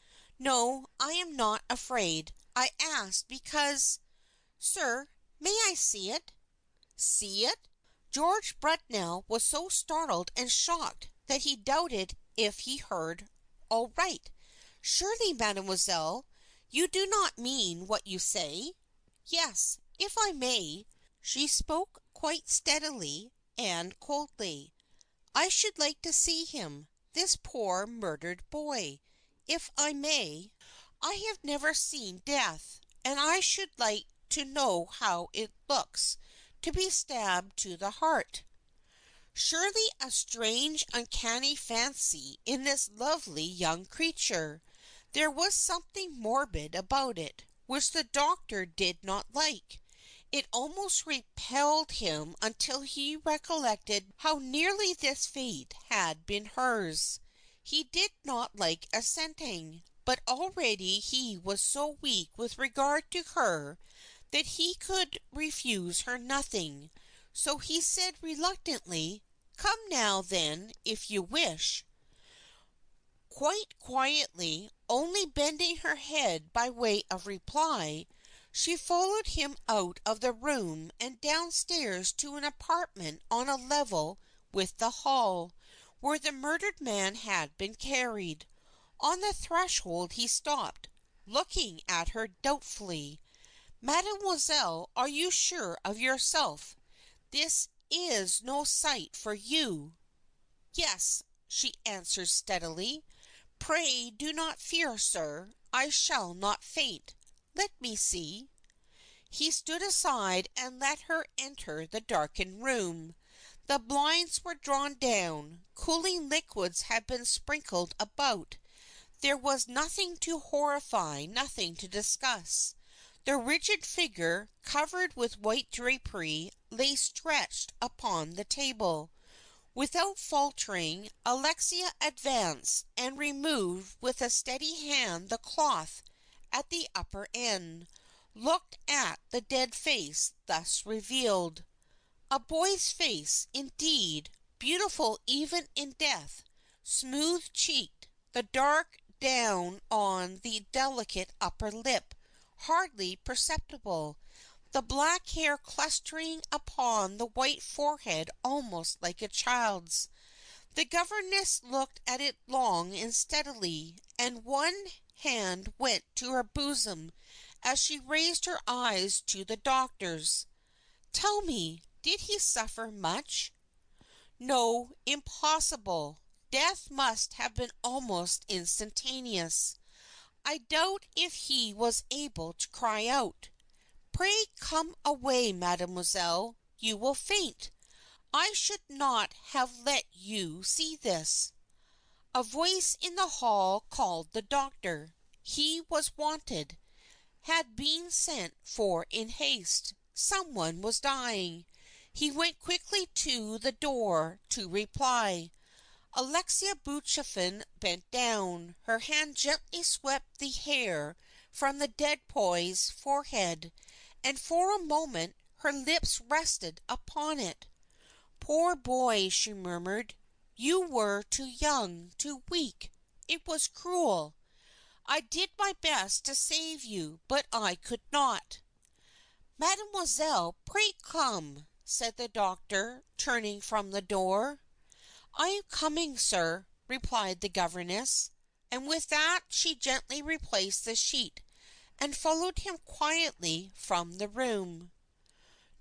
No, I am not afraid. I asked because... Sir, may I see it? See it? George Brutnell was so startled and shocked that he doubted if he heard aright. Surely, mademoiselle, you do not mean what you say? Yes, if I may. She spoke quite steadily and coldly. I should like to see him, this poor murdered boy, if I may. I have never seen death, and I should like to know how it looks to be stabbed to the heart. Surely a strange, uncanny fancy in this lovely young creature. There was something morbid about it, which the doctor did not like. It almost repelled him until he recollected how nearly this fate had been hers. He did not like assenting, but already he was so weak with regard to her that he could refuse her nothing. So he said reluctantly, "Come now, then, if you wish." Quite quietly, only bending her head by way of reply, she followed him out of the room and downstairs to an apartment on a level with the hall, where the murdered man had been carried. On the threshold he stopped, looking at her doubtfully. "Mademoiselle, are you sure of yourself? This is no sight for you." "Yes," she answered steadily. "Pray do not fear, sir. I shall not faint. Let me see." He stood aside and let her enter the darkened room. The blinds were drawn down. Cooling liquids had been sprinkled about. There was nothing to horrify, nothing to discuss. The rigid figure, covered with white drapery, lay stretched upon the table. Without faltering, Alexia advanced and removed with a steady hand the cloth at the upper end, looked at the dead face thus revealed. A boy's face, indeed, beautiful even in death, smooth-cheeked, the dark down on the delicate upper lip, hardly perceptible, the black hair clustering upon the white forehead almost like a child's. The governess looked at it long and steadily, and one hand went to her bosom as she raised her eyes to the doctor's. "Tell me, did he suffer much?" "No, impossible. Death must have been almost instantaneous. I doubt if he was able to cry out. Pray come away, mademoiselle. You will faint. I should not have let you see this." A voice in the hall called the doctor. He was wanted, had been sent for in haste. Someone was dying. He went quickly to the door to reply. Alexia Butchafin bent down. Her hand gently swept the hair from the dead boy's forehead, and for a moment her lips rested upon it. "Poor boy," she murmured. "You were too young, too weak. It was cruel. I did my best to save you, but I could not." Mademoiselle, pray come, said the doctor, turning from the door. I am coming, sir, replied the governess, and with that she gently replaced the sheet, and followed him quietly from the room.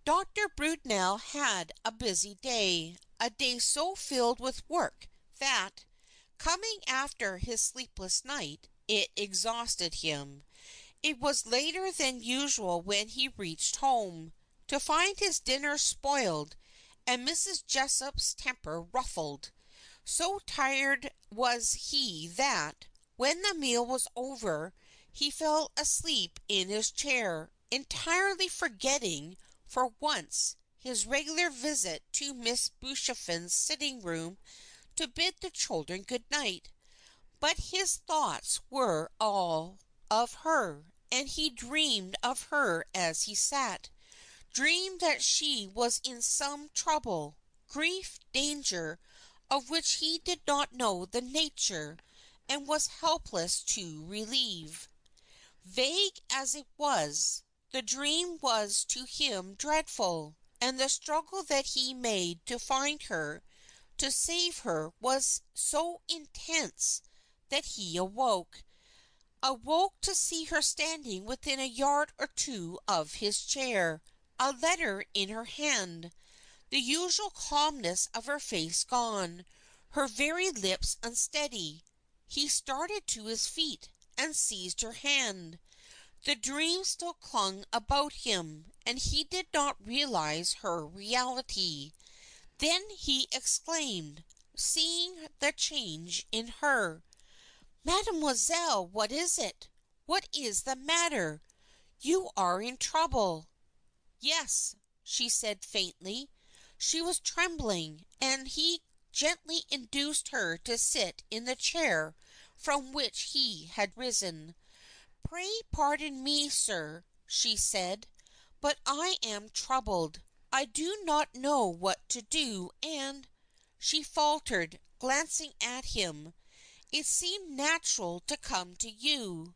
Dr. Brudenell had a busy day, a day so filled with work that, coming after his sleepless night, it exhausted him. It was later than usual when he reached home, to find his dinner spoiled and Mrs. Jessop's temper ruffled. So tired was he that, when the meal was over, he fell asleep in his chair, entirely forgetting, for once, his regular visit to Miss Beauchefin's sitting-room to bid the children good night. But his thoughts were all of her, and he dreamed of her as he sat, dreamed that she was in some trouble, grief, danger, of which he did not know the nature, and was helpless to relieve. Vague as it was, the dream was to him dreadful, and the struggle that he made to find her, to save her, was so intense that he awoke to see her standing within a yard or two of his chair, a letter in her hand, the usual calmness of her face gone, her very lips unsteady. He started to his feet, and seized her hand. The dream still clung about him, and he did not realize her reality. Then he exclaimed, seeing the change in her, "Mademoiselle, what is it? What is the matter? You are in trouble." "Yes," she said faintly. She was trembling, and he gently induced her to sit in the chair from which he had risen. "Pray pardon me, sir," she said, "but I am troubled. I do not know what to do, and—" she faltered, glancing at him. "It seemed natural to come to you."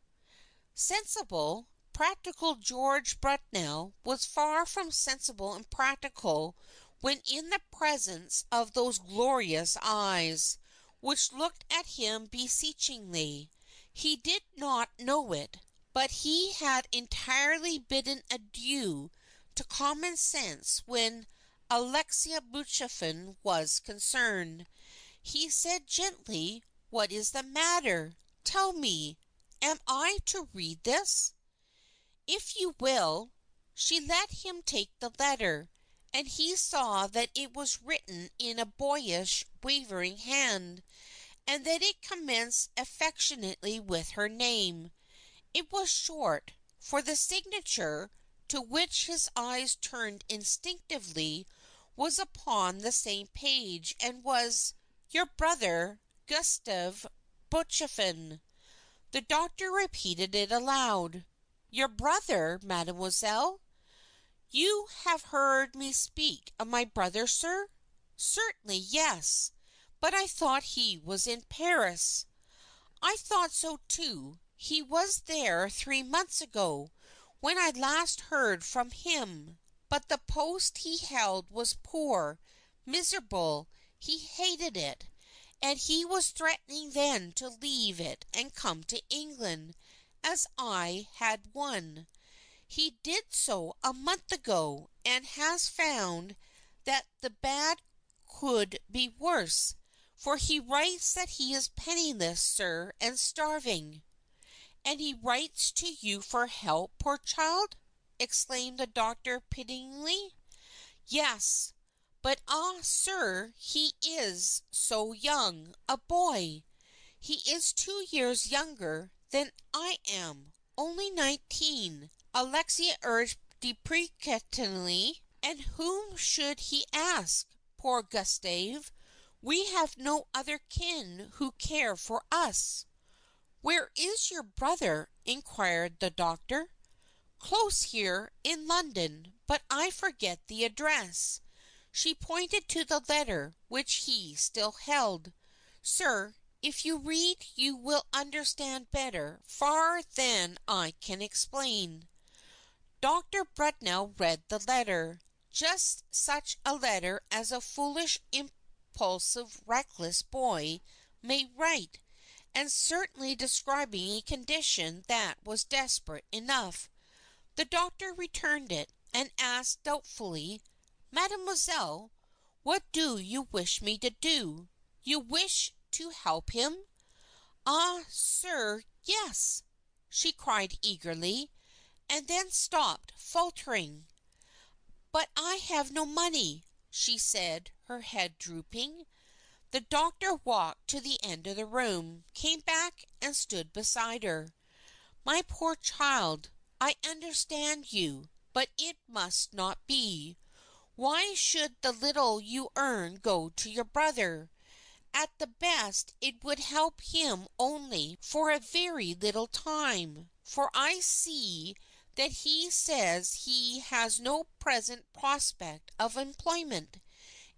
Sensible, practical George Brudenell was far from sensible and practical when in the presence of those glorious eyes, which looked at him beseechingly. He did not know it, but he had entirely bidden adieu to common sense when Alexia Beauchefin was concerned. He said gently, "What is the matter? Tell me. Am I to read this?" "If you will." She let him take the letter, and he saw that it was written in a boyish, wavering hand, and that it commenced affectionately with her name. It was short, for the signature, to which his eyes turned instinctively, was upon the same page, and was, "Your brother, Gustave Beauchefin." The doctor repeated it aloud. "Your brother, mademoiselle? You have heard me speak of my brother, sir?" "Certainly, yes. But I thought he was in Paris." "I thought so too. He was there 3 months ago, when I last heard from him. But the post he held was poor, miserable. He hated it, and he was threatening then to leave it and come to England, as I had won. He did so a month ago, and has found that the bad could be worse, for he writes that he is penniless, sir, and starving." "And he writes to you for help, poor child?" exclaimed the doctor pityingly. "Yes, but sir, he is so young, a boy. He is 2 years younger than I am, only 19," Alexia urged deprecatingly. "And whom should he ask? Poor Gustave, we have no other kin who care for us." "Where is your brother?" inquired the doctor. "Close here, in London, but I forget the address." She pointed to the letter, which he still held. "Sir, if you read you will understand better far than I can explain." Dr. Brudnell read the letter. Just such a letter as a foolish, impulsive, reckless boy may write, and certainly describing a condition that was desperate enough. The doctor returned it, and asked doubtfully, "Mademoiselle, what do you wish me to do? You wish to help him?" "Ah, sir, yes!" she cried eagerly, and then stopped, faltering. "But I have no money," she said, her head drooping. The doctor walked to the end of the room, came back and stood beside her. "My poor child, I understand you, but it must not be. Why should the little you earn go to your brother? At the best it would help him only for a very little time, for I see that he says he has no present prospect of employment.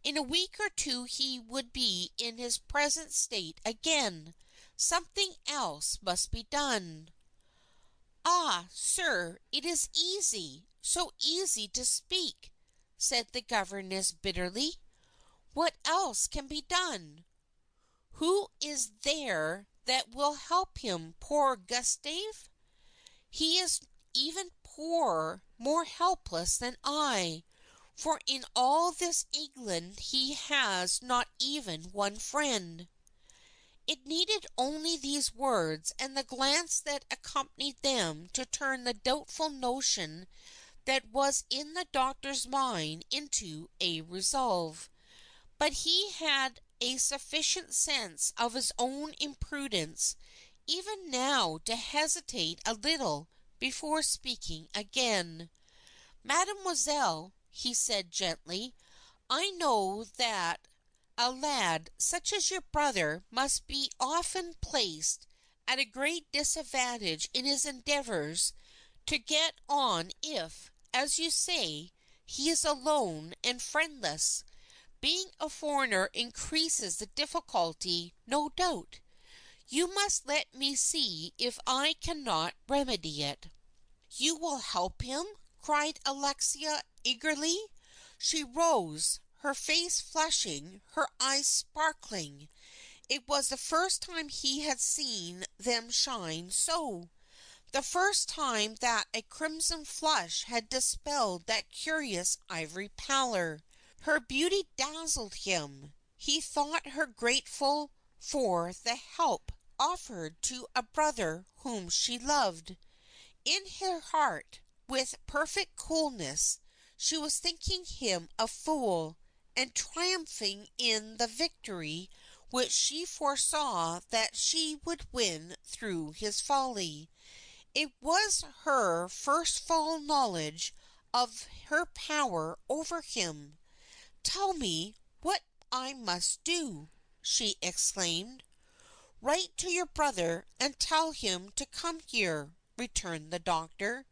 In a week or two he would be in his present state again. Something else must be done." "Ah, sir, it is easy, so easy to speak," said the governess bitterly. "What else can be done? Who is there that will help him, poor Gustave? He is even poorer, more helpless than I, for in all this England he has not even one friend." It needed only these words and the glance that accompanied them to turn the doubtful notion that was in the doctor's mind into a resolve. But he had a sufficient sense of his own imprudence even now to hesitate a little before speaking again. "Mademoiselle," he said gently, "I know that a lad such as your brother must be often placed at a great disadvantage in his endeavors to get on if, as you say, he is alone and friendless. Being a foreigner increases the difficulty, no doubt. You must let me see if I cannot remedy it." "You will help him?" cried Alexia, eagerly. She rose, her face flushing, her eyes sparkling. It was the first time he had seen them shine so, the first time that a crimson flush had dispelled that curious ivory pallor. Her beauty dazzled him. He thought her grateful for the help offered to a brother whom she loved. In her heart, with perfect coolness, she was thinking him a fool, and triumphing in the victory which she foresaw that she would win through his folly. It was her first full knowledge of her power over him. "Tell me what I must do," she exclaimed. "Write to your brother and tell him to come here," returned the doctor.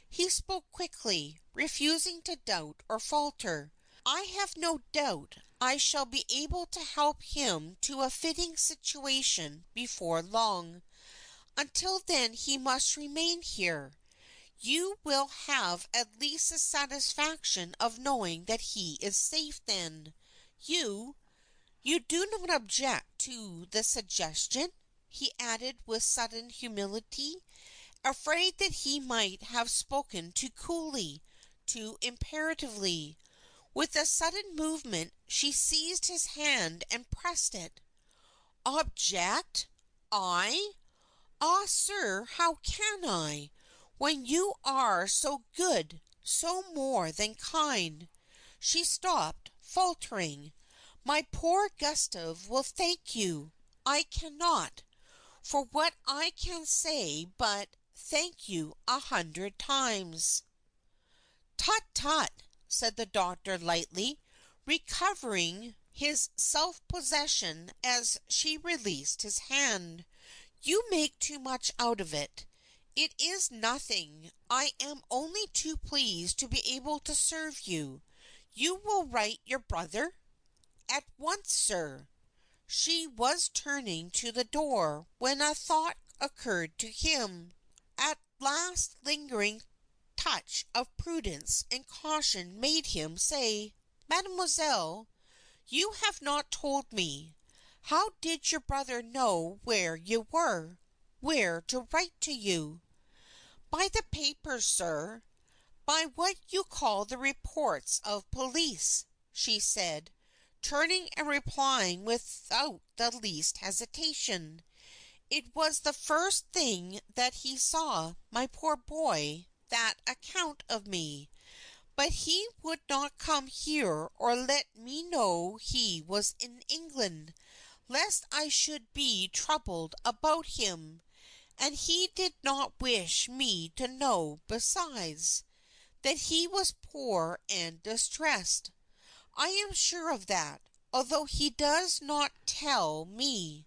He spoke quickly, refusing to doubt or falter. "I have no doubt I shall be able to help him to a fitting situation before long. Until then he must remain here. You will have at least the satisfaction of knowing that he is safe then. You do not object to the suggestion?" he added with sudden humility, afraid that he might have spoken too coolly, too imperatively. With a sudden movement she seized his hand and pressed it. "Object? I? Ah, sir, how can I, when you are so good, so more than kind?" She stopped, faltering. "My poor Gustave will thank you. I cannot, for what I can say but thank you 100 times." "Tut, tut," said the doctor lightly, recovering his self-possession as she released his hand. "You make too much out of it. It is nothing. I am only too pleased to be able to serve you. You will write your brother?" "At once, sir." She was turning to the door when a thought occurred to him. At last lingering touch of prudence and caution made him say, "Mademoiselle, you have not told me. How did your brother know where you were? Where to write to you?" "By the papers, sir. By what you call the reports of police," she said, turning and replying without the least hesitation. "It was the first thing that he saw, my poor boy, that account of me. But he would not come here or let me know he was in England, lest I should be troubled about him. And he did not wish me to know, besides, that he was poor and distressed. I am sure of that, although he does not tell me."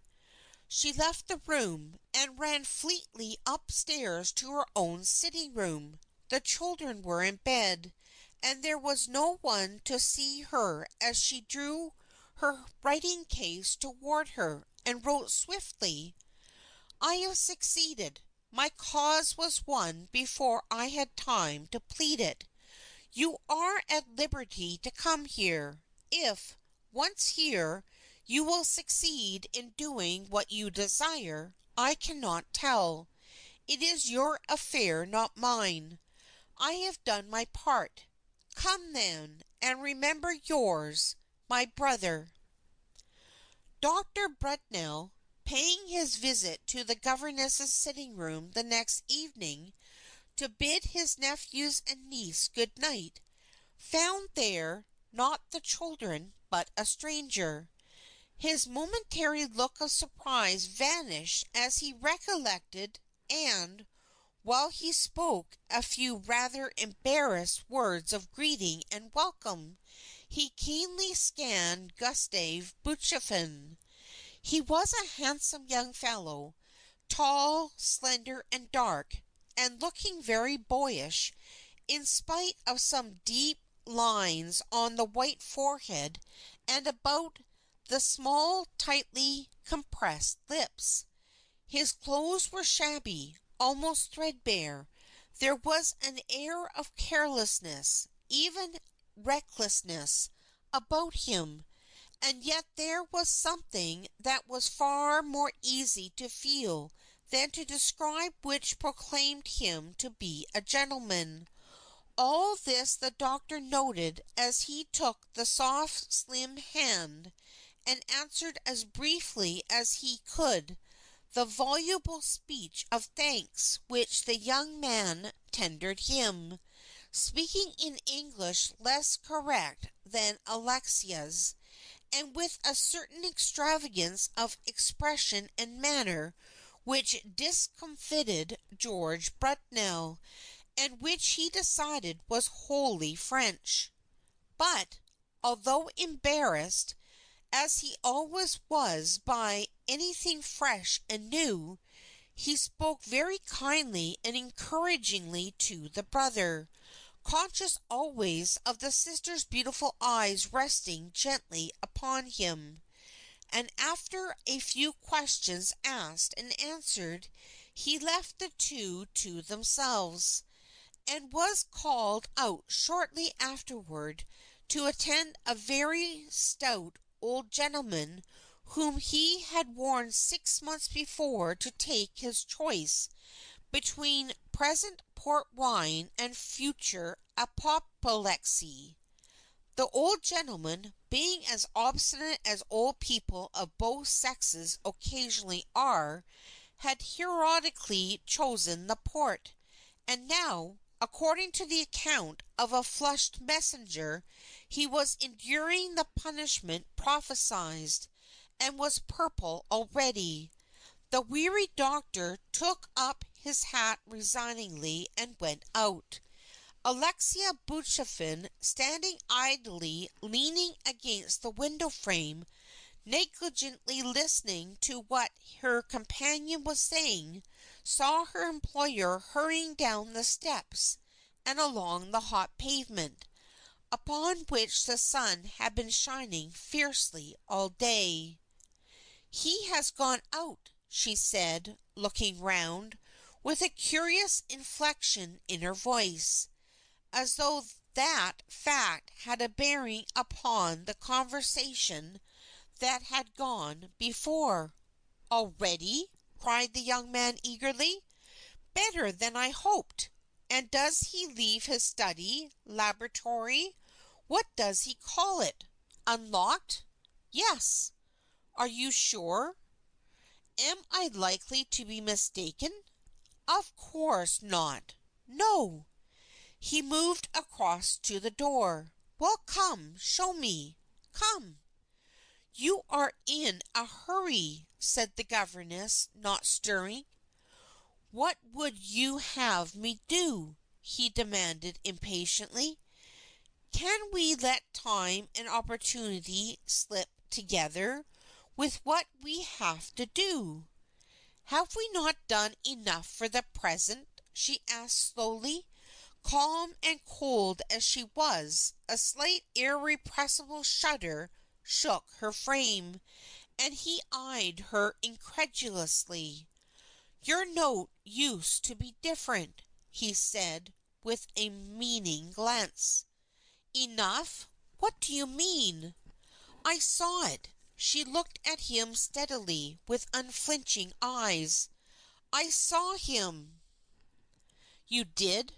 She left the room, and ran fleetly upstairs to her own sitting room. The children were in bed, and there was no one to see her as she drew her writing case toward her, and wrote swiftly, "I have succeeded. My cause was won before I had time to plead it. You are at liberty to come here. If, once here, you will succeed in doing what you desire, I cannot tell. It is your affair, not mine. I have done my part. Come, then, and remember yours, my brother." Dr. Bretnell, paying his visit to the governess's sitting room the next evening to bid his nephews and niece good night, found there, not the children, but a stranger. His momentary look of surprise vanished as he recollected, and, while he spoke a few rather embarrassed words of greeting and welcome, he keenly scanned Gustave Buchefin. He was a handsome young fellow, tall, slender, and dark, and looking very boyish, in spite of some deep lines on the white forehead and about the small, tightly compressed lips. His clothes were shabby, almost threadbare. There was an air of carelessness, even recklessness, about him, and yet there was something that was far more easy to feel than to describe, which proclaimed him to be a gentleman. All this the doctor noted as he took the soft, slim hand, and answered as briefly as he could the voluble speech of thanks which the young man tendered him, speaking in English less correct than Alexia's, and with a certain extravagance of expression and manner which discomfited George Bretnell, and which he decided was wholly French. But, although embarrassed, as he always was by anything fresh and new, he spoke very kindly and encouragingly to the brother, conscious always of the sister's beautiful eyes resting gently upon him. And after a few questions asked and answered, he left the two to themselves, and was called out shortly afterward to attend a very stout old gentleman whom he had warned 6 months before to take his choice between present port wine and future apoplexy. The old gentleman, being as obstinate as old people of both sexes occasionally are, had heroically chosen the port, and now, according to the account of a flushed messenger, he was enduring the punishment prophesied, and was purple already. The weary doctor took up his hat resignedly and went out. Alexia Buchefin, standing idly leaning against the window frame, negligently listening to what her companion was saying, saw her employer hurrying down the steps and along the hot pavement, upon which the sun had been shining fiercely all day. "He has gone out," she said, looking round, with a curious inflection in her voice, as though that fact had a bearing upon the conversation that had gone before. "Already?" cried the young man eagerly. "Better than I hoped. And does he leave his study, laboratory, what does he call it, unlocked?" "Yes." "Are you sure?" "Am I likely to be mistaken?" "Of course not. No." He moved across to the door. "Well, come, show me. Come." "You are in a hurry," said the governess, not stirring. "What would you have me do?" he demanded impatiently. "Can we let time and opportunity slip together with what we have to do?" "Have we not done enough for the present?" she asked slowly. Calm and cold as she was, a slight irrepressible shudder shook her frame, and he eyed her incredulously. "Your note used to be different," he said, with a meaning glance. "Enough? What do you mean?" "I saw it." She looked at him steadily, with unflinching eyes. "I saw him." "You did?"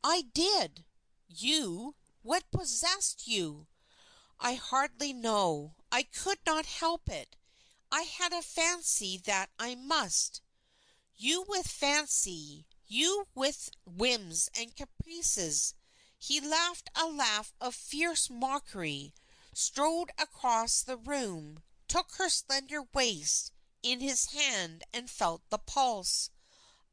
"I did." "You? What possessed you?" "I hardly know. I could not help it. I had a fancy that I must." "You with fancy! You with whims and caprices!" He laughed a laugh of fierce mockery, strode across the room, took her slender waist in his hand and felt the pulse.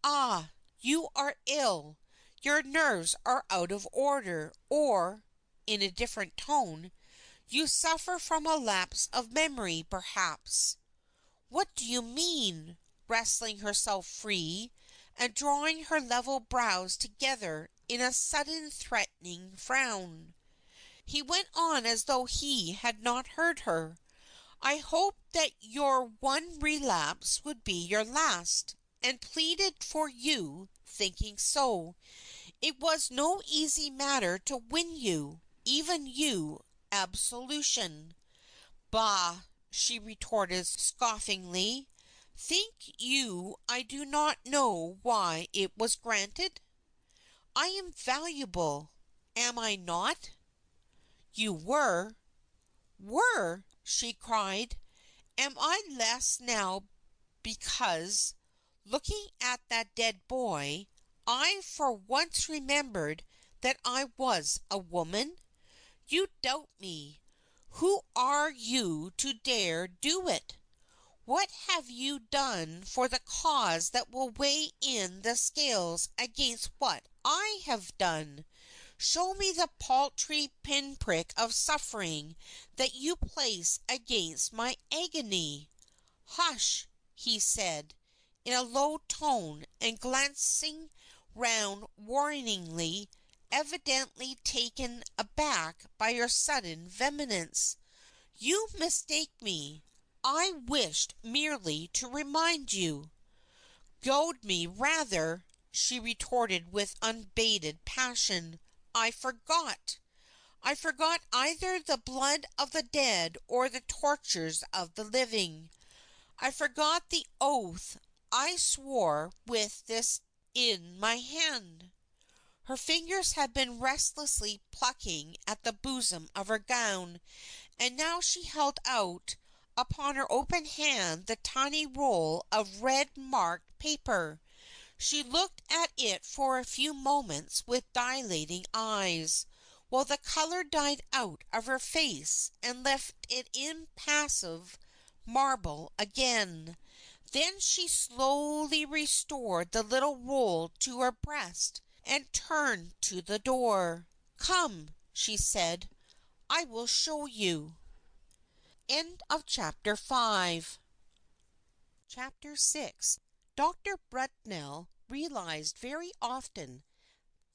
"Ah, you are ill. Your nerves are out of order, or," in a different tone, "you suffer from a lapse of memory, perhaps." "What do you mean?" wresting herself free, and drawing her level brows together in a sudden threatening frown. He went on as though he had not heard her. "I hoped that your one relapse would be your last, and pleaded for you, thinking so. It was no easy matter to win you, even you, absolution." "Bah!" she retorted scoffingly. "Think you I do not know why it was granted? I am valuable, am I not?" "You were." "Were!" she cried. "Am I less now because, looking at that dead boy, I for once remembered that I was a woman? You doubt me. Who are you to dare do it? What have you done for the cause that will weigh in the scales against what I have done? Show me the paltry pinprick of suffering that you place against my agony." "Hush!" he said, in a low tone, and glancing round warningly, evidently taken aback by her sudden vehemence. "You mistake me. I wished merely to remind you." "Goad me, rather!" she retorted with unabated passion. "I forgot. I forgot either the blood of the dead or the tortures of the living. I forgot the oath I swore with this in my hand." Her fingers had been restlessly plucking at the bosom of her gown, and now she held out upon her open hand the tiny roll of red marked paper. She looked at it for a few moments with dilating eyes, while the color died out of her face and left it impassive marble again. Then she slowly restored the little roll to her breast and turned to the door. "Come," she said, "I will show you." Chapter 6. Dr. Brutnell realized very often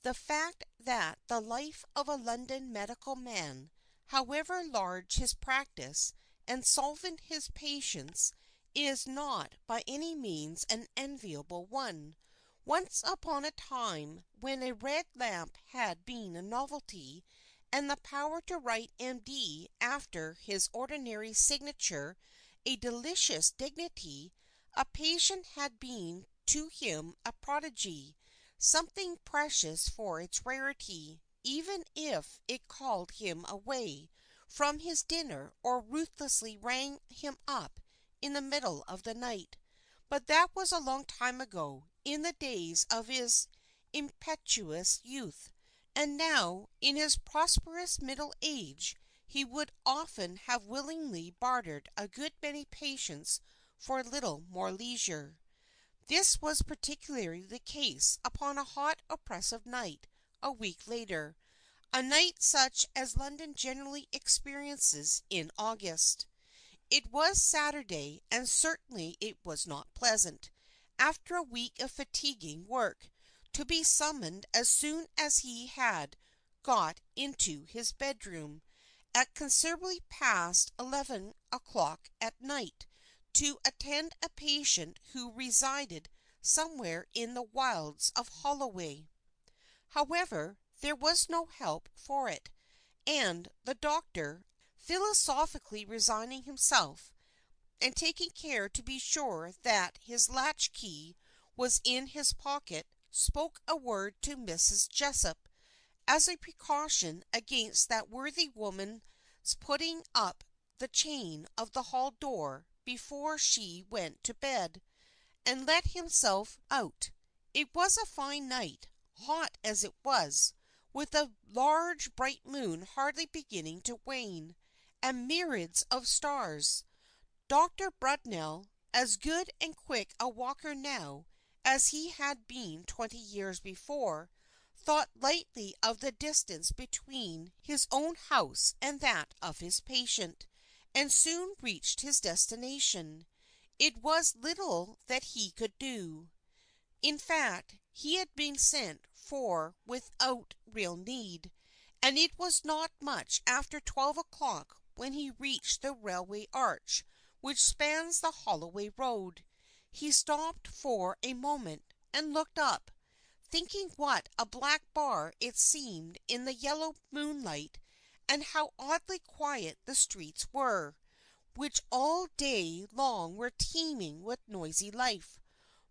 the fact that the life of a London medical man, however large his practice and solvent his patients, is not by any means an enviable one. Once upon a time, when a red lamp had been a novelty, and the power to write M.D. after his ordinary signature a delicious dignity, a patient had been to him a prodigy, something precious for its rarity, even if it called him away from his dinner or ruthlessly rang him up in the middle of the night. But that was a long time ago, in the days of his impetuous youth, and now, in his prosperous middle age, he would often have willingly bartered a good many patients for a little more leisure. This was particularly the case upon a hot oppressive night a week later, a night such as London generally experiences in August. It was Saturday, and certainly it was not pleasant, after a week of fatiguing work, to be summoned as soon as he had got into his bedroom, at considerably past 11 o'clock at night, to attend a patient who resided somewhere in the wilds of Holloway. However, there was no help for it, and the doctor, philosophically resigning himself, and taking care to be sure that his latch-key was in his pocket, spoke a word to Mrs. Jessup, as a precaution against that worthy woman's putting up the chain of the hall door before she went to bed, and let himself out. It was a fine night, hot as it was, with a large bright moon hardly beginning to wane, and myriads of stars. Dr. Brunell, as good and quick a walker now as he had been 20 years before, thought lightly of the distance between his own house and that of his patient, and soon reached his destination. It was little that he could do. In fact, he had been sent for without real need, and it was not much after 12 o'clock when he reached the railway arch which spans the Holloway road. He stopped for a moment, and looked up, thinking what a black bar it seemed in the yellow moonlight, and how oddly quiet the streets were, which all day long were teeming with noisy life.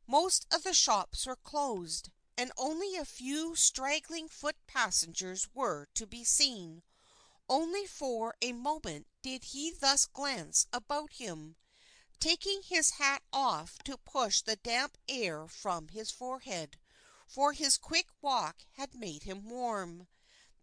Most of the shops were closed, and only a few straggling foot passengers were to be seen. Only for a moment did he thus glance about him, taking his hat off to push the damp air from his forehead, for his quick walk had made him warm.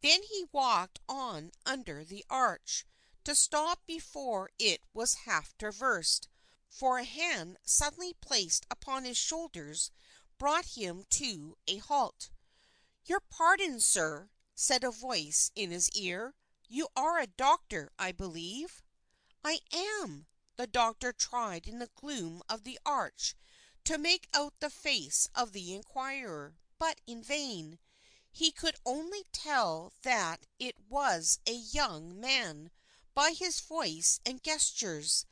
Then he walked on under the arch, to stop before it was half traversed, for a hand suddenly placed upon his shoulders brought him to a halt. "Your pardon, sir," said a voice in his ear. "You are a doctor, I believe?" "I am." The doctor tried in the gloom of the arch to make out the face of the inquirer, but in vain. He could only tell that it was a young man by his voice and gestures,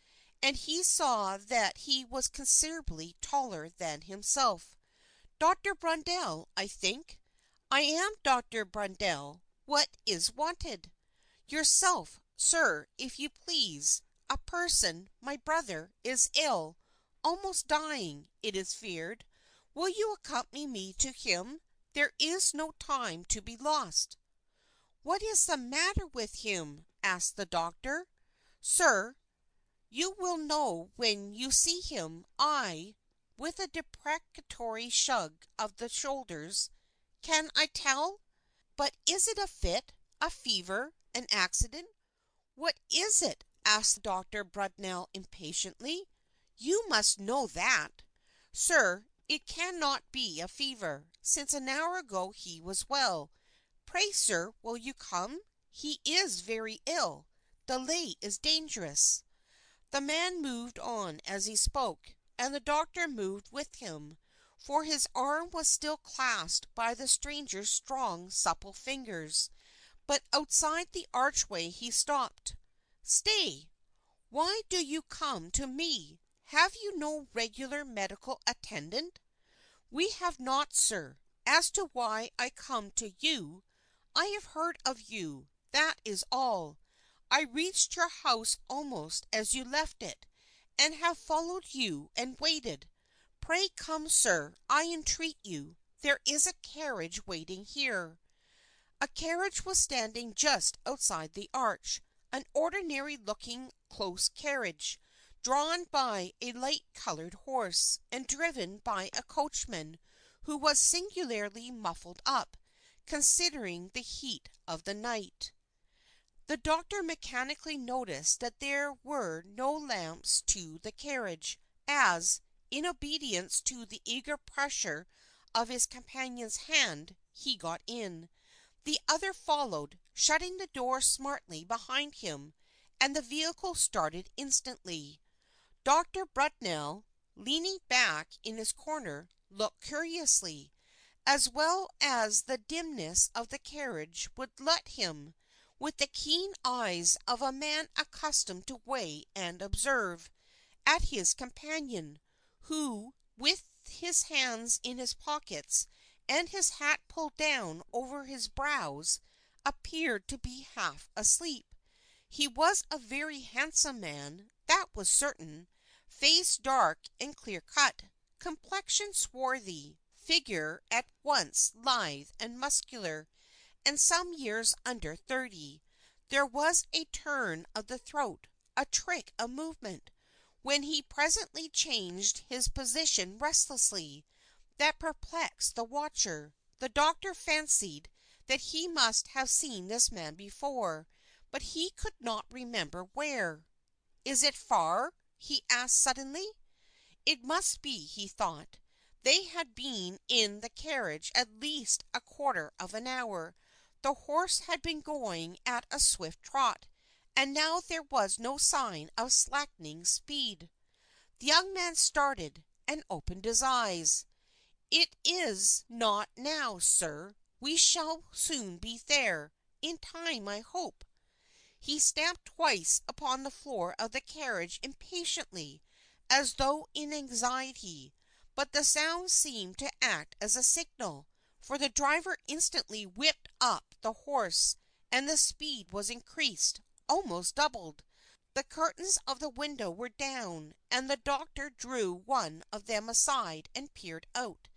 and he saw that he was considerably taller than himself. "Dr. Brunell, I think." "I am Dr. Brunell. What is wanted?" "Yourself, sir, if you please. A person, my brother, is ill, almost dying, it is feared. Will you accompany me to him? There is no time to be lost." "What is the matter with him?" asked the doctor. "Sir, you will know when you see him. With a deprecatory shrug of the shoulders, "Can I tell?" "But is it a fit, a fever, an accident? What is it?" asked Dr. Brunell impatiently. "You must know that." "Sir, it can not be a fever, since an hour ago he was well. Pray, sir, will you come? He is very ill. Delay is dangerous." The man moved on as he spoke, and the doctor moved with him, for his arm was still clasped by the stranger's strong, supple fingers. But outside the archway he stopped. "Stay! Why do you come to me? Have you no regular medical attendant?" We have not, sir. As to why I come to you, I have heard of you, that is all. I reached your house almost as you left it, and have followed you and waited. Pray come, sir, I entreat you. There is a carriage waiting here." A carriage was standing just outside the arch, an ordinary looking close carriage, drawn by a light-colored horse, and driven by a coachman who was singularly muffled up, considering the heat of the night. The doctor mechanically noticed that there were no lamps to the carriage, as, in obedience to the eager pressure of his companion's hand, he got in. The other followed, shutting the door smartly behind him, and the vehicle started instantly. Dr. Brutnell, leaning back in his corner, looked curiously, as well as the dimness of the carriage would let him, with the keen eyes of a man accustomed to weigh and observe, at his companion, who, with his hands in his pockets and his hat pulled down over his brows, appeared to be half asleep. He was a very handsome man, that was certain, face dark and clear-cut, complexion swarthy, figure at once lithe and muscular, and some years under 30. There was a turn of the throat, a trick of movement, when he presently changed his position restlessly, that perplexed the watcher. The doctor fancied that he must have seen this man before, but he could not remember where. "Is it far?" he asked suddenly. It must be, he thought. They had been in the carriage at least a quarter of an hour. The horse had been going at a swift trot, and now there was no sign of slackening speed. The young man started, and opened his eyes. "It is not now, sir. We shall soon be there. In time, I hope." He stamped twice upon the floor of the carriage impatiently, as though in anxiety, but the sound seemed to act as a signal, for the driver instantly whipped up the horse, and the speed was increased, almost doubled. The curtains of the window were down, and the doctor drew one of them aside and peered out.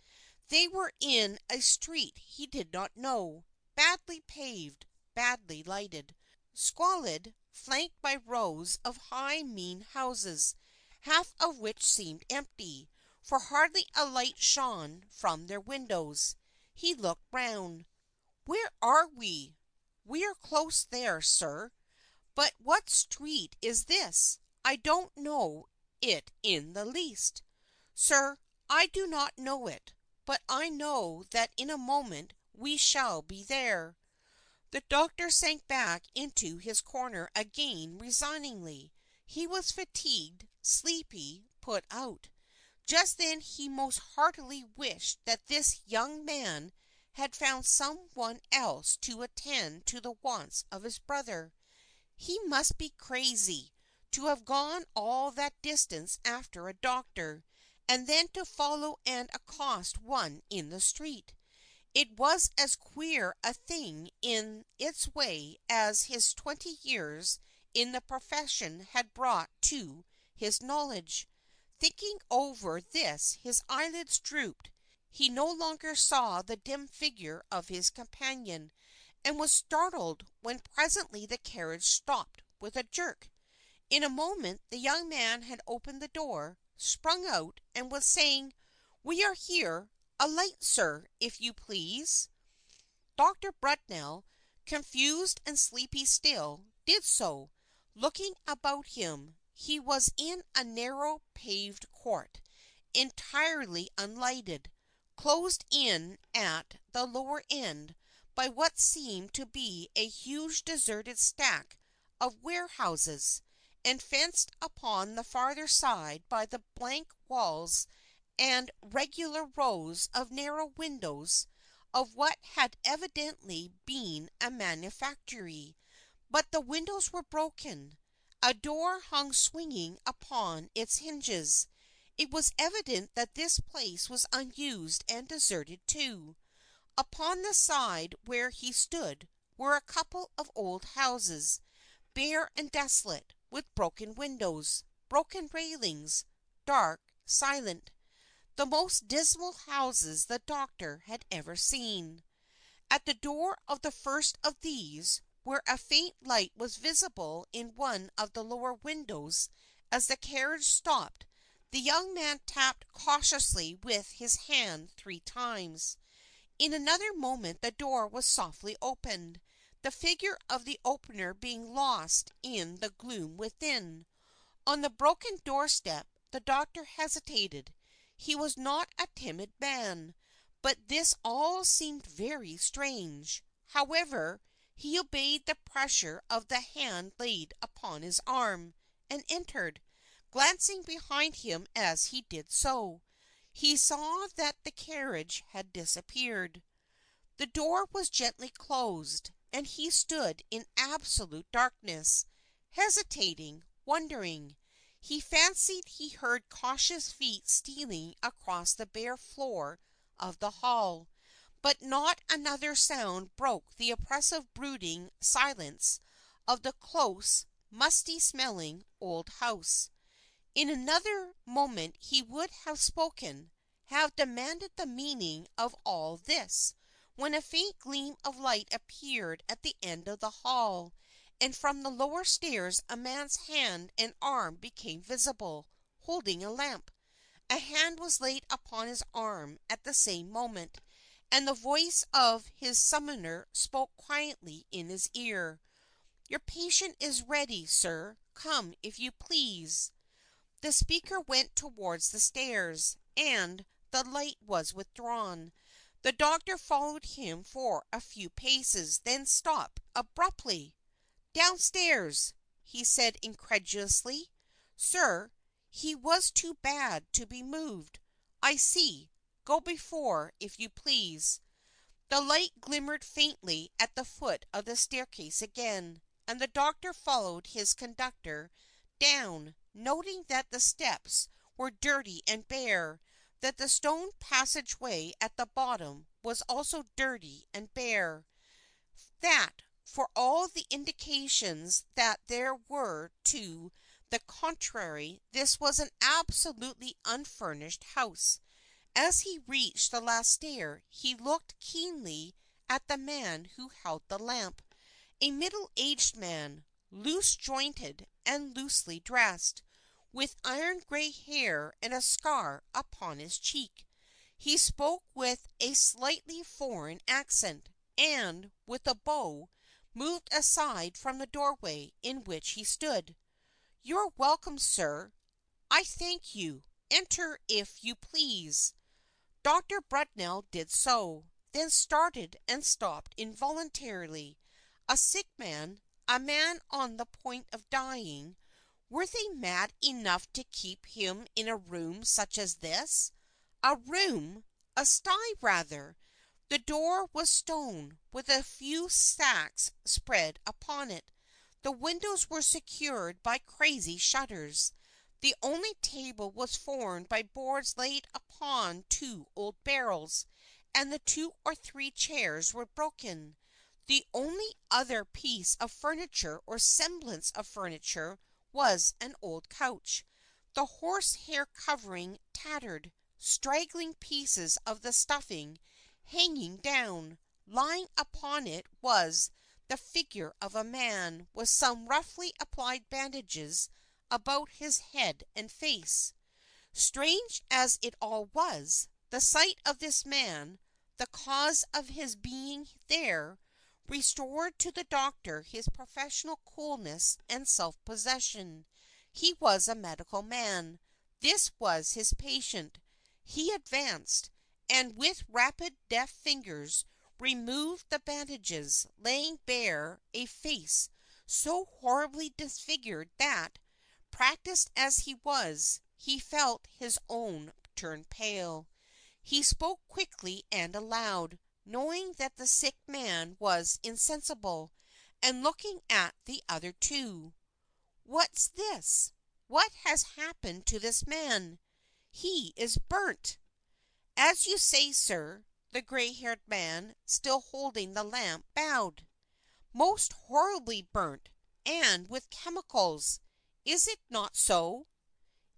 They were in a street he did not know, badly paved, badly lighted, squalid, flanked by rows of high mean houses, half of which seemed empty, for hardly a light shone from their windows. He looked round. "Where are we?" "We are close there, sir." "But what street is this? I don't know it in the least." "Sir, I do not know it, but I know that in a moment we shall be there." The doctor sank back into his corner again resignedly. He was fatigued, sleepy, put out. Just then he most heartily wished that this young man had found some one else to attend to the wants of his brother. He must be crazy, to have gone all that distance after a doctor, and then to follow and accost one in the street. It was as queer a thing in its way as his 20 years in the profession had brought to his knowledge. Thinking over this his eyelids drooped. He no longer saw the dim figure of his companion, and was startled when presently the carriage stopped with a jerk. In a moment the young man had opened the door, sprung out, and was saying, "We are here. A light, sir, if you please." Dr. Brutnell, confused and sleepy still, did so, looking about him. He was in a narrow paved court, entirely unlighted, closed in at the lower end by what seemed to be a huge deserted stack of warehouses, and fenced upon the farther side by the blank walls and regular rows of narrow windows of what had evidently been a manufactory. But the windows were broken. A door hung swinging upon its hinges. It was evident that this place was unused and deserted too. Upon the side where he stood were a couple of old houses, bare and desolate, with broken windows, broken railings, dark, silent, the most dismal houses the doctor had ever seen. At the door of the first of these, where a faint light was visible in one of the lower windows as the carriage stopped, the young man tapped cautiously with his hand 3 times. In another moment the door was softly opened, the figure of the opener being lost in the gloom within. On the broken doorstep the doctor hesitated. He was not a timid man, but this all seemed very strange. However, he obeyed the pressure of the hand laid upon his arm, and entered. Glancing behind him as he did so, he saw that the carriage had disappeared. The door was gently closed, and he stood in absolute darkness, hesitating, wondering. He fancied he heard cautious feet stealing across the bare floor of the hall, but not another sound broke the oppressive brooding silence of the close, musty-smelling old house. In another moment he would have spoken, have demanded the meaning of all this, when a faint gleam of light appeared at the end of the hall, and from the lower stairs a man's hand and arm became visible, holding a lamp. A hand was laid upon his arm at the same moment, and the voice of his summoner spoke quietly in his ear. "Your patient is ready, sir. Come, if you please." The speaker went towards the stairs, and the light was withdrawn. The doctor followed him for a few paces, then stopped abruptly. "Downstairs," he said incredulously. "Sir, he was too bad to be moved. I see. Go before, if you please." The light glimmered faintly at the foot of the staircase again, and the doctor followed his conductor down, noting that the steps were dirty and bare, that the stone passageway at the bottom was also dirty and bare, that, for all the indications that there were to the contrary, this was an absolutely unfurnished house. As he reached the last stair, he looked keenly at the man who held the lamp, a middle-aged man, loose-jointed and loosely dressed, with iron-gray hair and a scar upon his cheek. He spoke with a slightly foreign accent, and, with a bow, moved aside from the doorway in which he stood. "You are welcome, sir. I thank you. Enter, if you please." Dr. Brunell did so, then started and stopped involuntarily. A sick man, a man on the point of dying, were they mad enough to keep him in a room such as this? A room! A sty, rather! The door was stone, with a few sacks spread upon it. The windows were secured by crazy shutters. The only table was formed by boards laid upon 2 old barrels, and the 2 or 3 chairs were broken. The only other piece of furniture or semblance of furniture was an old couch, the horsehair covering tattered, straggling pieces of the stuffing hanging down. Lying upon it was the figure of a man, with some roughly applied bandages about his head and face. Strange as it all was, the sight of this man, the cause of his being there, restored to the doctor his professional coolness and self-possession. He was a medical man. This was his patient. He advanced, and with rapid, deft fingers removed the bandages, laying bare a face so horribly disfigured that, practiced as he was, he felt his own turn pale. He spoke quickly and aloud, knowing that the sick man was insensible, and looking at the other 2. "What's this? What has happened to this man? He is burnt." "As you say, sir," the gray-haired man, still holding the lamp, bowed. "Most horribly burnt, and with chemicals. Is it not so?"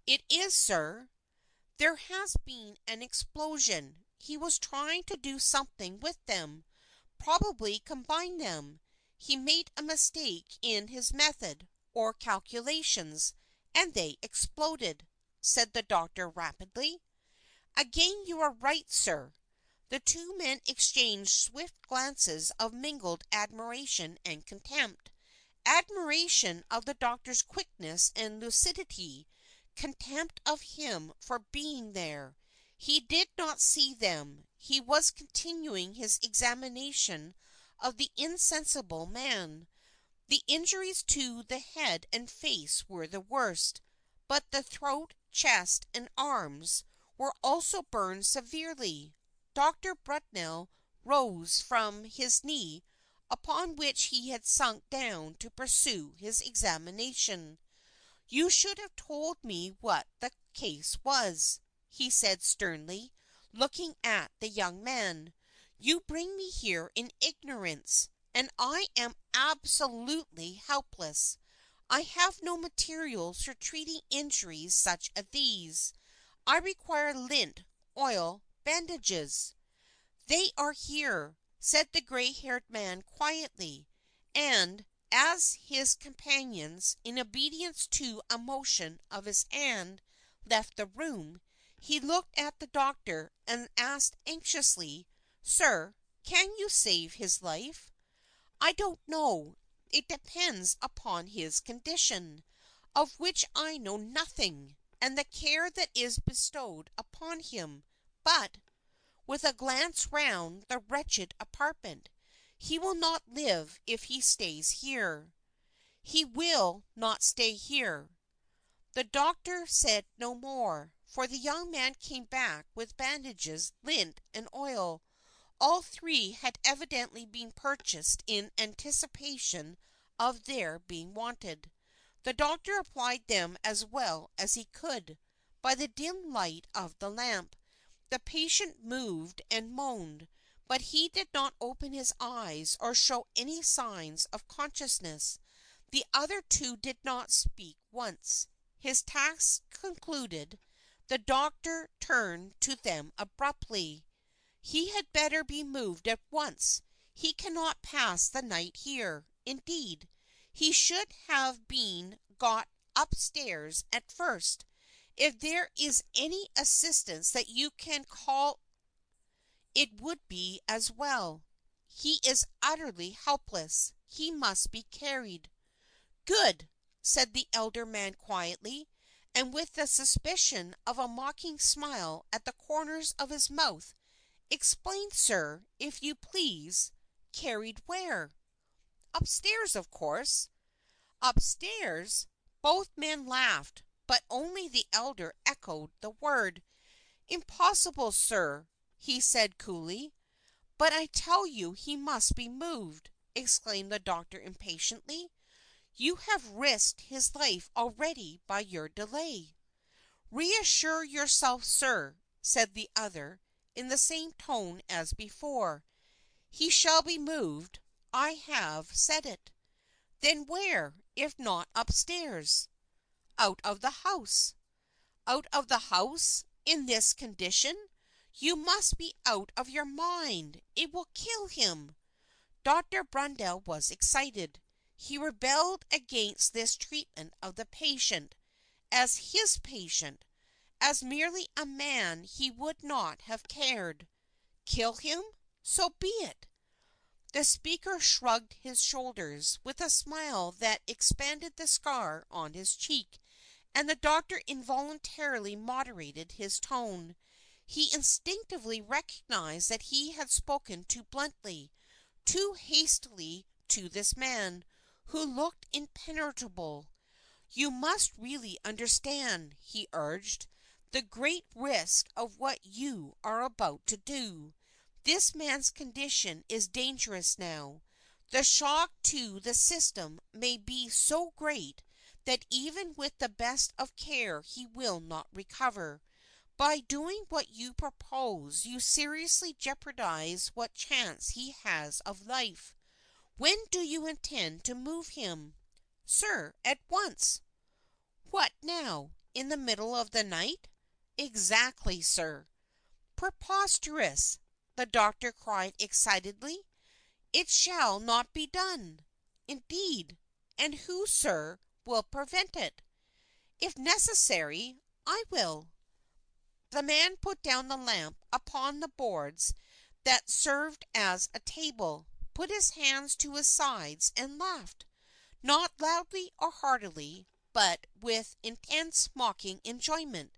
"It is, sir." "There has been an explosion. He was trying to do something with them, probably combine them. He made a mistake in his method, or calculations, and they exploded," said the doctor rapidly. "Again you are right, sir." The two men exchanged swift glances of mingled admiration and contempt. Admiration of the doctor's quickness and lucidity, contempt of him for being there. He did not see them. He was continuing his examination of the insensible man. The injuries to the head and face were the worst, but the throat, chest, and arms were also burned severely. Dr. Brunell rose from his knee, upon which he had sunk down to pursue his examination. "You should have told me what the case was," he said sternly, looking at the young man. "You bring me here in ignorance, and I am absolutely helpless. I have no materials for treating injuries such as these. I require lint, oil, bandages." "They are here," said the gray-haired man quietly, and, as his companions, in obedience to a motion of his hand, left the room, he looked at the doctor and asked anxiously, "Sir, can you save his life?" "I don't know. It depends upon his condition, of which I know nothing, and the care that is bestowed upon him. But," with a glance round the wretched apartment, "he will not live if he stays here." "He will not stay here." The doctor said no more, for the young man came back with bandages, lint, and oil. All three had evidently been purchased in anticipation of their being wanted. The doctor applied them as well as he could, by the dim light of the lamp. The patient moved and moaned, but he did not open his eyes or show any signs of consciousness. The other two did not speak once. His task concluded, the doctor turned to them abruptly. "He had better be moved at once. He cannot pass the night here. Indeed, he should have been got upstairs at first. If there is any assistance that you can call it would be as well. He is utterly helpless. He must be carried." "Good!" said the elder man quietly, and with the suspicion of a mocking smile at the corners of his mouth. "Explain, sir, if you please. Carried where?" "Upstairs, of course." "Upstairs?" Both men laughed, but only the elder echoed the word. "Impossible, sir," he said coolly. "But I tell you he must be moved!" exclaimed the doctor impatiently. "You have risked his life already by your delay." "Reassure yourself, sir," said the other, in the same tone as before. "He shall be moved. I have said it." "Then where, if not upstairs?" "Out of the house." "Out of the house? In this condition? You must be out of your mind. It will kill him." Dr. Brunell was excited. He rebelled against this treatment of the patient. As his patient, as merely a man he would not have cared. Kill him? So be it. The speaker shrugged his shoulders, with a smile that expanded the scar on his cheek, and the doctor involuntarily moderated his tone. He instinctively recognized that he had spoken too bluntly, too hastily to this man, who looked impenetrable. "You must really understand," he urged, "the great risk of what you are about to do. This man's condition is dangerous now. The shock to the system may be so great that even with the best of care he will not recover. By doing what you propose, you seriously jeopardize what chance he has of life. When do you intend to move him?" "Sir, at once." "What now, in the middle of the night?" "Exactly, sir." "Preposterous!" the doctor cried excitedly. "It shall not be done." "Indeed! And who, sir, will prevent it?" "If necessary, I will." The man put down the lamp upon the boards that served as a table, put his hands to his sides, and laughed, not loudly or heartily, but with intense mocking enjoyment,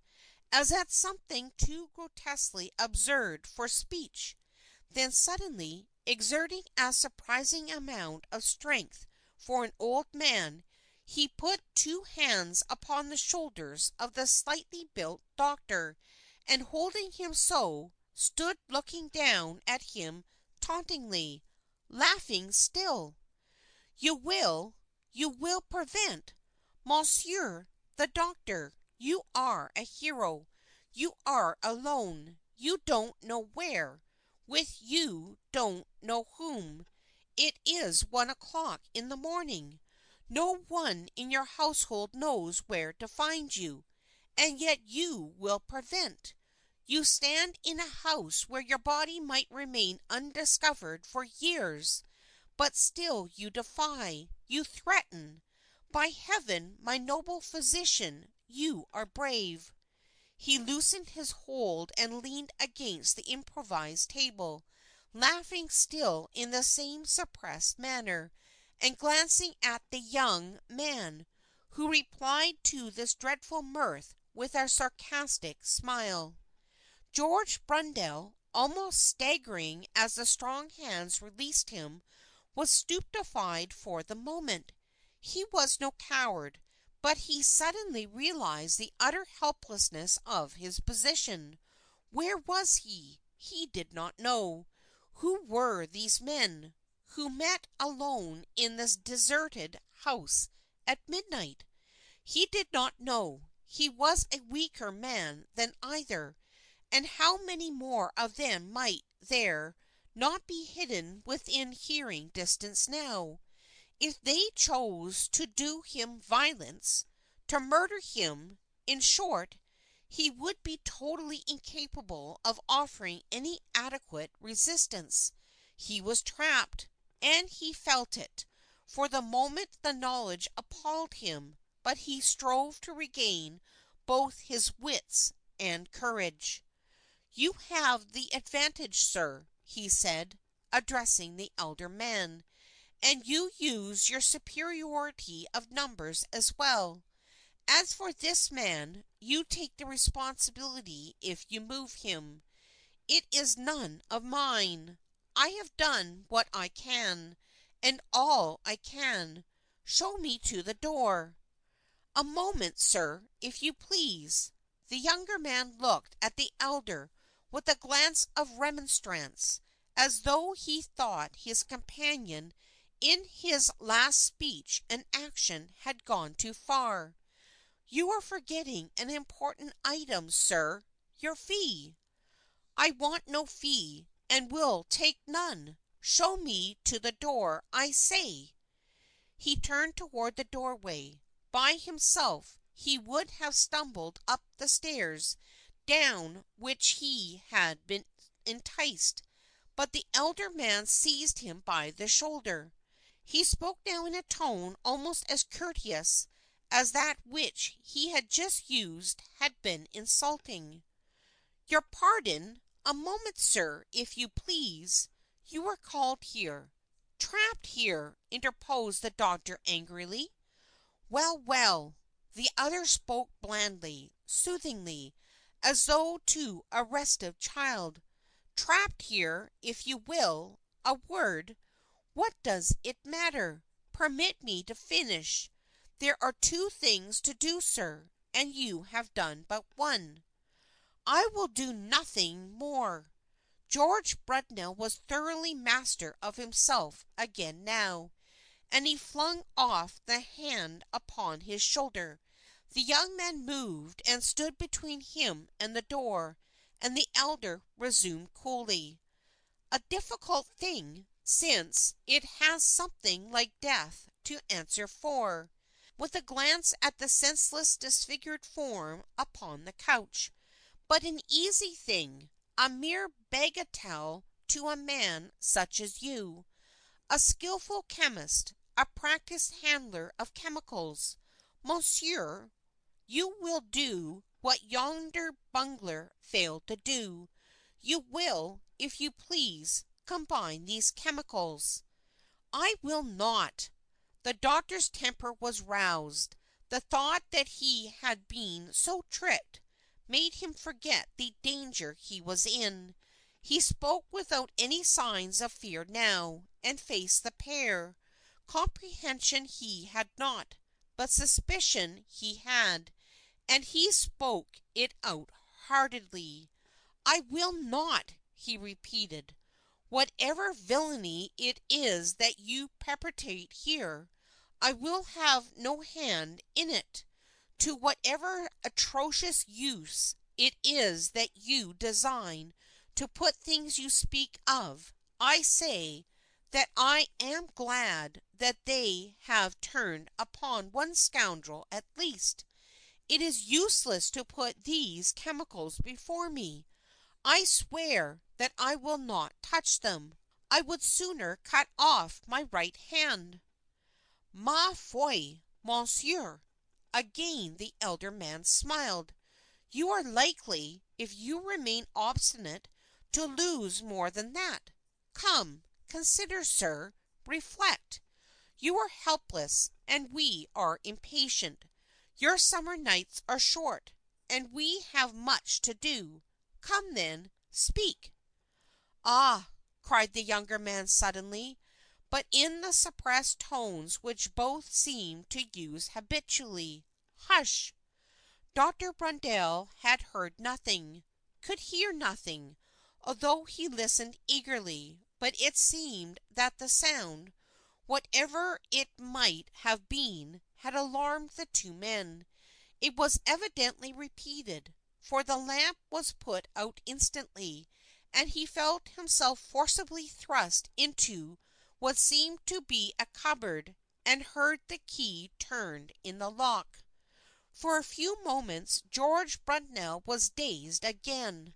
as at something too grotesquely absurd for speech. Then suddenly, exerting a surprising amount of strength for an old man, he put two hands upon the shoulders of the slightly built doctor, and holding him so, stood looking down at him tauntingly, laughing still. "You will prevent! Monsieur the doctor, you are a hero. You are alone, you don't know where, with you don't know whom. It is 1 o'clock in the morning. No one in your household knows where to find you. And yet you will prevent! You stand in a house where your body might remain undiscovered for years, but still you defy, you threaten. By heaven, my noble physician, you are brave!" He loosened his hold and leaned against the improvised table, laughing still in the same suppressed manner, and glancing at the young man, who replied to this dreadful mirth with a sarcastic smile. George Brundell, almost staggering as the strong hands released him, was stupefied for the moment. He was no coward, but he suddenly realized the utter helplessness of his position. Where was he? He did not know. Who were these men, who met alone in this deserted house at midnight? He did not know. He was a weaker man than either, and how many more of them might there not be hidden within hearing distance now? If they chose to do him violence, to murder him, in short, he would be totally incapable of offering any adequate resistance. He was trapped, and he felt it. For the moment the knowledge appalled him, but he strove to regain both his wits and courage. "You have the advantage, sir," he said, addressing the elder man, "and you use your superiority of numbers as well. As for this man, you take the responsibility if you move him. It is none of mine. I have done what I can, and all I can. Show me to the door." "A moment, sir, if you please." The younger man looked at the elder with a glance of remonstrance, as though he thought his companion in his last speech and action had gone too far. "You are forgetting an important item, sir, your fee." "I want no fee, and will take none. Show me to the door, I say." He turned toward the doorway. By himself, he would have stumbled up the stairs down which he had been enticed, but the elder man seized him by the shoulder. He spoke now in a tone almost as courteous as that which he had just used had been insulting. "Your pardon! A moment, sir, if you please. You were called here." "Trapped here!" interposed the doctor angrily. "Well, well." The other spoke blandly, soothingly, as though to a restive child. "Trapped here, if you will. A word. What does it matter? Permit me to finish. There are two things to do, sir, and you have done but one." "I will do nothing more." George Brundell was thoroughly master of himself again now, and he flung off the hand upon his shoulder. The young man moved and stood between him and the door, and the elder resumed coolly. "A difficult thing, since it has something like death to answer for," with a glance at the senseless disfigured form upon the couch, "but an easy thing, a mere bagatelle to a man such as you, a skilful chemist, a practiced handler of chemicals. Monsieur, you will do what yonder bungler failed to do. You will, if you please, combine these chemicals." "I will not." The doctor's temper was roused. The thought that he had been so tricked made him forget the danger he was in. He spoke without any signs of fear now, and faced the pair. Comprehension he had not, but suspicion he had, and he spoke it out heartily. "I will not," he repeated. "Whatever villainy it is that you perpetrate here, I will have no hand in it. To whatever atrocious use it is that you design to put things you speak of, I say that I am glad that they have turned upon one scoundrel at least. It is useless to put these chemicals before me. I swear that I will not touch them. I would sooner cut off my right hand." "Ma foi, monsieur!" Again the elder man smiled. "You are likely, if you remain obstinate, to lose more than that. Come, consider, sir, reflect. You are helpless, and we are impatient. Your summer nights are short, and we have much to do. Come, then, speak." "Ah!" cried the younger man suddenly, but in the suppressed tones which both seemed to use habitually. "Hush!" Dr. Brundell had heard nothing, could hear nothing, although he listened eagerly, but it seemed that the sound, whatever it might have been, had alarmed the two men. It was evidently repeated, for the lamp was put out instantly, and he felt himself forcibly thrust into what seemed to be a cupboard, and heard the key turned in the lock. For a few moments George Brundell was dazed again,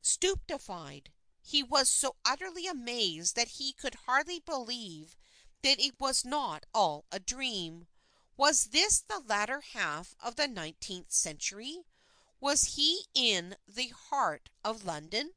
stupefied. He was so utterly amazed that he could hardly believe that it was not all a dream. Was this the latter half of the 19th century? Was he in the heart of London?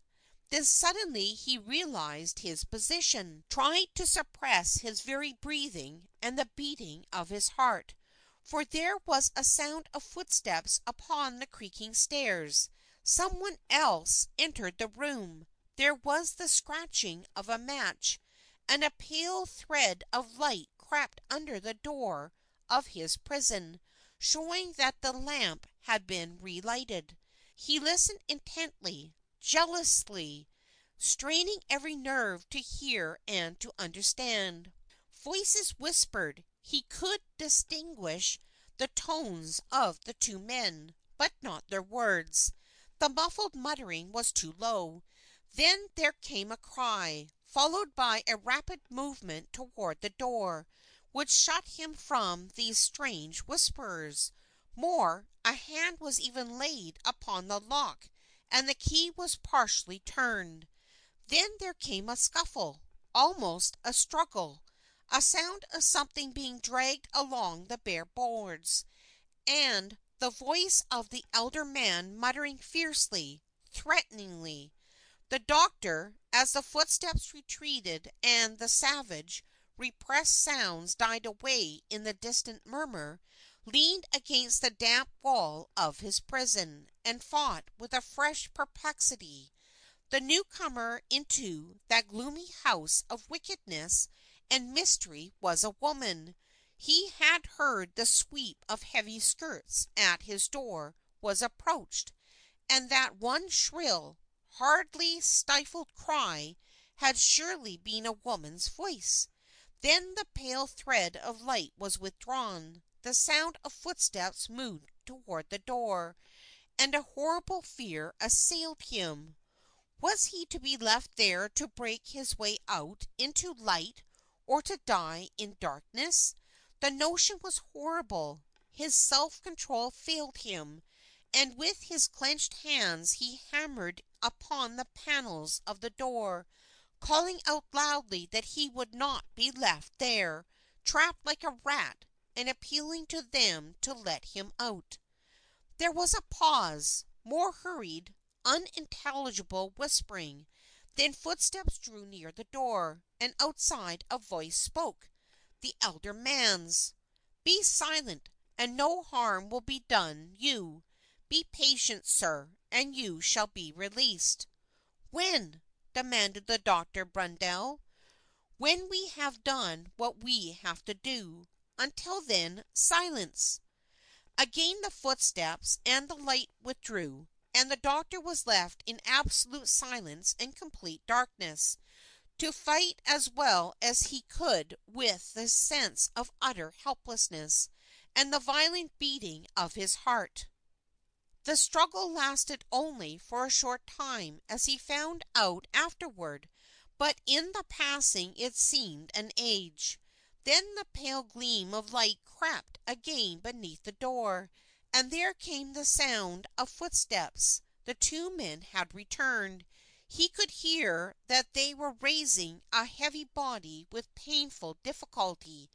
Then suddenly he realized his position, tried to suppress his very breathing and the beating of his heart, for there was a sound of footsteps upon the creaking stairs. Someone else entered the room. There was the scratching of a match, and a pale thread of light crept under the door of his prison, showing that the lamp had been relighted. He listened intently, jealously, straining every nerve to hear and to understand. Voices whispered. He could distinguish the tones of the two men, but not their words. The muffled muttering was too low. Then there came a cry, followed by a rapid movement toward the door, which shut him from these strange whisperers. More, a hand was even laid upon the lock, and the key was partially turned. Then there came a scuffle, almost a struggle, a sound of something being dragged along the bare boards, and the voice of the elder man muttering fiercely, threateningly. The doctor, as the footsteps retreated and the savage, repressed sounds died away in the distant murmur, leaned against the damp wall of his prison, and fought with a fresh perplexity. The newcomer into that gloomy house of wickedness and mystery was a woman. He had heard the sweep of heavy skirts at his door was approached, and that one shrill, hardly stifled cry had surely been a woman's voice. Then the pale thread of light was withdrawn. the sound of footsteps moved toward the door, and a horrible fear assailed him. Was he to be left there to break his way out into light or to die in darkness? The notion was horrible. His self-control failed him, and with his clenched hands he hammered upon the panels of the door, calling out loudly that he would not be left there, trapped like a rat, and appealing to them to let him out. There was a pause, more hurried, unintelligible whispering. Then footsteps drew near the door, and outside a voice spoke, the elder man's. "Be silent, and no harm will be done you. Be patient, sir, and you shall be released." "When?" demanded the Dr. Brundell. "When we have done what we have to do. Until then, silence." Again the footsteps and the light withdrew, and the doctor was left in absolute silence and complete darkness, to fight as well as he could with the sense of utter helplessness, and the violent beating of his heart. The struggle lasted only for a short time, as he found out afterward, but in the passing it seemed an age. Then the pale gleam of light crept again beneath the door, and there came the sound of footsteps. The two men had returned. He could hear that they were raising a heavy body with painful difficulty,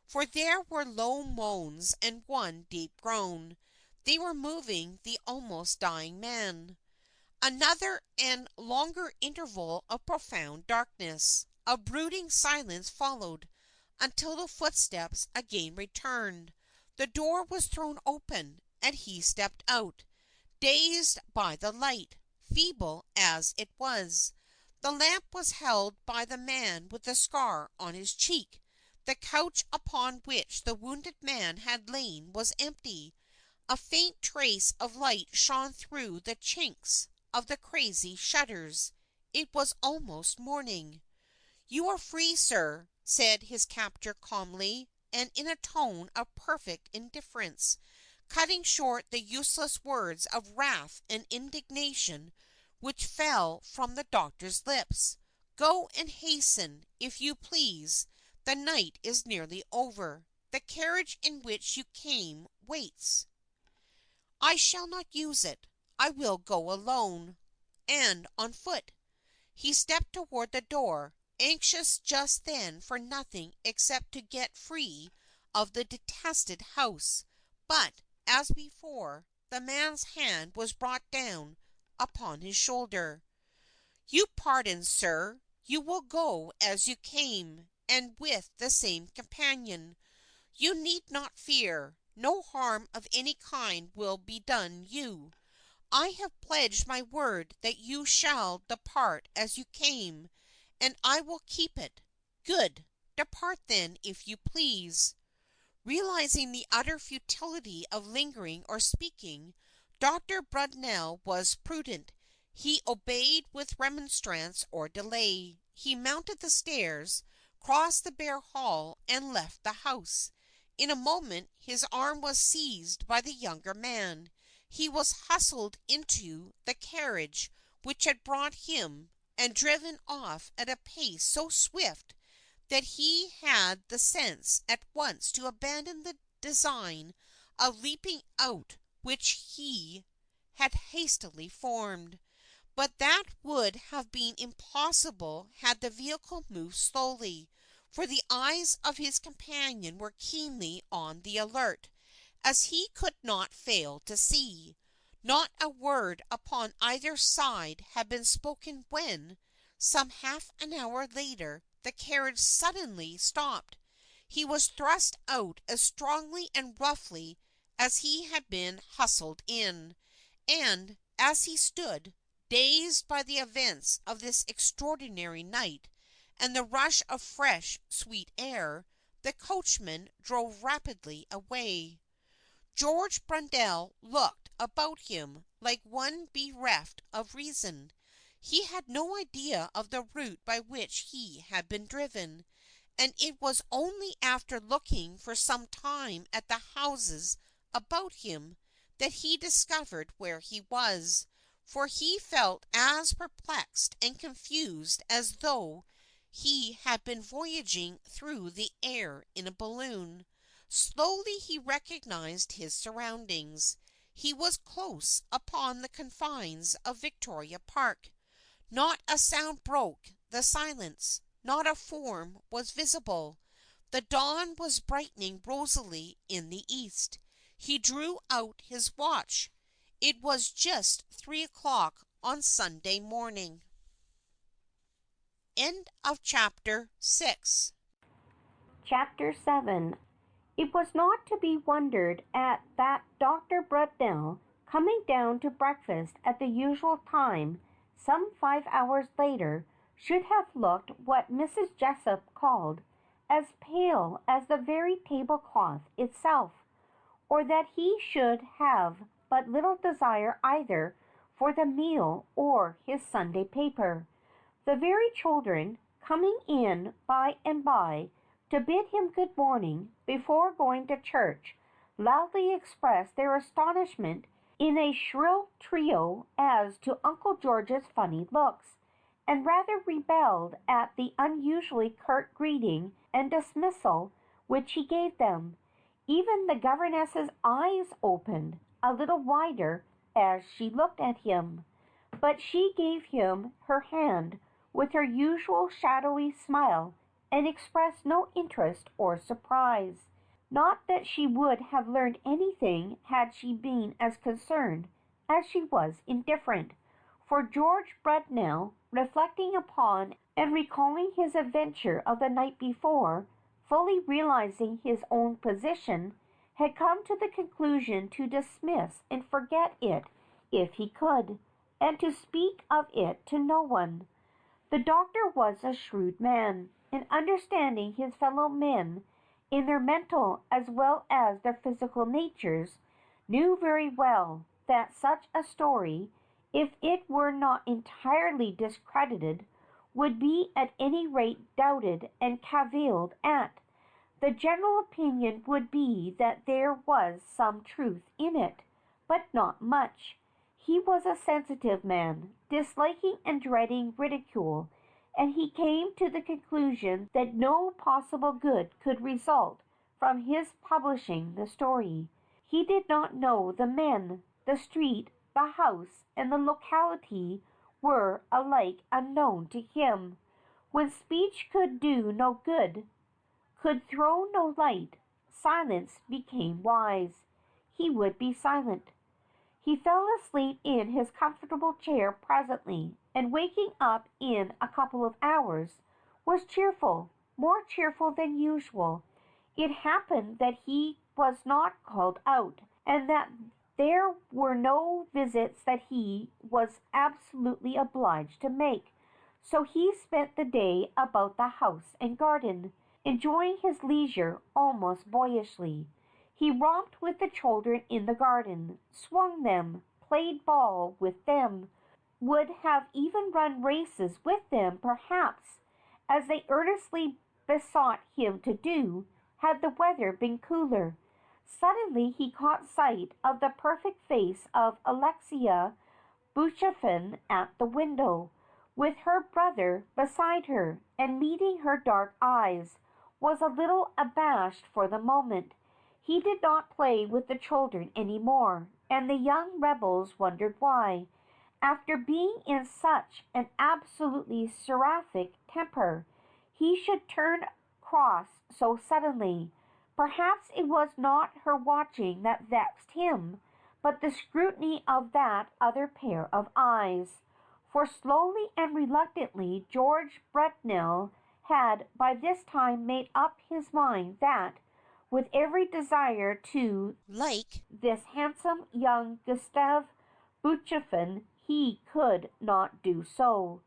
for there were low moans and one deep groan. They were moving the almost dying man. Another and longer interval of profound darkness, of brooding silence followed, until the footsteps again returned. The door was thrown open, and he stepped out, dazed by the light, feeble as it was. The lamp was held by the man with the scar on his cheek. The couch upon which the wounded man had lain was empty. A faint trace of light shone through the chinks of the crazy shutters. It was almost morning. "You are free, sir," said his captor calmly, and in a tone of perfect indifference, cutting short the useless words of wrath and indignation which fell from the doctor's lips. "Go and hasten, if you please. The night is nearly over. The carriage in which you came waits." "I shall not use it. I will go alone, and on foot." He stepped toward the door, anxious just then for nothing except to get free of the detested house, but, as before, the man's hand was brought down upon his shoulder. "You pardon, sir. You will go as you came, and with the same companion. You need not fear. No harm of any kind will be done you. I have pledged my word that you shall depart as you came, and I will keep it. Good. Depart then, if you please." Realizing the utter futility of lingering or speaking, Dr. Brunel was prudent. He obeyed with remonstrance or delay. He mounted the stairs, crossed the bare hall, and left the house. In a moment his arm was seized by the younger man. He was hustled into the carriage which had brought him, and driven off at a pace so swift that he had the sense at once to abandon the design of leaping out which he had hastily formed. But that would have been impossible had the vehicle moved slowly, for the eyes of his companion were keenly on the alert, as he could not fail to see. Not a word upon either side had been spoken when, some half an hour later, the carriage suddenly stopped. He was thrust out as strongly and roughly as he had been hustled in, and, as he stood, dazed by the events of this extraordinary night, and the rush of fresh, sweet air, the coachman drove rapidly away. George Brundell looked about him like one bereft of reason. He had no idea of the route by which he had been driven, and it was only after looking for some time at the houses about him that he discovered where he was, for he felt as perplexed and confused as though he had been voyaging through the air in a balloon. Slowly he recognized his surroundings. He was close upon the confines of Victoria Park. Not a sound broke the silence. Not a form was visible. The dawn was brightening rosily in the east. He drew out his watch. It was just 3 o'clock on Sunday morning. End of chapter 6. Chapter 7. It was not to be wondered at that Dr. Brudnell, coming down to breakfast at the usual time, some 5 hours later, should have looked what Mrs. Jessup called as pale as the very tablecloth itself, or that he should have but little desire either for the meal or his Sunday paper. The very children, coming in by and by to bid him good morning before going to church, loudly expressed their astonishment in a shrill trio as to Uncle George's funny looks, and rather rebelled at the unusually curt greeting and dismissal which he gave them. Even the governess's eyes opened a little wider as she looked at him, but she gave him her hand with her usual shadowy smile and expressed no interest or surprise. Not that she would have learned anything had she been as concerned as she was indifferent, for George Brudnell, reflecting upon and recalling his adventure of the night before, fully realizing his own position, had come to the conclusion to dismiss and forget it if he could, and to speak of it to no one. The doctor was a shrewd man, and understanding his fellow men in their mental as well as their physical natures, knew very well that such a story, if it were not entirely discredited, would be at any rate doubted and cavilled at. The general opinion would be that there was some truth in it, but not much. He was a sensitive man, disliking and dreading ridicule, and he came to the conclusion that no possible good could result from his publishing the story. He did not know the men, the street, the house, and the locality were alike unknown to him. When speech could do no good, could throw no light, silence became wise. He would be silent. He fell asleep in his comfortable chair presently, and waking up in a couple of hours, was cheerful, more cheerful than usual. It happened that he was not called out, and that there were no visits that he was absolutely obliged to make, so he spent the day about the house and garden, enjoying his leisure almost boyishly. He romped with the children in the garden, swung them, played ball with them, would have even run races with them perhaps, as they earnestly besought him to do, had the weather been cooler. Suddenly he caught sight of the perfect face of Alexia Buchefin at the window, with her brother beside her, and meeting her dark eyes, was a little abashed for the moment. He did not play with the children any more, and the young rebels wondered why, after being in such an absolutely seraphic temper, he should turn cross so suddenly. Perhaps it was not her watching that vexed him, but the scrutiny of that other pair of eyes. For slowly and reluctantly George Brudnell had by this time made up his mind that, with every desire to like this handsome young Gustave Buchefin, he could not do so.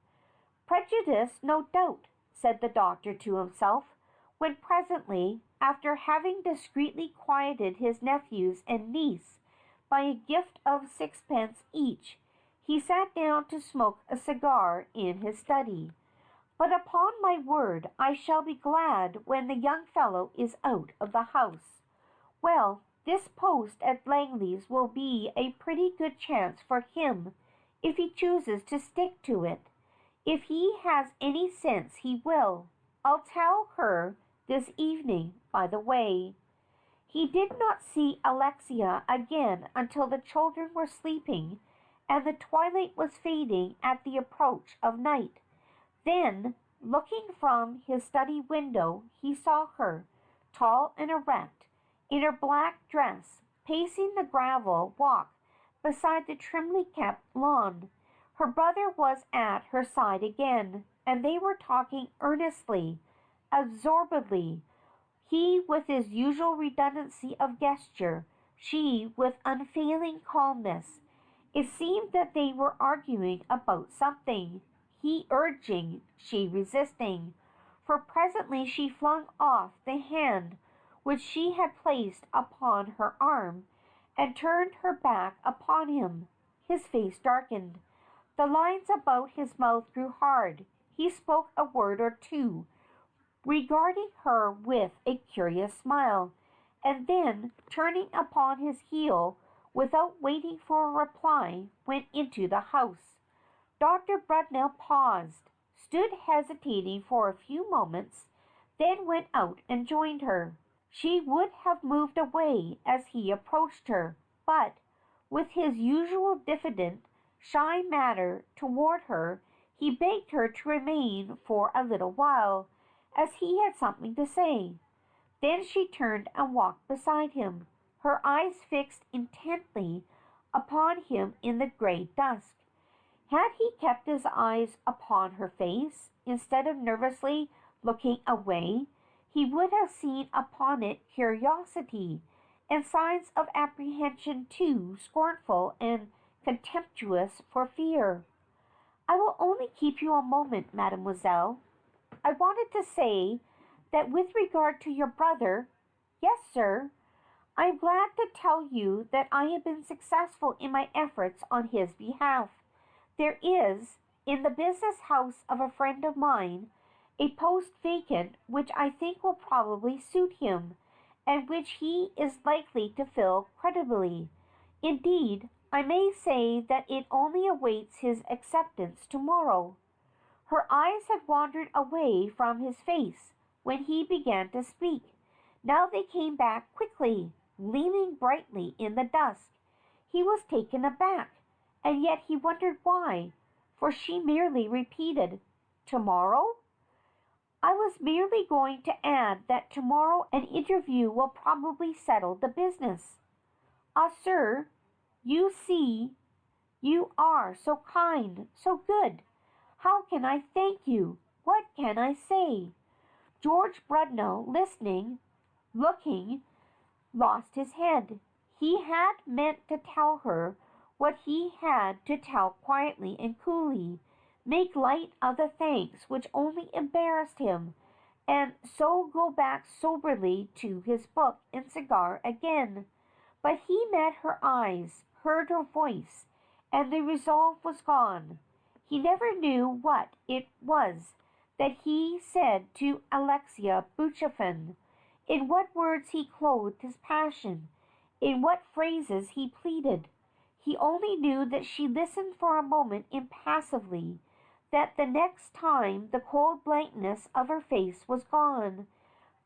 Prejudice, no doubt, said the doctor to himself, when presently, after having discreetly quieted his nephews and niece by a gift of sixpence each, he sat down to smoke a cigar in his study. But upon my word I shall be glad when the young fellow is out of the house. Well, this post at Langley's will be a pretty good chance for him if he chooses to stick to it. If he has any sense he will. I'll tell her this evening, by the way. He did not see Alexia again until the children were sleeping and the twilight was fading at the approach of night. Then, looking from his study window, he saw her, tall and erect, in her black dress, pacing the gravel walk beside the trimly kept lawn. Her brother was at her side again, and they were talking earnestly, absorbedly, he with his usual redundancy of gesture, she with unfailing calmness. It seemed that they were arguing about something, he urging, she resisting, for presently she flung off the hand which she had placed upon her arm and turned her back upon him. His face darkened. The lines about his mouth grew hard. He spoke a word or two, regarding her with a curious smile, and then, turning upon his heel, without waiting for a reply, went into the house. Dr. Brudnell paused, stood hesitating for a few moments, then went out and joined her. She would have moved away as he approached her, but, with his usual diffident, shy manner toward her, he begged her to remain for a little while, as he had something to say. Then she turned and walked beside him, her eyes fixed intently upon him in the gray dusk. Had he kept his eyes upon her face, instead of nervously looking away, he would have seen upon it curiosity, and signs of apprehension too scornful and contemptuous for fear. I will only keep you a moment, mademoiselle. I wanted to say that with regard to your brother, yes, sir, I am glad to tell you that I have been successful in my efforts on his behalf. There is, in the business house of a friend of mine, a post vacant which I think will probably suit him, and which he is likely to fill creditably. Indeed, I may say that it only awaits his acceptance tomorrow. Her eyes had wandered away from his face when he began to speak. Now they came back quickly, gleaming brightly in the dusk. He was taken aback, and yet he wondered why, for she merely repeated, "Tomorrow?" I was merely going to add that tomorrow an interview will probably settle the business. Ah, sir, you see, you are so kind, so good. How can I thank you? What can I say? George Brudnell, listening, looking, lost his head. He had meant to tell her what he had to tell quietly and coolly, make light of the thanks which only embarrassed him, and so go back soberly to his book and cigar again. But he met her eyes, heard her voice, and the resolve was gone. He never knew what it was that he said to Alexia Buchefin, in what words he clothed his passion, in what phrases he pleaded. He only knew that she listened for a moment impassively, that the next time the cold blankness of her face was gone,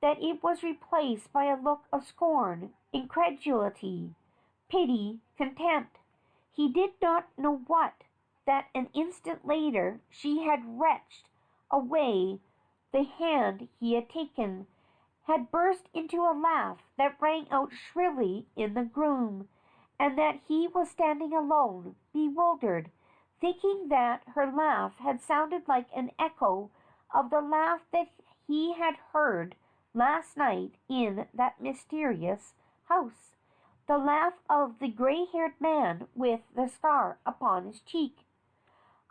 that it was replaced by a look of scorn, incredulity, pity, contempt. He did not know what, that an instant later she had wrenched away the hand he had taken, had burst into a laugh that rang out shrilly in the gloom, and that he was standing alone, bewildered, thinking that her laugh had sounded like an echo of the laugh that he had heard last night in that mysterious house, the laugh of the gray-haired man with the scar upon his cheek.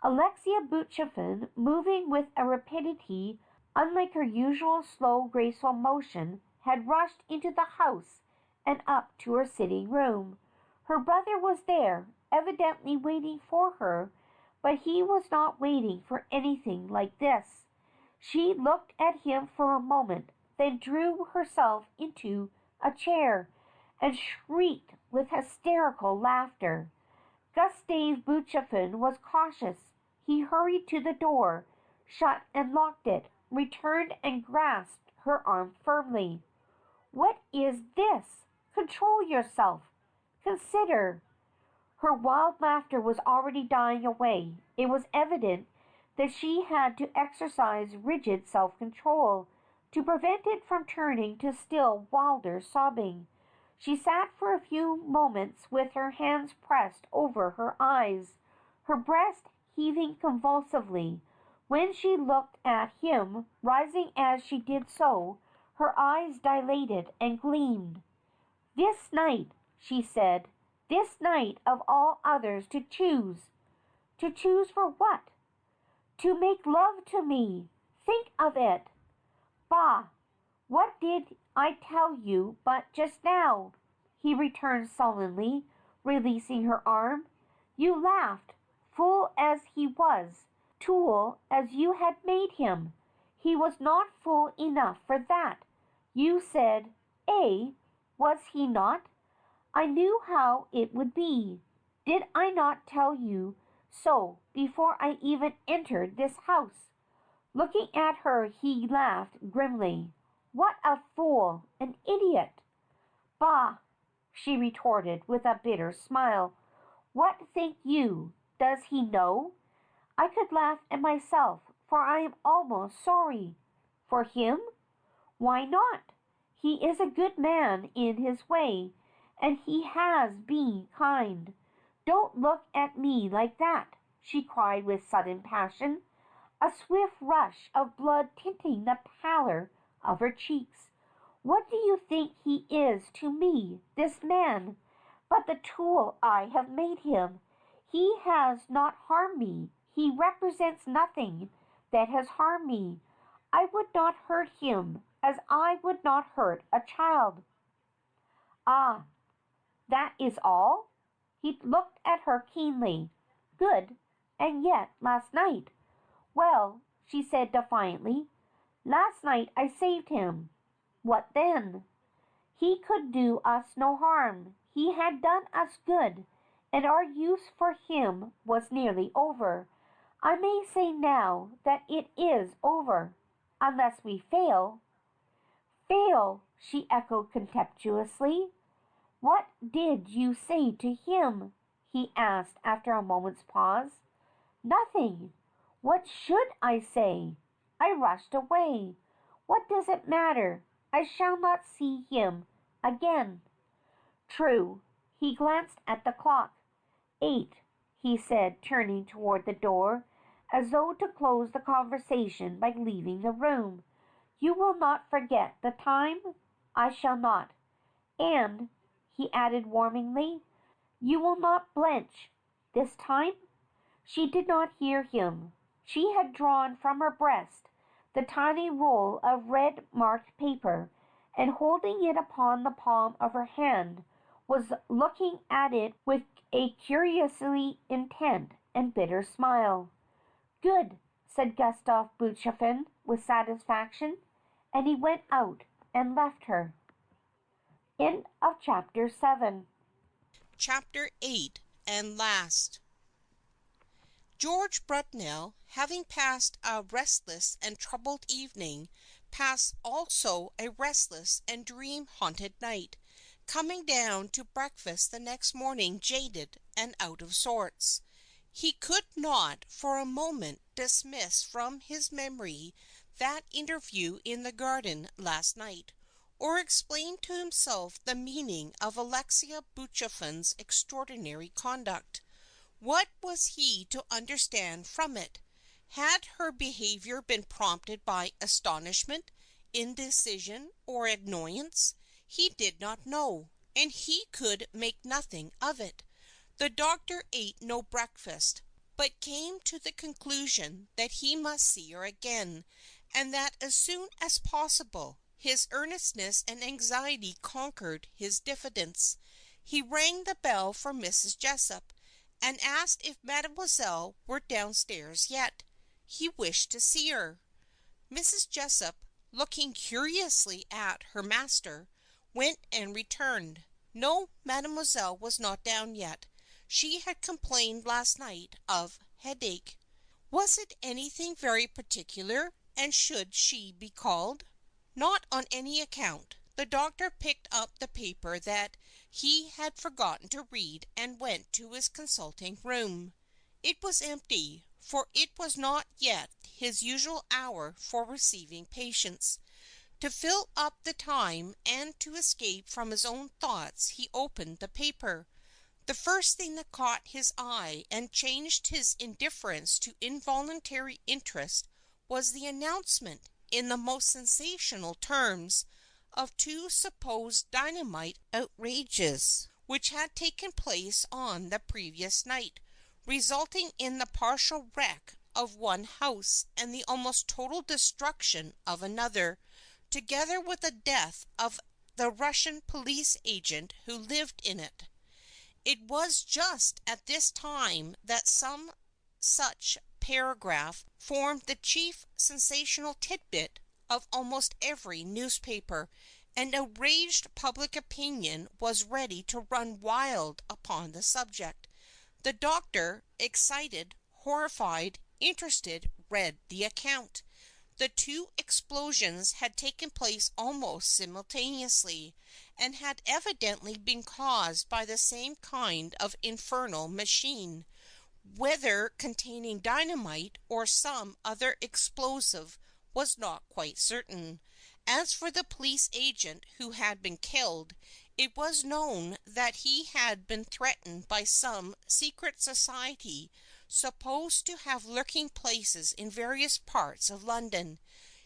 Alexia Buchefin, moving with a rapidity unlike her usual slow, graceful motion, had rushed into the house and up to her sitting room. Her brother was there, evidently waiting for her, but he was not waiting for anything like this. She looked at him for a moment, then drew herself into a chair and shrieked with hysterical laughter. Gustave Buchefin was cautious. He hurried to the door, shut and locked it, returned and grasped her arm firmly. What is this? Control yourself. Consider. Her wild laughter was already dying away. It was evident that she had to exercise rigid self control to prevent it from turning to still wilder sobbing. She sat for a few moments with her hands pressed over her eyes, her breast heaving convulsively. When she looked at him, rising as she did so, her eyes dilated and gleamed. This night, she said, this night of all others to choose. To choose for what? To make love to me. Think of it. Bah! What did I tell you but just now? He returned sullenly, releasing her arm. You laughed, fool as he was, tool as you had made him. He was not fool enough for that. You said, eh, was he not? I knew how it would be. Did I not tell you so before I even entered this house? Looking at her, he laughed grimly. What a fool! An idiot! Bah! She retorted with a bitter smile. What think you? Does he know? I could laugh at myself, for I am almost sorry. For him? Why not? He is a good man in his way, and he has been kind. Don't look at me like that, she cried with sudden passion, a swift rush of blood tinting the pallor of her cheeks. What do you think he is to me, this man, but the tool I have made him? He has not harmed me. He represents nothing that has harmed me. I would not hurt him as I would not hurt a child. Ah, that is all? He looked at her keenly. Good. And yet, last night. Well, she said defiantly, last night I saved him. What then? He could do us no harm. He had done us good, and our use for him was nearly over. I may say now that it is over, unless we fail. Fail, she echoed contemptuously. What did you say to him? He asked after a moment's pause. Nothing. What should I say? I rushed away. What does it matter? I shall not see him again. True. He glanced at the clock. 8, he said, turning toward the door, as though to close the conversation by leaving the room. You will not forget the time? I shall not. And, he added warmingly, you will not blench this time? She did not hear him. She had drawn from her breast the tiny roll of red marked paper, and holding it upon the palm of her hand, was looking at it with a curiously intent and bitter smile. Good, said Gustave Buchefin with satisfaction, and he went out and left her. End of chapter 7. Chapter 8 and last. George Brutnell, having passed a restless and troubled evening, passed also a restless and dream-haunted night, coming down to breakfast the next morning jaded and out of sorts. He could not for a moment dismiss from his memory that interview in the garden last night, or explain to himself the meaning of Alexia Buchefin's extraordinary conduct. What was he to understand from it? Had her behavior been prompted by astonishment, indecision, or annoyance? He did not know, and he could make nothing of it. The doctor ate no breakfast, but came to the conclusion that he must see her again, and that as soon as possible. His earnestness and anxiety conquered his diffidence. He rang the bell for Mrs. Jessup, and asked if Mademoiselle were downstairs yet. He wished to see her. Mrs. Jessup, looking curiously at her master, went and returned. No, mademoiselle was not down yet. She had complained last night of headache. Was it anything very particular, and should she be called? Not on any account. The doctor picked up the paper that he had forgotten to read and went to his consulting room. It was empty, for it was not yet his usual hour for receiving patients. To fill up the time and to escape from his own thoughts, he opened the paper. The first thing that caught his eye and changed his indifference to involuntary interest was the announcement, in the most sensational terms, of two supposed dynamite outrages which had taken place on the previous night, resulting in the partial wreck of one house and the almost total destruction of another, together with the death of the Russian police agent who lived in it. It was just at this time that some such paragraph formed the chief sensational tidbit of almost every newspaper, and outraged public opinion was ready to run wild upon the subject. The doctor, excited, horrified, interested, read the account. The two explosions had taken place almost simultaneously, and had evidently been caused by the same kind of infernal machine, whether containing dynamite or some other explosive was not quite certain. As for the police agent who had been killed, it was known that he had been threatened by some secret society supposed to have lurking places in various parts of London,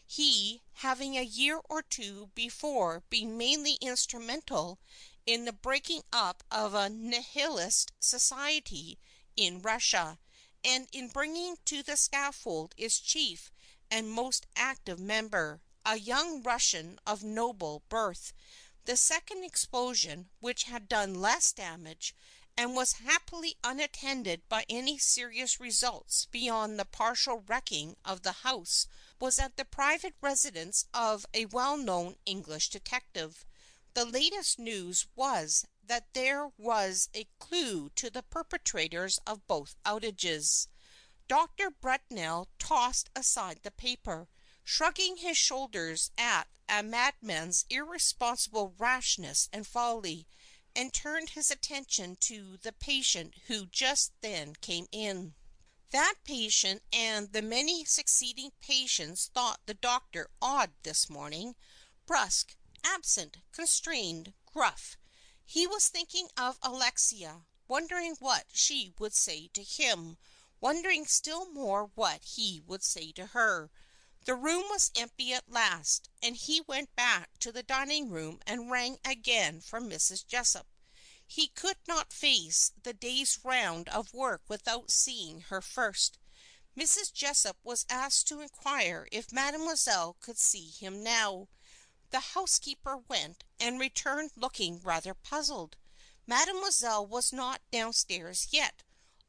he having a year or two before been mainly instrumental in the breaking up of a nihilist society in Russia, and in bringing to the scaffold its chief and most active member, a young Russian of noble birth. The second explosion, which had done less damage, and was happily unattended by any serious results beyond the partial wrecking of the house, was at the private residence of a well-known English detective. The latest news was that there was a clue to the perpetrators of both outages. Dr. Bretnell tossed aside the paper, shrugging his shoulders at a madman's irresponsible rashness and folly, and turned his attention to the patient who just then came in. That patient and the many succeeding patients thought the doctor odd this morning, brusque, absent, constrained, gruff. He was thinking of Alexia, wondering what she would say to him, wondering still more what he would say to her. The room was empty at last, and he went back to the dining room and rang again for Mrs. Jessup. He could not face the day's round of work without seeing her first. Mrs. Jessup was asked to inquire if mademoiselle could see him now. The housekeeper went and returned looking rather puzzled. Mademoiselle was not downstairs yet,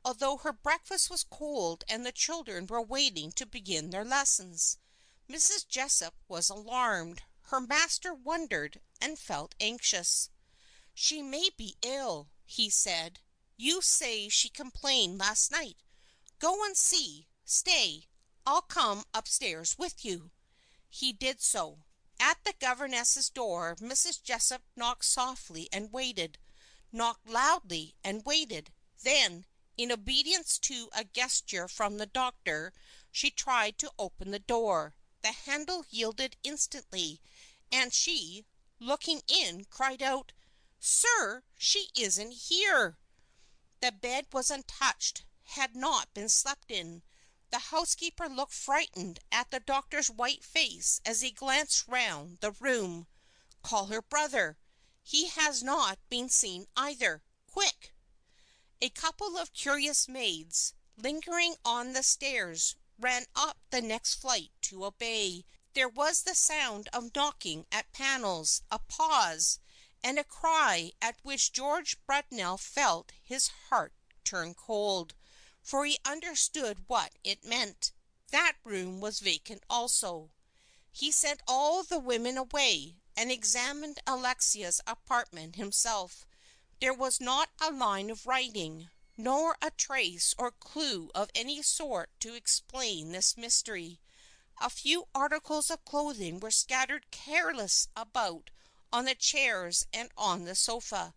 although her breakfast was cold and the children were waiting to begin their lessons. Mrs. Jessup was alarmed. Her master wondered and felt anxious. "She may be ill," he said. "You say she complained last night. Go and see. Stay, I'll come upstairs with you." He did so. At the governess's door, Mrs. Jessup knocked softly and waited, knocked loudly and waited. Then, in obedience to a gesture from the doctor, she tried to open the door. The handle yielded instantly, and she, looking in, cried out, "Sir, she isn't here." The bed was untouched, had not been slept in. The housekeeper looked frightened at the doctor's white face as he glanced round the room. "Call her brother. He has not been seen either. Quick!" A couple of curious maids, lingering on the stairs, ran up the next flight to obey. There was the sound of knocking at panels, a pause, and a cry at which George Bretnell felt his heart turn cold, for he understood what it meant. That room was vacant also. He sent all the women away, and examined Alexia's apartment himself. There was not a line of writing, nor a trace or clue of any sort to explain this mystery. A few articles of clothing were scattered careless about on the chairs and on the sofa.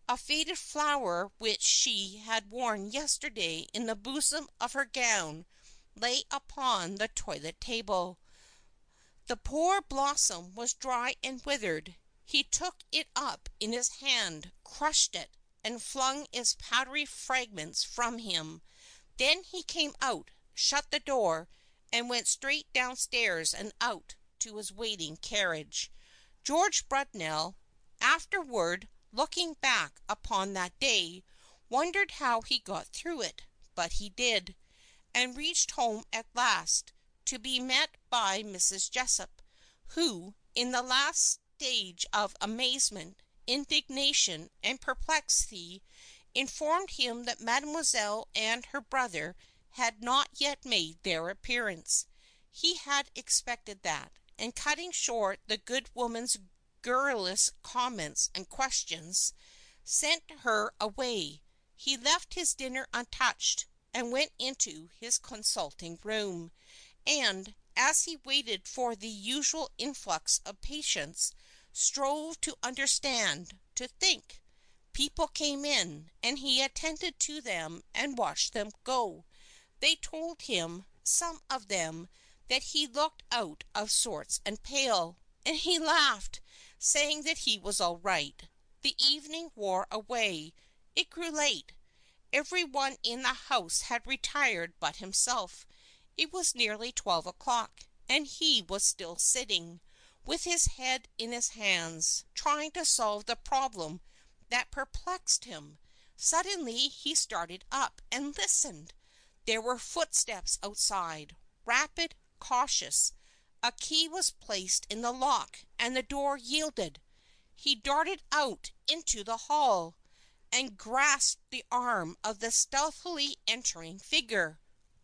A faded flower which she had worn yesterday in the bosom of her gown lay upon the toilet table. The poor blossom was dry and withered. He took it up in his hand, crushed it, and flung its powdery fragments from him. Then he came out, shut the door, and went straight downstairs and out to his waiting carriage. George Brudnell, afterward looking back upon that day, wondered how he got through it, but he did, and reached home at last, to be met by Mrs. Jessup, who, in the last stage of amazement, indignation, and perplexity, informed him that Mademoiselle and her brother had not yet made their appearance. He had expected that, and cutting short the good woman's garrulous comments and questions, sent her away. He left his dinner untouched, and went into his consulting room, and, as he waited for the usual influx of patients, strove to understand, to think. People came in, and he attended to them and watched them go. They told him, some of them, that he looked out of sorts and pale, and he laughed, saying that he was all right. The evening wore away. It grew late. Every one in the house had retired but himself. It was nearly 12 o'clock, and he was still sitting, with his head in his hands, trying to solve the problem that perplexed him. Suddenly he started up and listened. There were footsteps outside, rapid, cautious. A key was placed in the lock, and the door yielded. He darted out into the hall, and grasped the arm of the stealthily entering figure.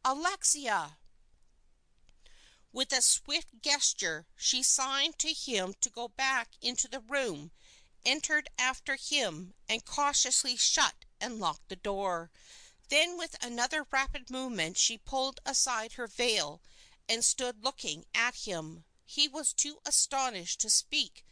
Alexia! With a swift gesture, she signed to him to go back into the room, entered after him, and cautiously shut and locked the door. Then, with another rapid movement, she pulled aside her veil, and stood looking at him. He was too astonished to speak,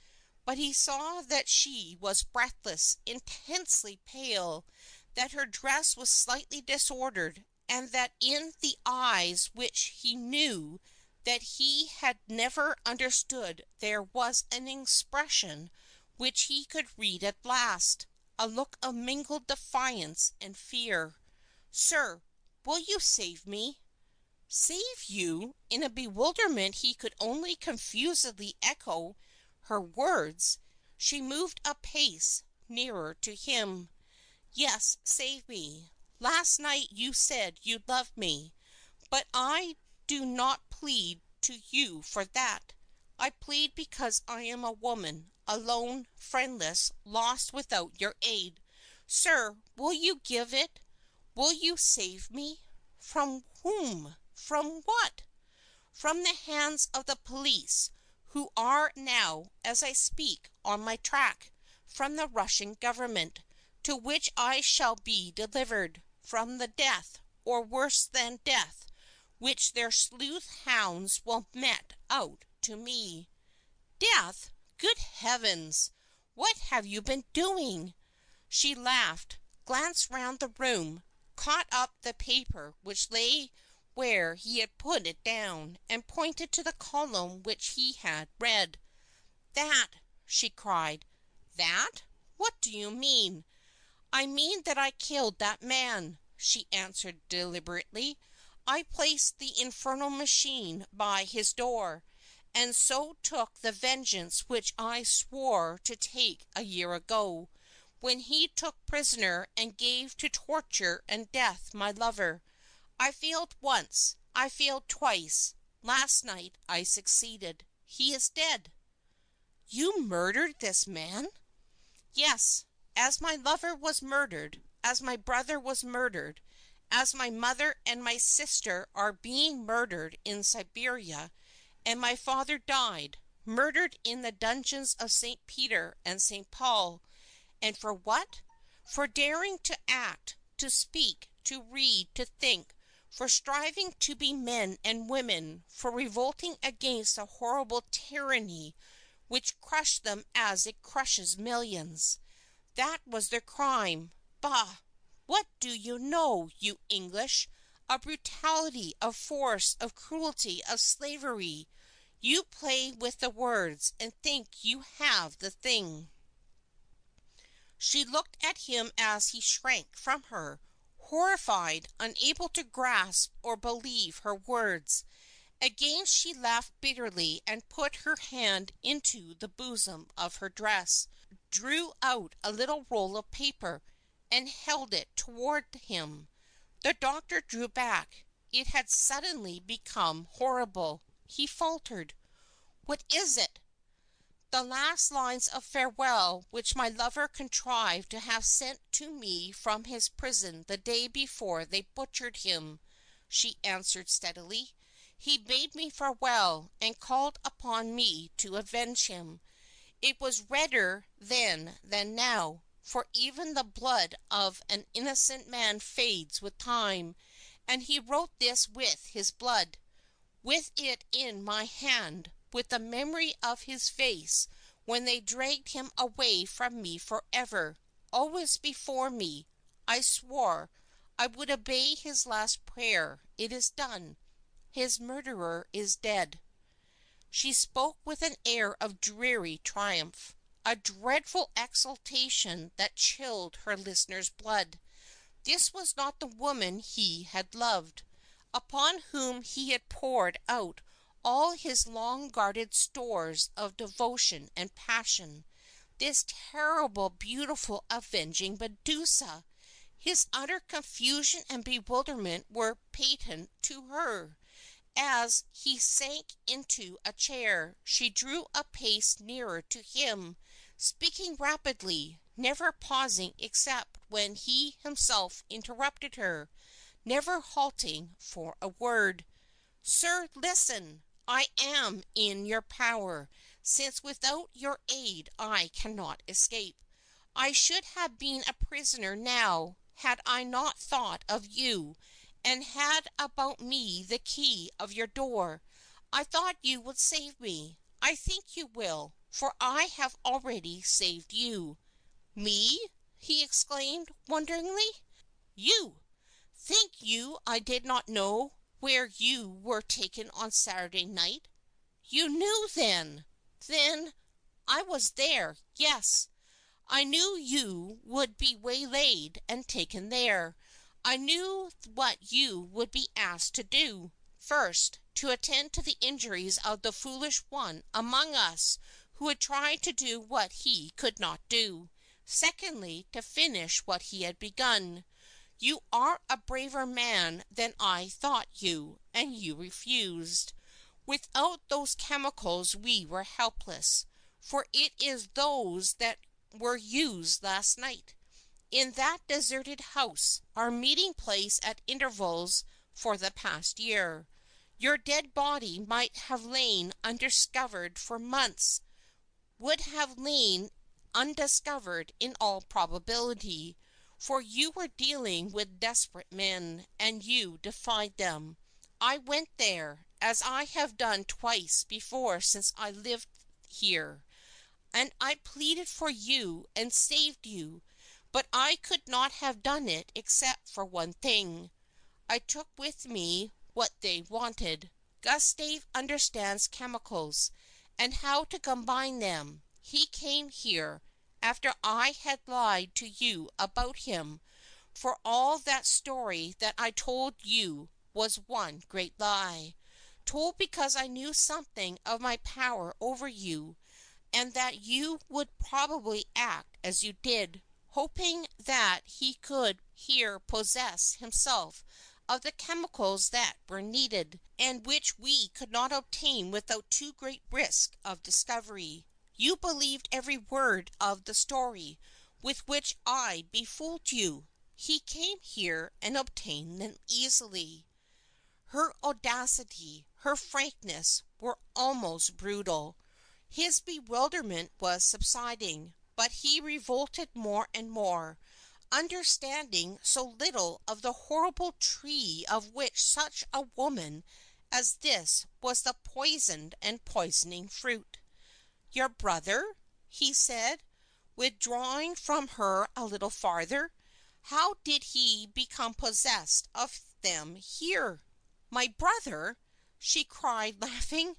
but he saw that she was breathless, intensely pale, that her dress was slightly disordered, and that in the eyes which he knew that he had never understood there was an expression which he could read at last, a look of mingled defiance and fear. "Sir, will you save me?" Save you? In a bewilderment he could only confusedly echo her words. She moved a pace nearer to him. "Yes, save me. Last night you said you loved me, but I do not plead to you for that. I plead because I am a woman, alone, friendless, lost without your aid. Sir, will you give it? Will you save me? From whom? From what? From the hands of the police, who are now, as I speak, on my track. From the Russian government, to which I shall be delivered. From the death, or worse than death, which their sleuth hounds will mete out to me." "Death? Good heavens! What have you been doing?" She laughed, glanced round the room, caught up the paper which lay where he had put it down, and pointed to the column which he had read. "That!" she cried. "That? What do you mean?" "I mean that I killed that man," she answered deliberately. "I placed the infernal machine by his door, and so took the vengeance which I swore to take a year ago, when he took prisoner and gave to torture and death my lover. I failed once, I failed twice. Last night I succeeded. He is dead." "You murdered this man?" "Yes, as my lover was murdered, as my brother was murdered, as my mother and my sister are being murdered in Siberia, and my father died, murdered in the dungeons of St. Peter and St. Paul. And for what? For daring to act, to speak, to read, to think, for striving to be men and women, for revolting against a horrible tyranny which crushed them as it crushes millions. That was their crime. Bah! What do you know, you English, of brutality, of force, of cruelty, of slavery? You play with the words and think you have the thing. She looked at him as he shrank from her, horrified, unable to grasp or believe her words. Again she laughed bitterly and put her hand into the bosom of her dress, drew out a little roll of paper, and held it toward him. The doctor drew back. It had suddenly become horrible. He faltered. "What is it?" "The last lines of farewell which my lover contrived to have sent to me from his prison the day before they butchered him," she answered steadily. "He bade me farewell, and called upon me to avenge him. It was redder then than now, for even the blood of an innocent man fades with time, and he wrote this with his blood. With it in my hand, with the memory of his face when they dragged him away from me forever, always before me, I swore I would obey his last prayer. It is done. His murderer is dead." She spoke with an air of dreary triumph, a dreadful exultation that chilled her listener's blood. This was not the woman he had loved, upon whom he had poured out all his long-guarded stores of devotion and passion. This terrible, beautiful, avenging Medusa! His utter confusion and bewilderment were patent to her. As he sank into a chair, she drew a pace nearer to him, speaking rapidly, never pausing except when he himself interrupted her, never halting for a word. "Sir, listen! I am in your power, since without your aid I cannot escape. I should have been a prisoner now had I not thought of you, and had about me the key of your door. I thought you would save me. I think you will, for I have already saved you." "Me?" he exclaimed, wonderingly. "You! Think you I did not know where you were taken on Saturday night?" "You knew, then?" "Then I was there, yes. I knew you would be waylaid and taken there. I knew what you would be asked to do. First, to attend to the injuries of the foolish one among us who had tried to do what he could not do. Secondly, to finish what he had begun. You are a braver man than I thought you, and you refused. Without those chemicals we were helpless, for it is those that were used last night, in that deserted house, our meeting place at intervals for the past year. Your dead body might have lain undiscovered for months, would have lain undiscovered in all probability, for you were dealing with desperate men, and you defied them. I went there, as I have done twice before since I lived here, and I pleaded for you and saved you, but I could not have done it except for one thing. I took with me what they wanted. Gustave understands chemicals, and how to combine them. He came here, after I had lied to you about him, for all that story that I told you was one great lie, told because I knew something of my power over you, and that you would probably act as you did, hoping that he could here possess himself of the chemicals that were needed, and which we could not obtain without too great risk of discovery. You believed every word of the story with which I befooled you. He came here and obtained them easily." Her audacity, her frankness, were almost brutal. His bewilderment was subsiding, but he revolted more and more, understanding so little of the horrible tree of which such a woman as this was the poisoned and poisoning fruit. "Your brother?" he said, withdrawing from her a little farther. "How did he become possessed of them here?" "My brother!" she cried, laughing.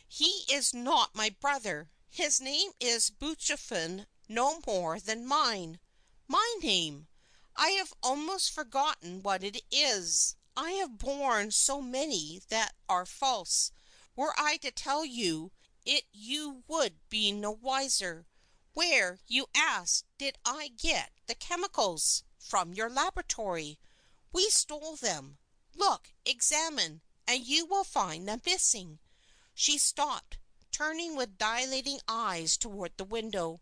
"He is not my brother. His name is Buchefin no more than mine. My name! I have almost forgotten what it is. I have borne so many that are false. Were I to tell you it you would be no wiser. Where, you ask, did I get the chemicals? From your laboratory. We stole them. Look, examine, and you will find them missing." She stopped, turning with dilating eyes toward the window.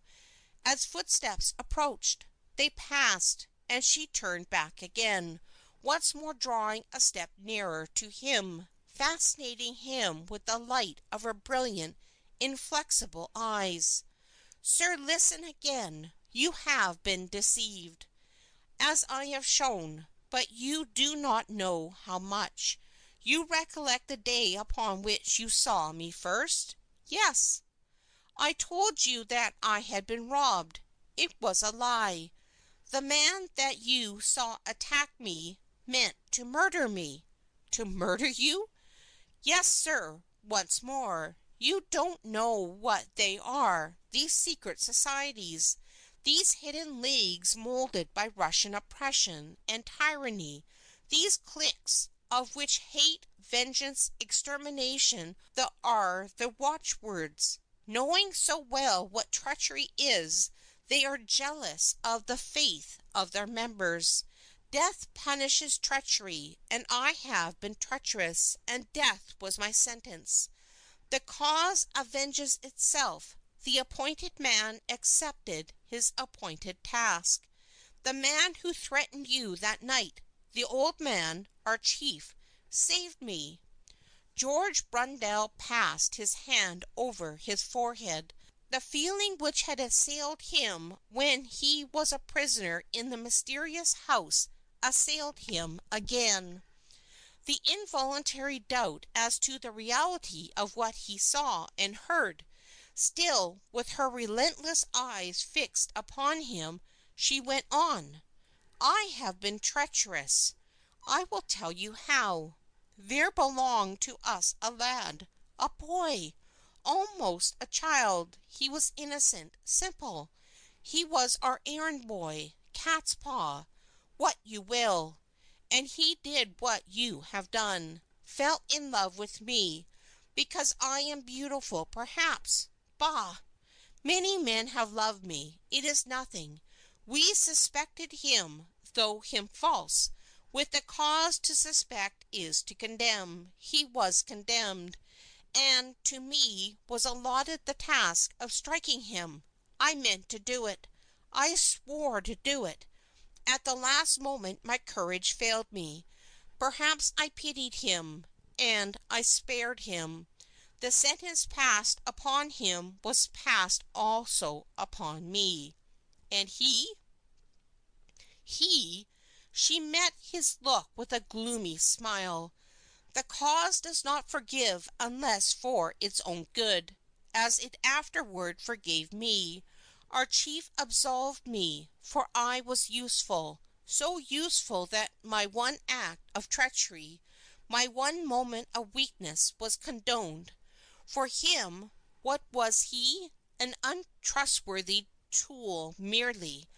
As footsteps approached, they passed, and she turned back again, once more drawing a step nearer to him, fascinating him with the light of her brilliant, inflexible eyes. "Sir, listen again. You have been deceived, as I have shown, but you do not know how much. You recollect the day upon which you saw me first?" "Yes." "I told you that I had been robbed. It was a lie. The man that you saw attack me meant to murder me." "To murder you?" "Yes, sir. Once more, you don't know what they are, these secret societies, these hidden leagues molded by Russian oppression and tyranny, these cliques of which hate, vengeance, extermination are the watchwords. Knowing so well what treachery is, they are jealous of the faith of their members. Death punishes treachery, and I have been treacherous, and death was my sentence. The cause avenges itself. The appointed man accepted his appointed task. The man who threatened you that night, the old man, our chief, saved me." George Brundell passed his hand over his forehead. The feeling which had assailed him when he was a prisoner in the mysterious house assailed him again. The involuntary doubt as to the reality of what he saw and heard. Still, with her relentless eyes fixed upon him, she went on. "I have been treacherous. I will tell you how. There belonged to us a lad, a boy, almost a child. He was innocent, simple. He was our errand boy, cat's paw, what you will. And he did what you have done. Fell in love with me. Because I am beautiful, perhaps. Bah! Many men have loved me. It is nothing. We suspected him, though him false. With the cause to suspect is to condemn. He was condemned. And to me was allotted the task of striking him. I meant to do it. I swore to do it. At the last moment my courage failed me. Perhaps I pitied him, and I spared him. The sentence passed upon him was passed also upon me. And he? He? She met his look with a gloomy smile. "The cause does not forgive unless for its own good, as it afterward forgave me. Our chief absolved me, for I was useful, so useful that my one act of treachery, my one moment of weakness was condoned. For him, what was he? An untrustworthy tool merely.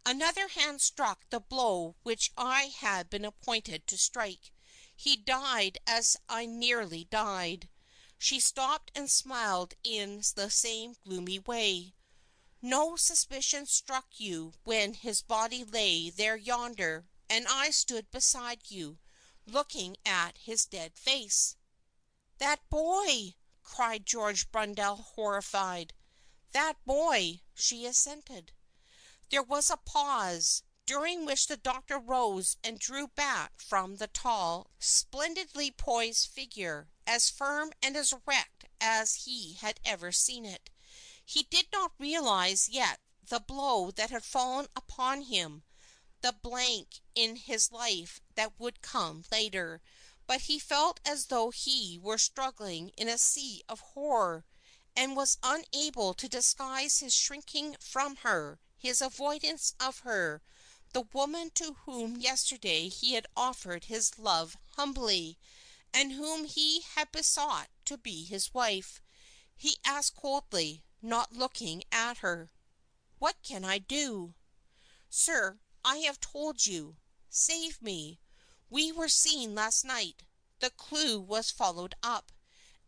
Another hand struck the blow which I had been appointed to strike. He died as I nearly died." She stopped and smiled in the same gloomy way. "No suspicion struck you when his body lay there yonder, and I stood beside you, looking at his dead face?" "That boy!" cried George Brundell, horrified. "That boy!" she assented. There was a pause. during which the doctor rose and drew back from the tall, splendidly poised figure, as firm and as erect as he had ever seen it. He did not realize yet the blow that had fallen upon him, the blank in his life that would come later, but he felt as though he were struggling in a sea of horror, and was unable to disguise his shrinking from her, his avoidance of her, the woman to whom yesterday he had offered his love humbly, and whom he had besought to be his wife. He asked coldly, not looking at her, "What can I do?" "Sir, I have told you. Save me. We were seen last night. The clue was followed up,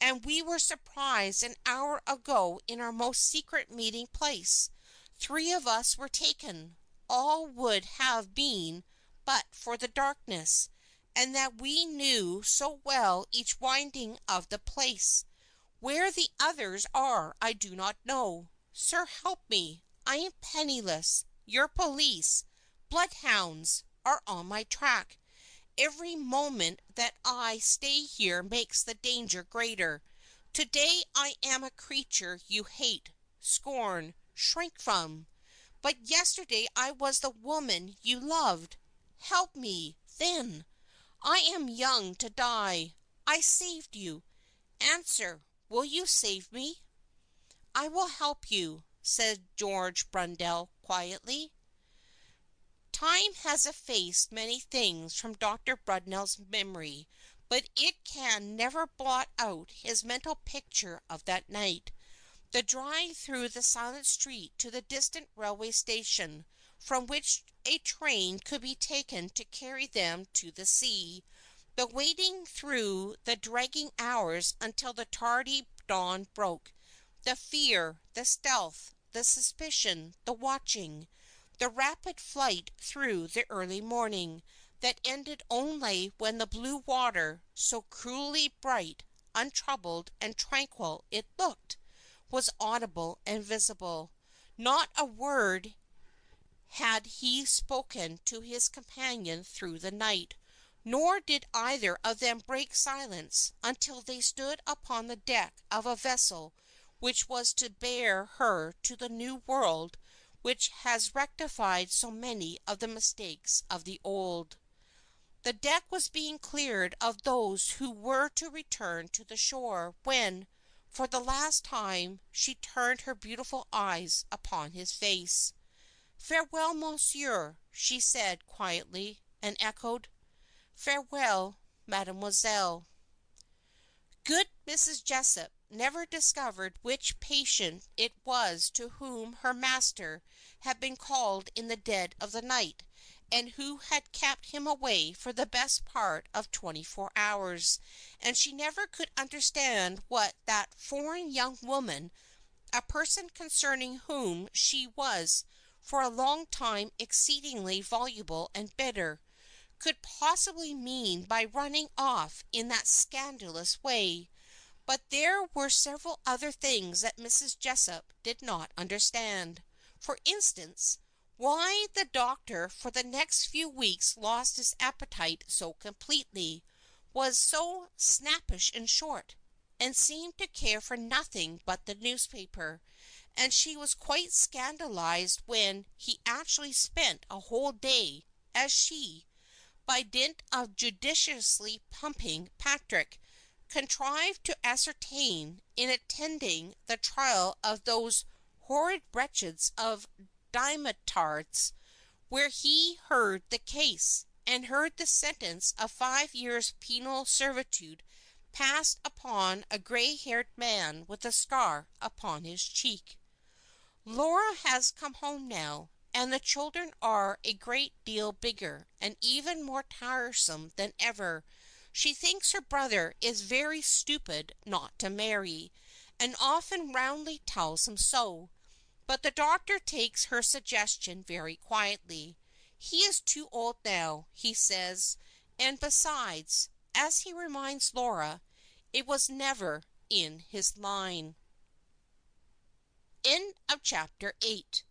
and we were surprised an hour ago in our most secret meeting place. 3 of us were taken. All would have been but for the darkness, and that we knew so well each winding of the place. Where the others are I do not know. Sir, help me. I am penniless. Your police, bloodhounds, are on my track. Every moment that I stay here makes the danger greater. Today I am a creature you hate, scorn, shrink from. But yesterday I was the woman you loved. Help me, then. I am young to die. I saved you. Answer, will you save me?" "I will help you," said George Brundell quietly. Time has effaced many things from Dr. Brunell's memory, but it can never blot out his mental picture of that night. The drive through the silent street to the distant railway station, from which a train could be taken to carry them to the sea. The waiting through the dragging hours until the tardy dawn broke. The fear, the stealth, the suspicion, the watching. The rapid flight through the early morning, that ended only when the blue water, so cruelly bright, untroubled and tranquil it looked, was audible and visible. Not a word had he spoken to his companion through the night, nor did either of them break silence until they stood upon the deck of a vessel which was to bear her to the new world which has rectified so many of the mistakes of the old. The deck was being cleared of those who were to return to the shore, when, for the last time, she turned her beautiful eyes upon his face. "Farewell, monsieur," she said quietly, and echoed, "Farewell, mademoiselle." Good Mrs. Jessup never discovered which patient it was to whom her master had been called in the dead of the night, and who had kept him away for the best part of 24 hours, and she never could understand what that foreign young woman, a person concerning whom she was for a long time exceedingly voluble and bitter, could possibly mean by running off in that scandalous way. But there were several other things that Mrs. Jessup did not understand. For instance, why the doctor for the next few weeks lost his appetite so completely, was so snappish and short, and seemed to care for nothing but the newspaper, and she was quite scandalized when he actually spent a whole day, as she, by dint of judiciously pumping Patrick, contrived to ascertain, in attending the trial of those horrid wretches of Dimitaards, where he heard the case, and heard the sentence of 5 years' penal servitude passed upon a gray-haired man with a scar upon his cheek. Laura has come home now, and the children are a great deal bigger and even more tiresome than ever. She thinks her brother is very stupid not to marry, and often roundly tells him so. But the doctor takes her suggestion very quietly. He is too old now, he says, and besides, as he reminds Laura, it was never in his line. End of chapter 8.